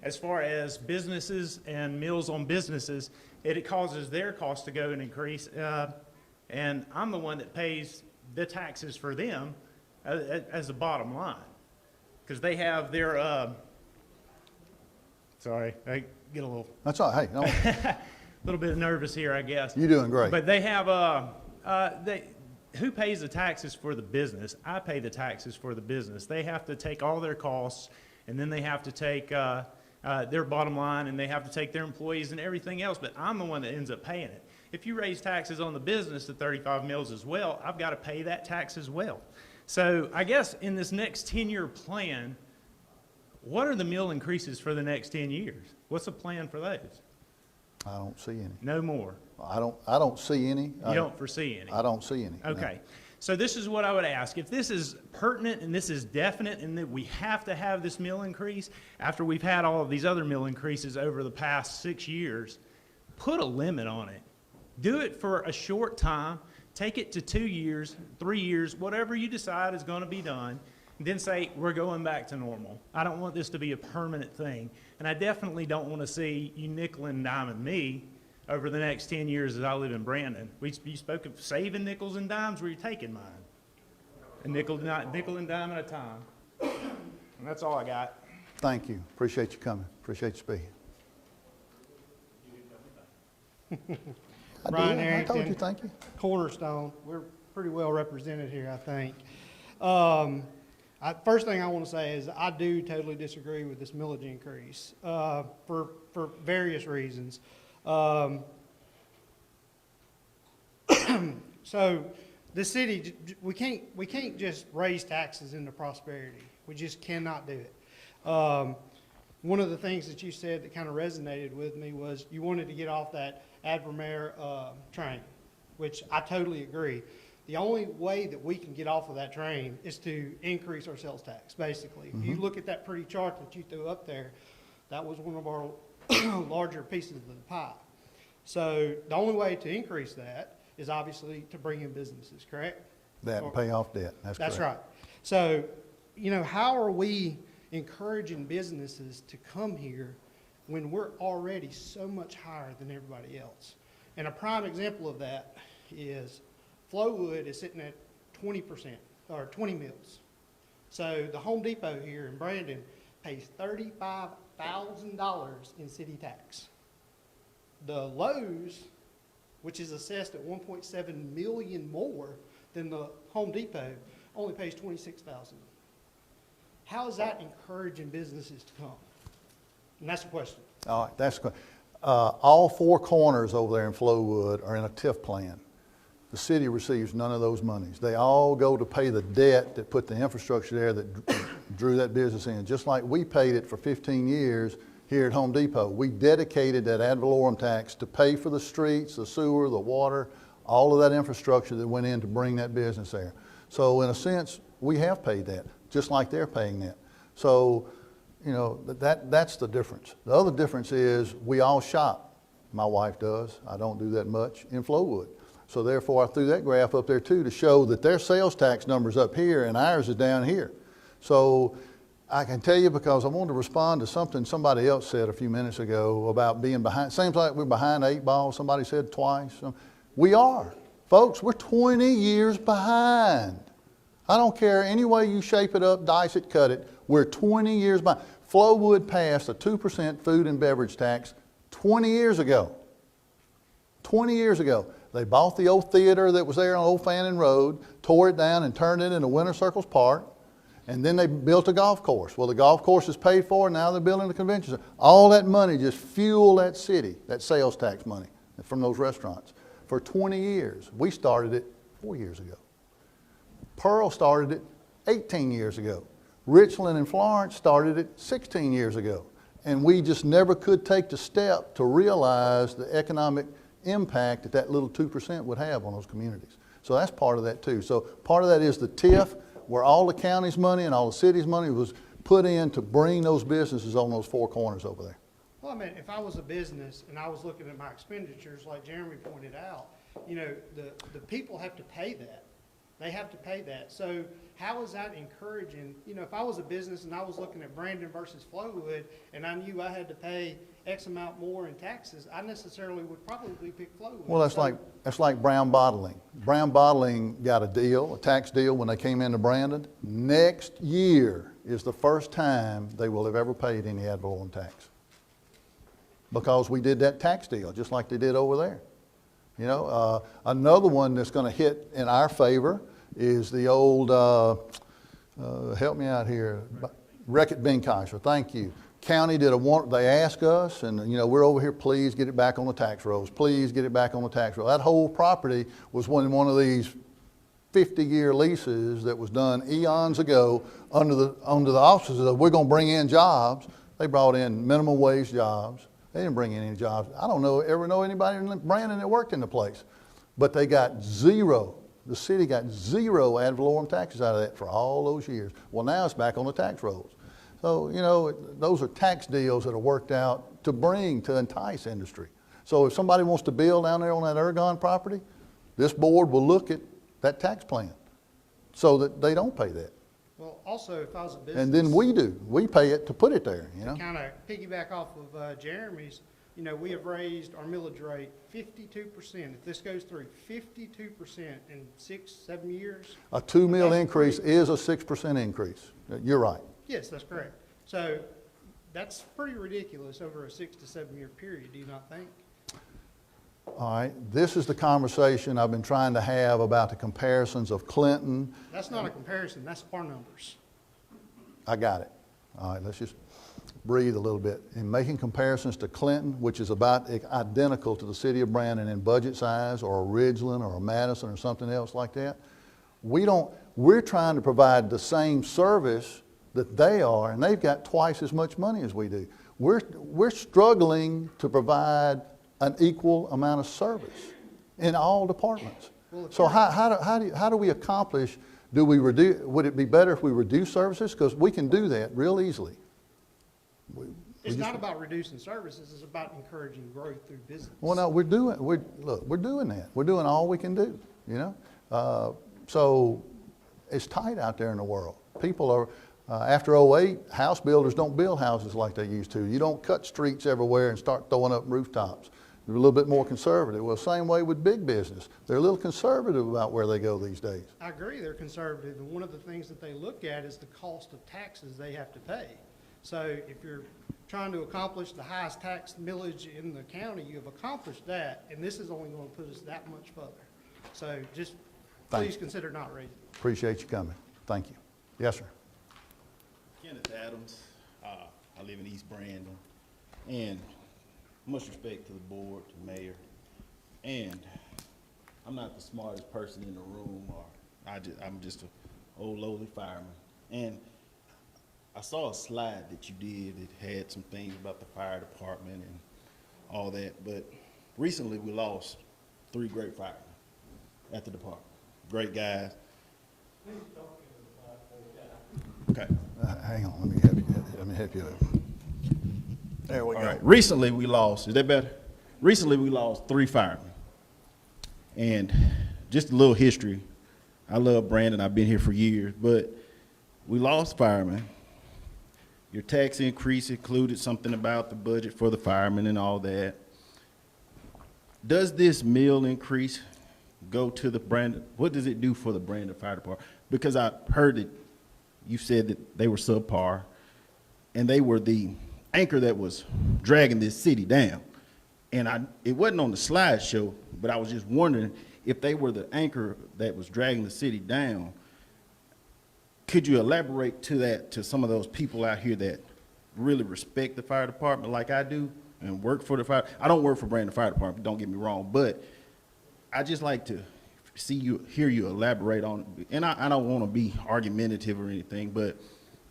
Speaker 15: As far as businesses and meals on businesses, it causes their cost to go and increase. And I'm the one that pays the taxes for them as the bottom line. Because they have their, sorry, I get a little.
Speaker 1: That's all right. Hey, no,
Speaker 15: a little bit nervous here, I guess.
Speaker 1: you're doing great.
Speaker 15: But they have, who pays the taxes for the business? I pay the taxes for the business. They have to take all their costs, and then they have to take their bottom line, and they have to take their employees and everything else, but I'm the one that ends up paying it. If you raise taxes on the business to 35 mills as well, I've got to pay that tax as well. So I guess in this next 10-year plan, what are the mill increases for the next 10 years? What's the plan for those?
Speaker 1: I don't see any.
Speaker 15: No more.
Speaker 1: I don't see any.
Speaker 15: You don't foresee any?
Speaker 1: I don't see any. no.
Speaker 15: Okay. So this is what I would ask. If this is pertinent and this is definite and that we have to have this mill increase after we've had all of these other mill increases over the past 6 years, put a limit on it. Do it for a short time. Take it to 2 years, 3 years, whatever you decide is going to be done. And then say, we're going back to normal. I don't want this to be a permanent thing. And I definitely don't want to see you nickel and diming me over the next 10 years as I live in Brandon. You spoke of saving nickels and dimes, where you're taking mine. A nickel and dime at a time. And that's all I got.
Speaker 1: Thank you. Appreciate you coming. Appreciate you speaking.
Speaker 16: Brian
Speaker 1: I
Speaker 16: Harrington,
Speaker 1: told you thank you.
Speaker 16: Cornerstone. We're pretty well represented here, I think. First thing I want to say is I do totally disagree with this millage increase for various reasons. So the city, we can't just raise taxes into prosperity. We just cannot do it. One of the things that you said that kind of resonated with me was you wanted to get off that Advermare train, which I totally agree. The only way that we can get off of that train is to increase our sales tax, basically. If you look at that pretty chart that you threw up there, that was one of our larger pieces of the pie. So the only way to increase that is obviously to bring in businesses, correct?
Speaker 1: That and pay off debt, that's correct.
Speaker 16: That's right. So, you know, how are we encouraging businesses to come here when we're already so much higher than everybody else? And a prime example of that is Flowwood is sitting at 20% or 20 mils. So the Home Depot here in Brandon pays $35,000 in city tax. The Lowe's, which is assessed at 1.7 million more than the Home Depot, only pays $26,000. How is that encouraging businesses to come? And that's the question.
Speaker 1: All right, that's good. All four corners over there in Flowwood are in a TIF plan. The city receives none of those monies. They all go to pay the debt that put the infrastructure there that drew that business in. Just like we paid it for 15 years here at Home Depot. We dedicated that ad valorem tax to pay for the streets, the sewer, the water, all of that infrastructure that went in to bring that business there. So in a sense, we have paid that, just like they're paying that. So, you know, that's the difference. The other difference is we all shop. My wife does. I don't do that much in Flowwood. So therefore, I threw that graph up there too to show that their sales tax number's up here and ours is down here. So I can tell you because I wanted to respond to something somebody else said a few minutes ago about being behind. Seems like we're behind 8 ball, somebody said twice. We are. Folks, we're 20 years behind. I don't care any way you shape it up, dice it, cut it. We're 20 years behind. Flowwood passed a 2% food and beverage tax 20 years ago. 20 years ago. They bought the old theater that was there on Old Fannin Road, tore it down and turned it into Winter Circles Park, and then they built a golf course. Well, the golf course is paid for, now they're building the convention center. All that money just fueled that city, that sales tax money from those restaurants. For 20 years. We started it 4 years ago. Pearl started it 18 years ago. Richland and Florence started it 16 years ago. And we just never could take the step to realize the economic impact that that little 2% would have on those communities. So that's part of that too. So part of that is the TIF, where all the county's money and all the city's money was put in to bring those businesses on those four corners over there.
Speaker 16: Well, I mean, if I was a business and I was looking at my expenditures, like Jeremy pointed out, you know, the people have to pay that. They have to pay that. So how is that encouraging? You know, if I was a business and I was looking at Brandon versus Flowwood and I knew I had to pay X amount more in taxes, I necessarily would probably pick Flowwood.
Speaker 1: Well, that's like Brown Bottling. Brown Bottling got a deal, a tax deal when they came into Brandon. Next year is the first time they will have ever paid any ad valorem tax. Because we did that tax deal, just like they did over there. You know, another one that's going to hit in our favor is the old, help me out here, Reckitt Bencasher. Thank you. County did they asked us, and you know, we're over here, please get it back on the tax rolls. Please get it back on the tax roll. That whole property was one of these 50-year leases that was done eons ago under the auspices of we're going to bring in jobs. They brought in minimum wage jobs. They didn't bring in any jobs. I don't ever know anybody in Brandon that worked in the place. But they got zero. The city got zero ad valorem taxes out of that for all those years. Well, now it's back on the tax rolls. So, you know, those are tax deals that are worked out to entice industry. So if somebody wants to build down there on that Ergon property, this board will look at that tax plan so that they don't pay that.
Speaker 16: Well, also, if I was a business.
Speaker 1: And then we do. We pay it to put it there, you know.
Speaker 16: Kind of piggyback off of Jeremy's, you know, we have raised our millage rate 52%. If this goes through, 52% in 6-7 years.
Speaker 1: A 2 mil increase is a 6% increase. You're right.
Speaker 16: Yes, that's correct. So that's pretty ridiculous over a 6 to 7 year period, do you not think?
Speaker 1: All right, this is the conversation I've been trying to have about the comparisons of Clinton.
Speaker 16: That's not a comparison, that's our numbers.
Speaker 1: I got it. All right, let's just breathe a little bit. In making comparisons to Clinton, which is about identical to the city of Brandon in budget size, or a Ridgeland or a Madison or something else like that, we're trying to provide the same service that they are, and they've got twice as much money as we do. We're struggling to provide an equal amount of service in all departments. So how do we accomplish, would it be better if we reduce services? Because we can do that real easily.
Speaker 16: It's not about reducing services, it's about encouraging growth through business.
Speaker 1: Well, no, we're doing that. We're doing all we can do, you know? So it's tight out there in the world. People are, after '08, house builders don't build houses like they used to. You don't cut streets everywhere and start throwing up rooftops. They're a little bit more conservative. Well, same way with big business. They're a little conservative about where they go these days.
Speaker 16: I agree, they're conservative, and one of the things that they look at is the cost of taxes they have to pay. So if you're trying to accomplish the highest tax millage in the county, you've accomplished that, and this is only going to put us that much further. So just please consider not raising.
Speaker 1: Appreciate you coming. Thank you. Yes, sir.
Speaker 17: Kenneth Adams. I live in East Brandon. And much respect to the board, to the mayor. And I'm not the smartest person in the room, or I'm just an old lowly fireman. And I saw a slide that you did that had some things about the fire department and all that, but recently we lost 3 great firemen at the department. Great guys. Okay.
Speaker 1: Hang on, let me help you. There we go.
Speaker 17: All right. Recently we lost, is that better? Recently we lost 3 firemen. And just a little history. I love Brandon, I've been here for years, but we lost firemen. Your tax increase included something about the budget for the firemen and all that. Does this meal increase go to the Brandon? What does it do for the Brandon Fire Department? Because I heard that you said that they were subpar, and they were the anchor that was dragging this city down. And it wasn't on the slideshow, but I was just wondering if they were the anchor that was dragging the city down. Could you elaborate to that, to some of those people out here that really respect the fire department like I do and work for the fire? I don't work for Brandon Fire Department, don't get me wrong, but I just like to hear you elaborate on it. And I don't want to be argumentative or anything, but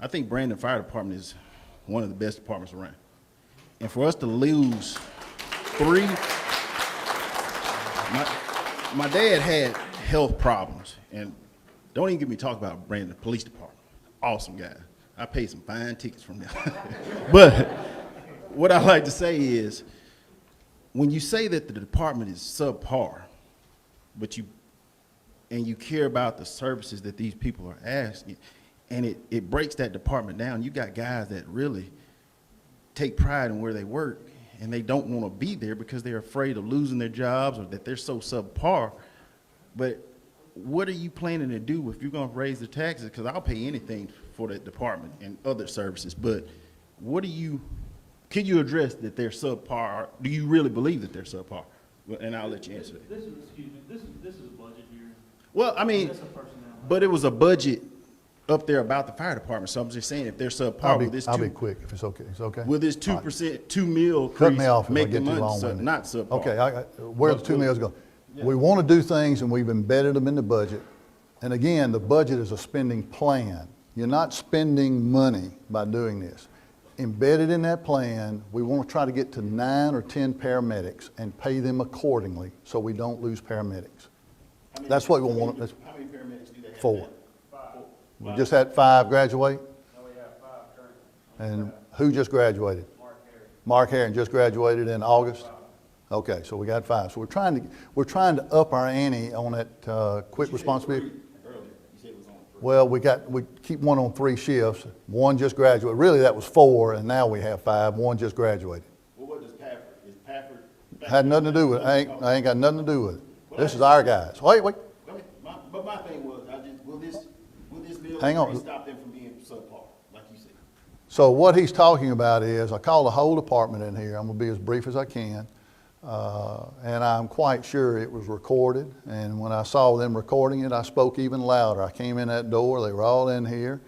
Speaker 17: I think Brandon Fire Department is one of the best departments around. And for us to lose 3, my dad had health problems, and don't even get me talk about Brandon Police Department. Awesome guy. I paid some fine tickets from them. But what I like to say is, when you say that the department is subpar, but you care about the services that these people are asking, and it breaks that department down. You got guys that really take pride in where they work, and they don't want to be there because they're afraid of losing their jobs or that they're so subpar. But what are you planning to do if you're going to raise the taxes? Because I'll pay anything for that department and other services. But can you address that they're subpar? Or do you really believe that they're subpar? And I'll let you answer that.
Speaker 10: This is a budget year.
Speaker 17: Well, I mean, but it was a budget up there about the fire department. So I'm just saying, if they're subpar,
Speaker 1: I'll be quick if it's okay. It's okay?
Speaker 17: Will this 2%, 2 mil
Speaker 1: Cut me off if I
Speaker 17: make the
Speaker 1: get too
Speaker 17: money
Speaker 1: long-winded.
Speaker 17: not subpar?
Speaker 1: Okay, where the 2 mills go? We want to do things, and we've embedded them in the budget. And again, the budget is a spending plan. You're not spending money by doing this. Embedded in that plan, we want to try to get to 9 or 10 paramedics and pay them accordingly so we don't lose paramedics. That's what we want.
Speaker 17: How many paramedics do they have?
Speaker 1: 4. We just had 5 graduate.
Speaker 11: No, we have 5 currently.
Speaker 1: And who just graduated? Mark Herring just graduated in August? Okay, so we got 5. So we're trying to up our ante on that quick responsibility.
Speaker 17: Earlier, you said it was on 3.
Speaker 1: Well, we keep one on 3 shifts. 1 just graduated. Really, that was 4, and now we have 5. 1 just graduated.
Speaker 17: Well, what does Pafford? Is Pafford?
Speaker 1: Had nothing to do with it. I ain't got nothing to do with it. This is our guys. Wait.
Speaker 17: But my thing was, will this bill
Speaker 1: Hang on.
Speaker 17: stop them from being subpar, like you said?
Speaker 1: So what he's talking about is, I called the whole department in here. I'm going to be as brief as I can. And I'm quite sure it was recorded. And when I saw them recording it, I spoke even louder. I came in that door. They were all in here.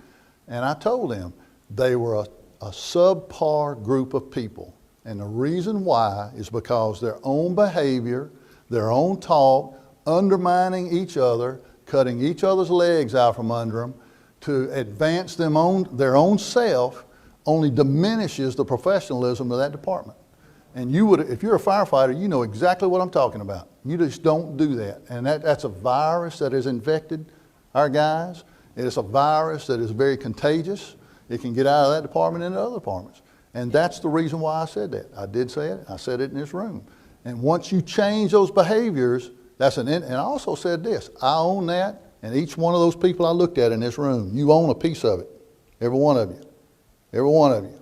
Speaker 1: And I told them they were a subpar group of people. And the reason why is because their own behavior, their own talk, undermining each other, cutting each other's legs out from under them, to advance them on their own self only diminishes the professionalism of that department. And you would, if you're a firefighter, you know exactly what I'm talking about. You just don't do that. And that's a virus that has infected our guys. It is a virus that is very contagious. It can get out of that department into other departments. And that's the reason why I said that. I did say it. I said it in this room. And once you change those behaviors, and I also said this, I own that, and each one of those people I looked at in this room, you own a piece of it. Every one of you. Every one of you.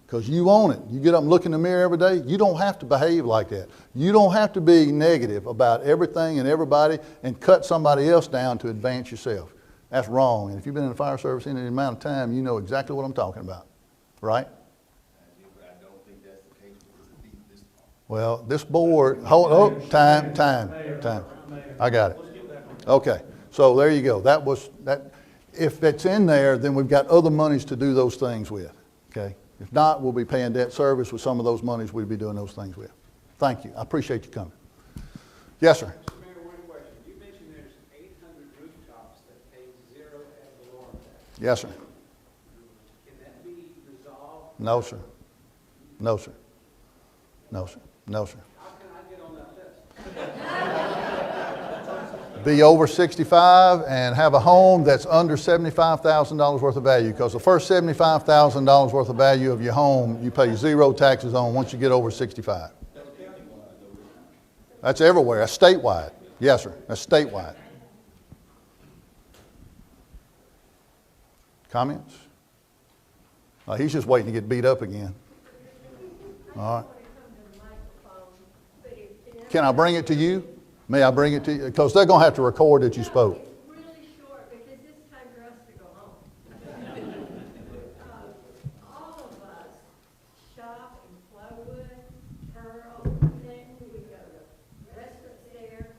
Speaker 1: Because you own it. You get up and look in the mirror every day, you don't have to behave like that. You don't have to be negative about everything and everybody and cut somebody else down to advance yourself. That's wrong. And if you've been in the fire service any amount of time, you know exactly what I'm talking about. Right?
Speaker 3: I don't think that's the case with this.
Speaker 1: Well, this board, time. I got it. Okay, so there you go. If it's in there, then we've got other monies to do those things with, okay? If not, we'll be paying debt service with some of those monies we'll be doing those things with. Thank you. I appreciate you coming. Yes, sir.
Speaker 11: Mr. Mayor, one question. You mentioned there's 800 rooftops that pay 0 ad valorem tax.
Speaker 1: Yes, sir.
Speaker 11: Can that be resolved?
Speaker 1: No, sir. No, sir. No, sir. No, sir.
Speaker 11: How can I get on that list?
Speaker 1: Be over 65 and have a home that's under $75,000 worth of value, because the first $75,000 worth of value of your home, you pay 0 taxes on once you get over 65. That's everywhere. That's statewide. Yes, sir. That's statewide. Comments? He's just waiting to get beat up again. All right. Can I bring it to you? May I bring it to you? Because they're going to have to record that you spoke.
Speaker 18: Really short, because it's time for us to go home. All of us shop in Flowood, Pearl, Clinton, we go to restaurants there,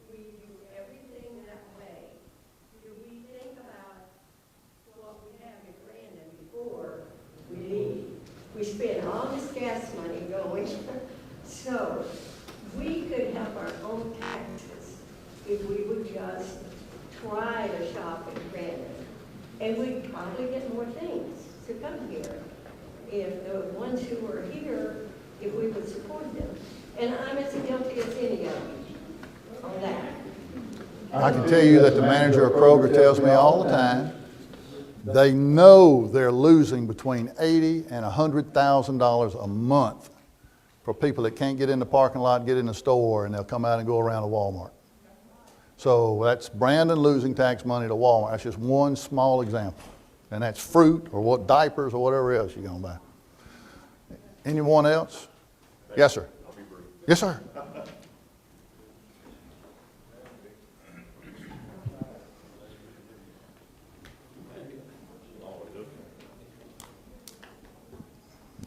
Speaker 18: we do everything that way. Do we think about what we have in Brandon before we leave? We spend all this gas money going, so we could help our own taxes if we would just try to shop in Brandon. And we'd probably get more things to come here if the ones who are here, if we would support them. And I'm as guilty as any of them on that.
Speaker 1: I can tell you that the manager of Kroger tells me all the time, they know they're losing between $80,000 and $100,000 a month for people that can't get in the parking lot, get in the store, and they'll come out and go around to Walmart. So that's Brandon losing tax money to Walmart. That's just one small example. And that's fruit or what diapers or whatever else you're going to buy. Anyone else? Yes, sir. Yes, sir.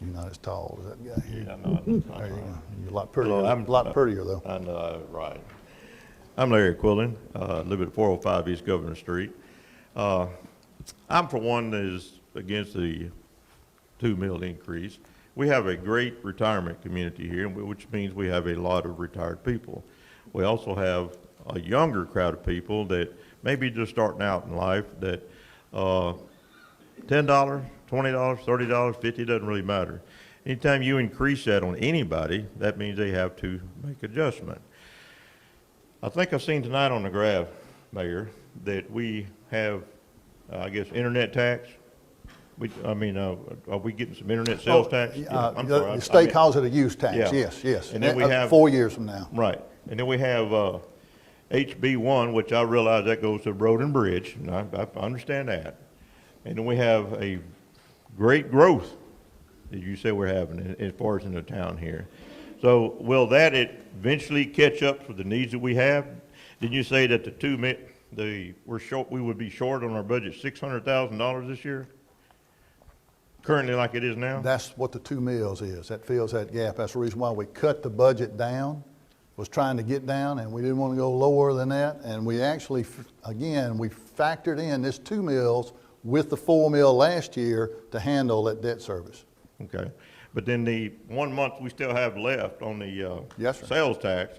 Speaker 1: You're not as tall as that guy here.
Speaker 19: Yeah, I know.
Speaker 1: There you go. You're a lot prettier.
Speaker 19: Hello,
Speaker 1: A lot prettier, though.
Speaker 19: I know, right. I'm Larry Quillen, live at 405 East Governor Street. I'm for one that is against the 2 meal increase. We have a great retirement community here, which means we have a lot of retired people. We also have a younger crowd of people that maybe just starting out in life that $10, $20, $30, $50 doesn't really matter. Anytime you increase that on anybody, that means they have to make adjustment. I think I've seen tonight on the graph, Mayor, that we have, I guess, internet tax. Are we getting some internet sales tax? Yeah, I'm sorry.
Speaker 1: The state calls it a use tax,
Speaker 19: yeah.
Speaker 1: yes.
Speaker 19: And then we have
Speaker 1: 4 years from now.
Speaker 19: Right. And then we have HB1, which I realize that goes to road and bridge, and I understand that. And then we have a great growth that you say we're having as far as in the town here. So will that eventually catch up with the needs that we have? Did you say that we would be short on our budget $600,000 this year? Currently like it is now?
Speaker 1: That's what the 2 meals is. That fills that gap. That's the reason why we cut the budget down, was trying to get down, and we didn't want to go lower than that. And we actually, again, we factored in this 2 meals with the 4 meal last year to handle that debt service.
Speaker 19: Okay. But then the 1 month we still have left on the
Speaker 1: Yes, sir.
Speaker 19: sales tax,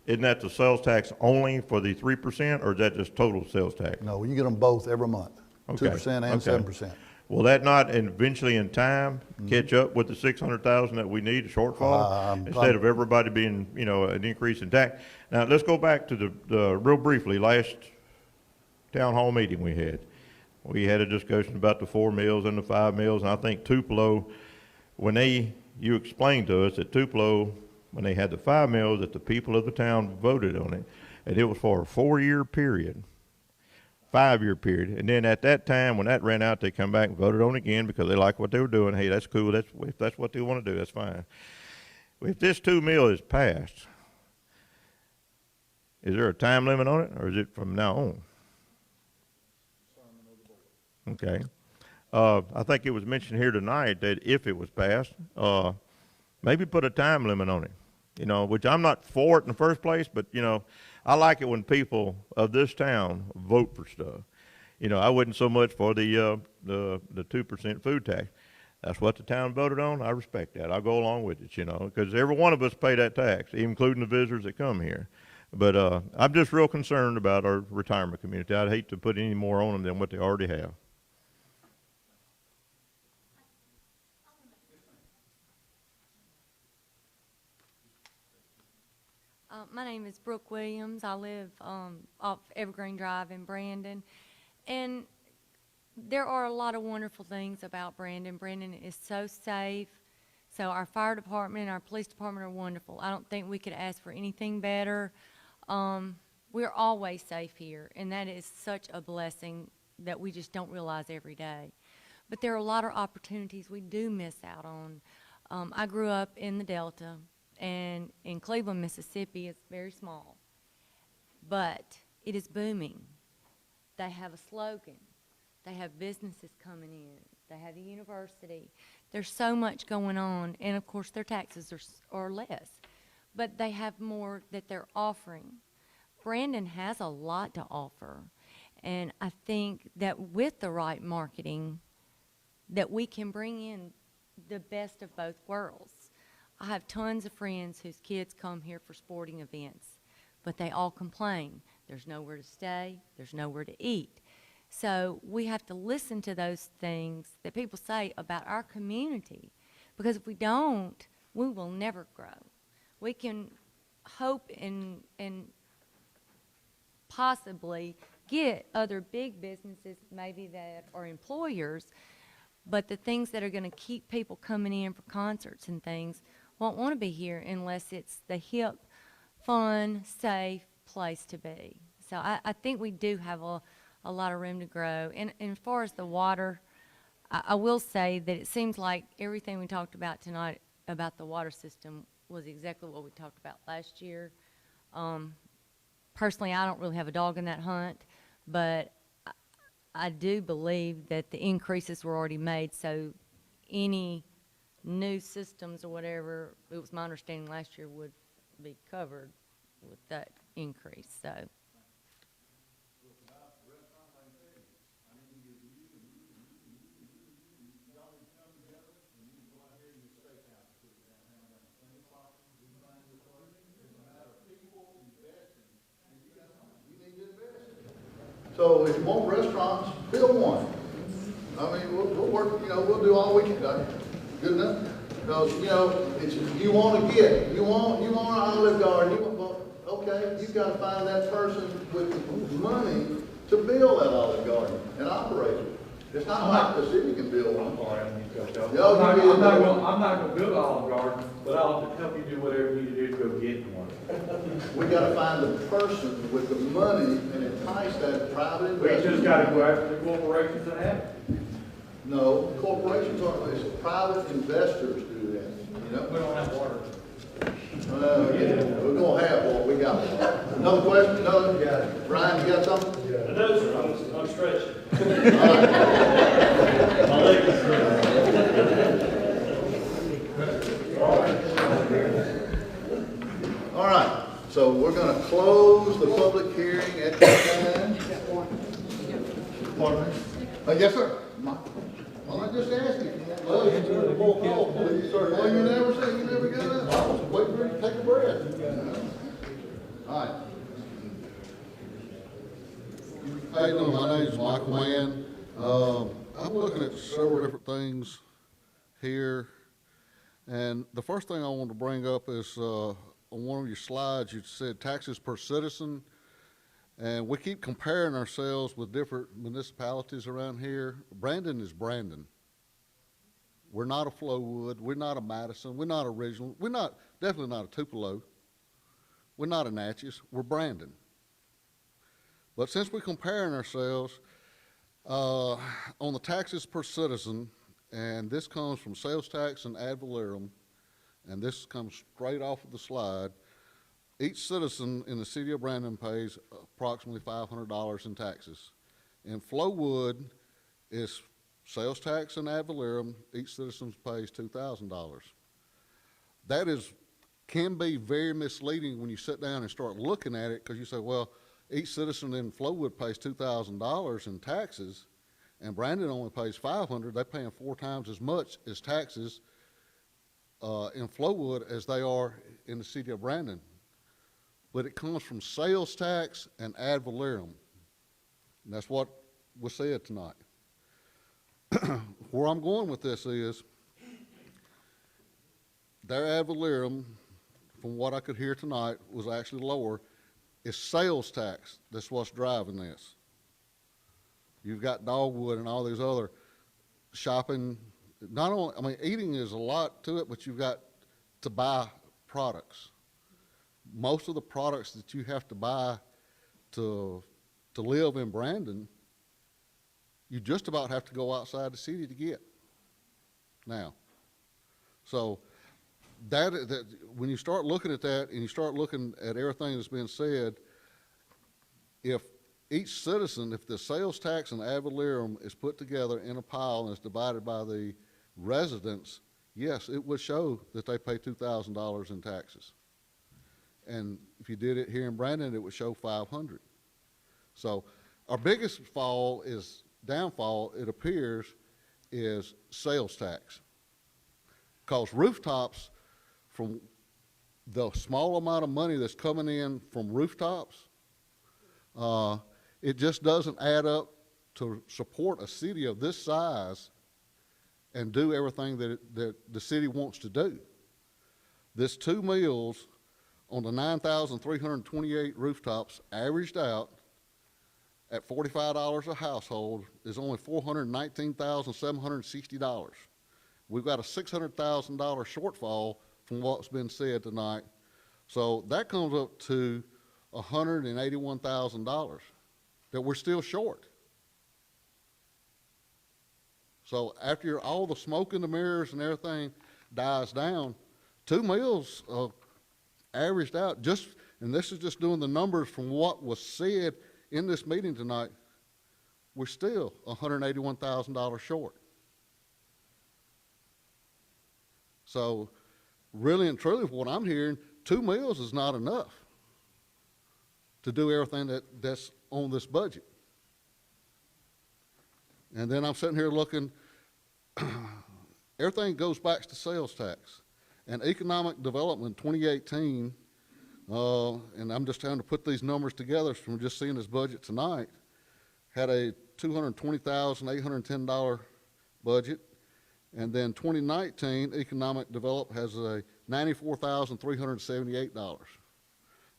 Speaker 19: isn't that the sales tax only for the 3%, or is that just total sales tax?
Speaker 1: No, you get them both every month.
Speaker 19: Okay.
Speaker 1: 2% and
Speaker 19: Okay.
Speaker 1: 7%.
Speaker 19: Will that not eventually in time catch up with the 600,000 that we need, a shortfall? Instead of everybody being, you know, an increase in tax? Now, let's go back to the real briefly, last town hall meeting we had. We had a discussion about the 4 mills and the 5 mills, and I think Tupelo, when you explained to us that Tupelo, when they had the 5 mills, that the people of the town voted on it, and it was for a 4-year period. 5-year period, and then at that time when that ran out, they come back and voted on it again because they like what they were doing. Hey, that's cool. If that's what they want to do, that's fine. If this 2 mil is passed, is there a time limit on it, or is it from now on? Okay. I think it was mentioned here tonight that if it was passed, maybe put a time limit on it. You know, which I'm not for it in the first place, but you know, I like it when people of this town vote for stuff. You know, I wasn't so much for the 2% food tax. That's what the town voted on. I respect that. I'll go along with it, you know, because every one of us pay that tax, including the visitors that come here. But I'm just real concerned about our retirement community. I'd hate to put any more on them than what they already have.
Speaker 20: My name is Brooke Williams. I live off Evergreen Drive in Brandon. And there are a lot of wonderful things about Brandon. Brandon is so safe. So our fire department and our police department are wonderful. I don't think we could ask for anything better. We're always safe here, and that is such a blessing that we just don't realize every day. But there are a lot of opportunities we do miss out on. I grew up in the Delta. And in Cleveland, Mississippi, it's very small, but it is booming. They have a slogan. They have businesses coming in. They have a university. There's so much going on, and of course their taxes are less, but they have more that they're offering. Brandon has a lot to offer, and I think that with the right marketing, that we can bring in the best of both worlds. I have tons of friends whose kids come here for sporting events, but they all complain. There's nowhere to stay. There's nowhere to eat. So we have to listen to those things that people say about our community, because if we don't, we will never grow. We can hope and possibly get other big businesses maybe that are employers, but the things that are going to keep people coming in for concerts and things won't want to be here unless it's the hip, fun, safe place to be. So I think we do have a lot of room to grow. And as far as the water, I will say that it seems like everything we talked about tonight about the water system was exactly what we talked about last year. Personally, I don't really have a dog in that hunt, but I do believe that the increases were already made, so any new systems or whatever, it was my understanding last year would be covered with that increase, so.
Speaker 1: So if you want restaurants, build one. I mean, we'll work, you know, we'll do all we can do. Good enough? Because, you know, it's, you want to get, you want an Olive Garden, well, okay, you've got to find that person with the money to build that Olive Garden and operate it. It's not like the city can build one.
Speaker 21: I'm sorry, I need to cut you off. I'm not gonna build an Olive Garden, but I'll help you do whatever you need to do to go get one.
Speaker 1: We got to find the person with the money and entice that private investor.
Speaker 21: We just got to go after the corporations that have it.
Speaker 1: No, corporations aren't, it's private investors do that, you know?
Speaker 21: We don't have water.
Speaker 1: Yeah, we're gonna have what we got. Another question, another? Yeah. Brian, you got something?
Speaker 10: I know, sir, I'm stretching.
Speaker 1: My leg is All right, so we're gonna close the public hearing at this time. Pardon me? Yes, sir. Well, I just asked you. Well, you never say, you never got up. I was waiting for you to take a breath. All right.
Speaker 22: How you doing? My name is Michael Mann.
Speaker 1: I'm looking at several different things here, and the first thing I want to bring up is on one of your slides you said taxes per citizen, and we keep comparing ourselves with different municipalities around here. Brandon is Brandon. We're not a Flowood, we're not a Madison, we're not a Ridgeland, we're not, definitely not a Tupelo, we're not a Natchez, we're Brandon. But since we're comparing ourselves on the taxes per citizen, and this comes from sales tax and ad valorem, and this comes straight off of the slide, each citizen in the city of Brandon pays approximately $500 in taxes. In Flowood is sales tax and ad valorem, each citizen pays $2,000. That can be very misleading when you sit down and start looking at it, because you say, well, each citizen in Flowood pays $2,000 in taxes, and Brandon only pays $500. They're paying 4 times as much as taxes in Flowood as they are in the city of Brandon. But it comes from sales tax and ad valorem, and that's what was said tonight. Where I'm going with this is their ad valorem, from what I could hear tonight, was actually lower. It's sales tax that's what's driving this. You've got Dogwood and all these other shopping. Not only, I mean, eating is a lot to it, but you've got to buy products. Most of the products that you have to buy to live in Brandon, you just about have to go outside the city to get now. So that when you start looking at that and you start looking at everything that's been said, if each citizen, if the sales tax and ad valorem is put together in a pile and is divided by the residents, yes, it would show that they pay $2,000 in taxes. And if you did it here in Brandon, it would show $500. So our biggest downfall, it appears, is sales tax. Because rooftops, from the small amount of money that's coming in from rooftops, it just doesn't add up to support a city of this size and do everything that the city wants to do. This 2 meals on the 9,328 rooftops averaged out at $45 a household is only $419,760. We've got a $600,000 shortfall from what's been said tonight. So that comes up to $181,000 that we're still short. So after all the smoke in the mirrors and everything dies down, 2 meals averaged out, and this is just doing the numbers from what was said in this meeting tonight, we're still $181,000 short. So really and truly, from what I'm hearing, 2 meals is not enough to do everything that's on this budget. And then I'm sitting here looking, everything goes back to sales tax. And economic development 2018, and I'm just trying to put these numbers together from just seeing this budget tonight, had a $220,810 budget. And then 2019, economic development has a $94,378.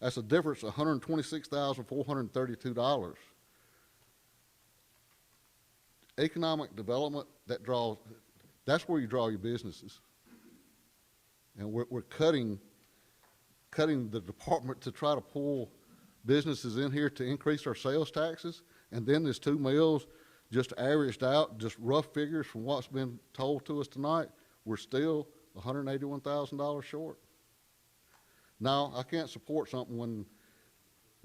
Speaker 1: That's a difference of $126,432. Economic development, that's where you draw your businesses. And we're cutting the department to try to pull businesses in here to increase our sales taxes. And then this 2 meals just averaged out, just rough figures from what's been told to us tonight, we're still $181,000 short. Now, I can't support something when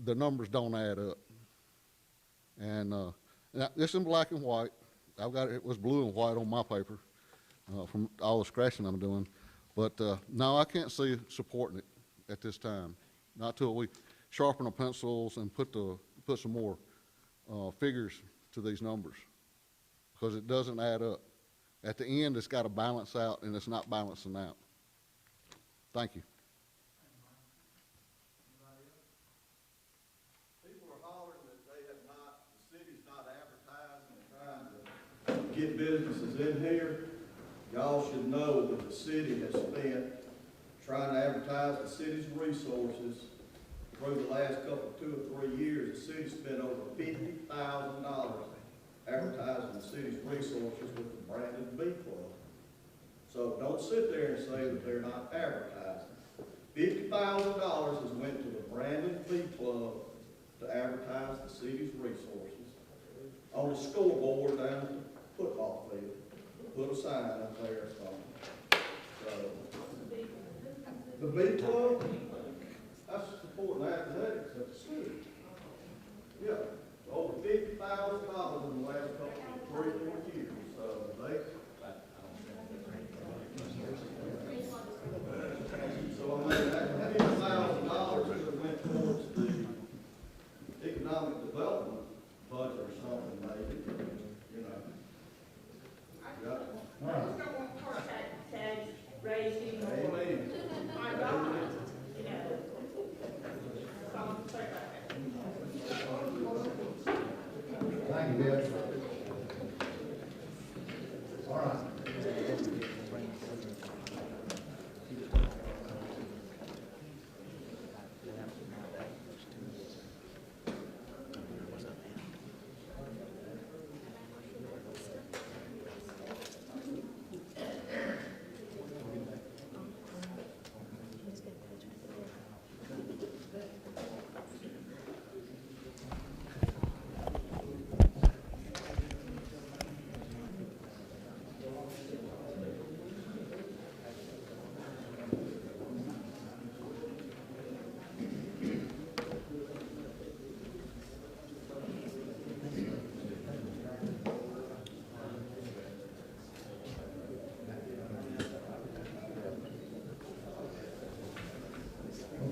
Speaker 1: the numbers don't add up. And now, this in black and white. It was blue and white on my paper from all the scratching I'm doing. But no, I can't see supporting it at this time. Not till we sharpen our pencils and put some more figures to these numbers, because it doesn't add up. At the end, it's got to balance out, and it's not balancing out. Thank you. People are hollering that the city's not advertising and trying to
Speaker 4: get businesses in here. Y'all should know that the city has spent trying to advertise the city's resources through the last 2 or 3 years. The city spent over $50,000 advertising the city's resources with the Brandon Bee Club. So don't sit there and say that they're not advertising. $50,000 has went to the Brandon Bee Club to advertise the city's resources. On the scoreboard down at the football field, put a sign up there. So, the Bee Club, that's supporting athletics at the school. Yeah, over $50,000 in the last 3 or 4 years. So they. So I mean, that $50,000 could have went towards the economic development budget or something, maybe. You know. Yeah.
Speaker 18: I just don't want car tax raising or,
Speaker 4: Amen.
Speaker 18: my God, you know. That's all I'm saying about that.
Speaker 1: Thank you, Deb. All right.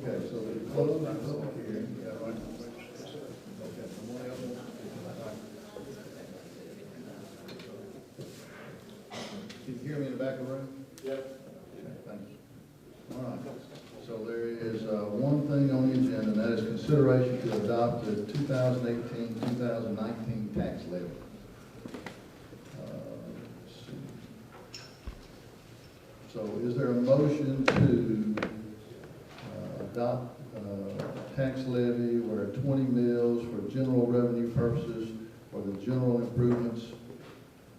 Speaker 1: Okay, so we close the public hearing. Yeah, right. Okay, someone else? Can you hear me in the back of the room? Yep. Okay, thank you. All right, so there is one thing on the agenda, and that is consideration to adopt the 2018-2019 tax levy. Let's see. So is there a motion to adopt tax levy where 20 mills for general revenue purposes for the general improvements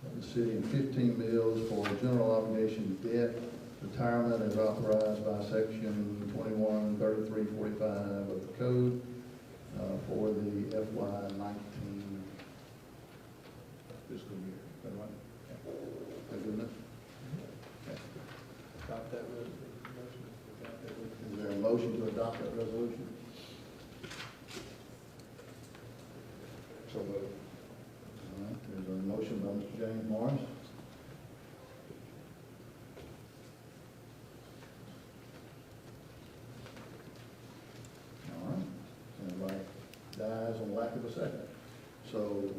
Speaker 1: of the city and 15 mills for general obligation debt retirement as authorized by section 213345 of the code for the FY19 fiscal year. Is that right? Okay. Is that good enough? Okay. Adopt that resolution. Is there a motion to adopt that resolution? So moved. All right, there's a motion by Mr. James Morris. All right, everybody dies on lack of a second. So,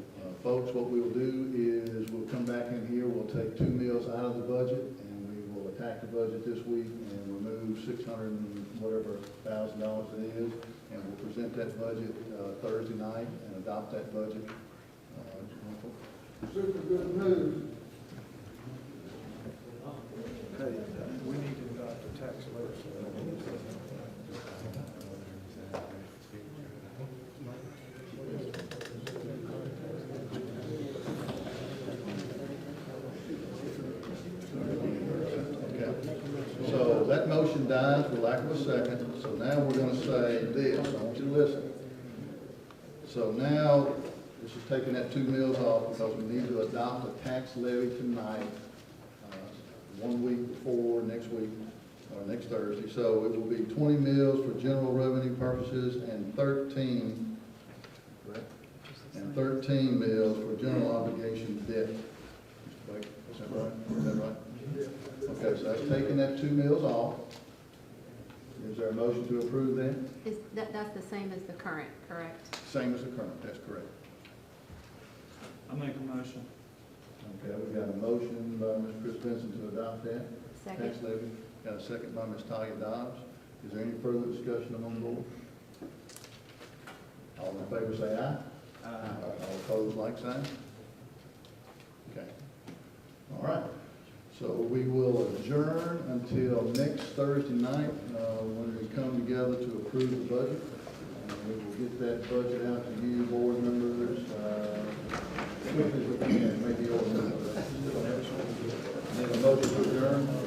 Speaker 1: folks, what we'll do is we'll come back in here, we'll take 2 mills out of the budget, and we will attack the budget this week and remove $600 and whatever thousand dollars it is, and we'll present that budget Thursday night and adopt that budget.
Speaker 3: Super good news.
Speaker 9: Hey, we need to adopt the tax levy.
Speaker 1: So that motion dies for lack of a second. So now we're going to say this. I want you to listen. So now, this is taking that 2 mills off because we need to adopt a tax levy tonight, 1 week before next week, or next Thursday. So it will be 20 mills for general revenue purposes and 13 mills for general obligation debt. Mr. Baker, is that right? Is that right? Okay, so that's taking that 2 mills off. Is there a motion to approve that?
Speaker 22: That's the same as the current, correct?
Speaker 1: Same as the current, that's correct.
Speaker 10: I make a motion.
Speaker 1: Okay, we've got a motion by Ms. Chris Benson to adopt that.
Speaker 22: Second.
Speaker 1: Tax levy. Got a second by Ms. Talia Dobbs. Is there any further discussion among the board? All in favor say aye. Aye. All opposed, like sign. Okay. All right, so we will adjourn until next Thursday night, when we come together to approve the budget. And we will get that budget out to you, board members, quickly as we can, maybe over. Need a motion to adjourn?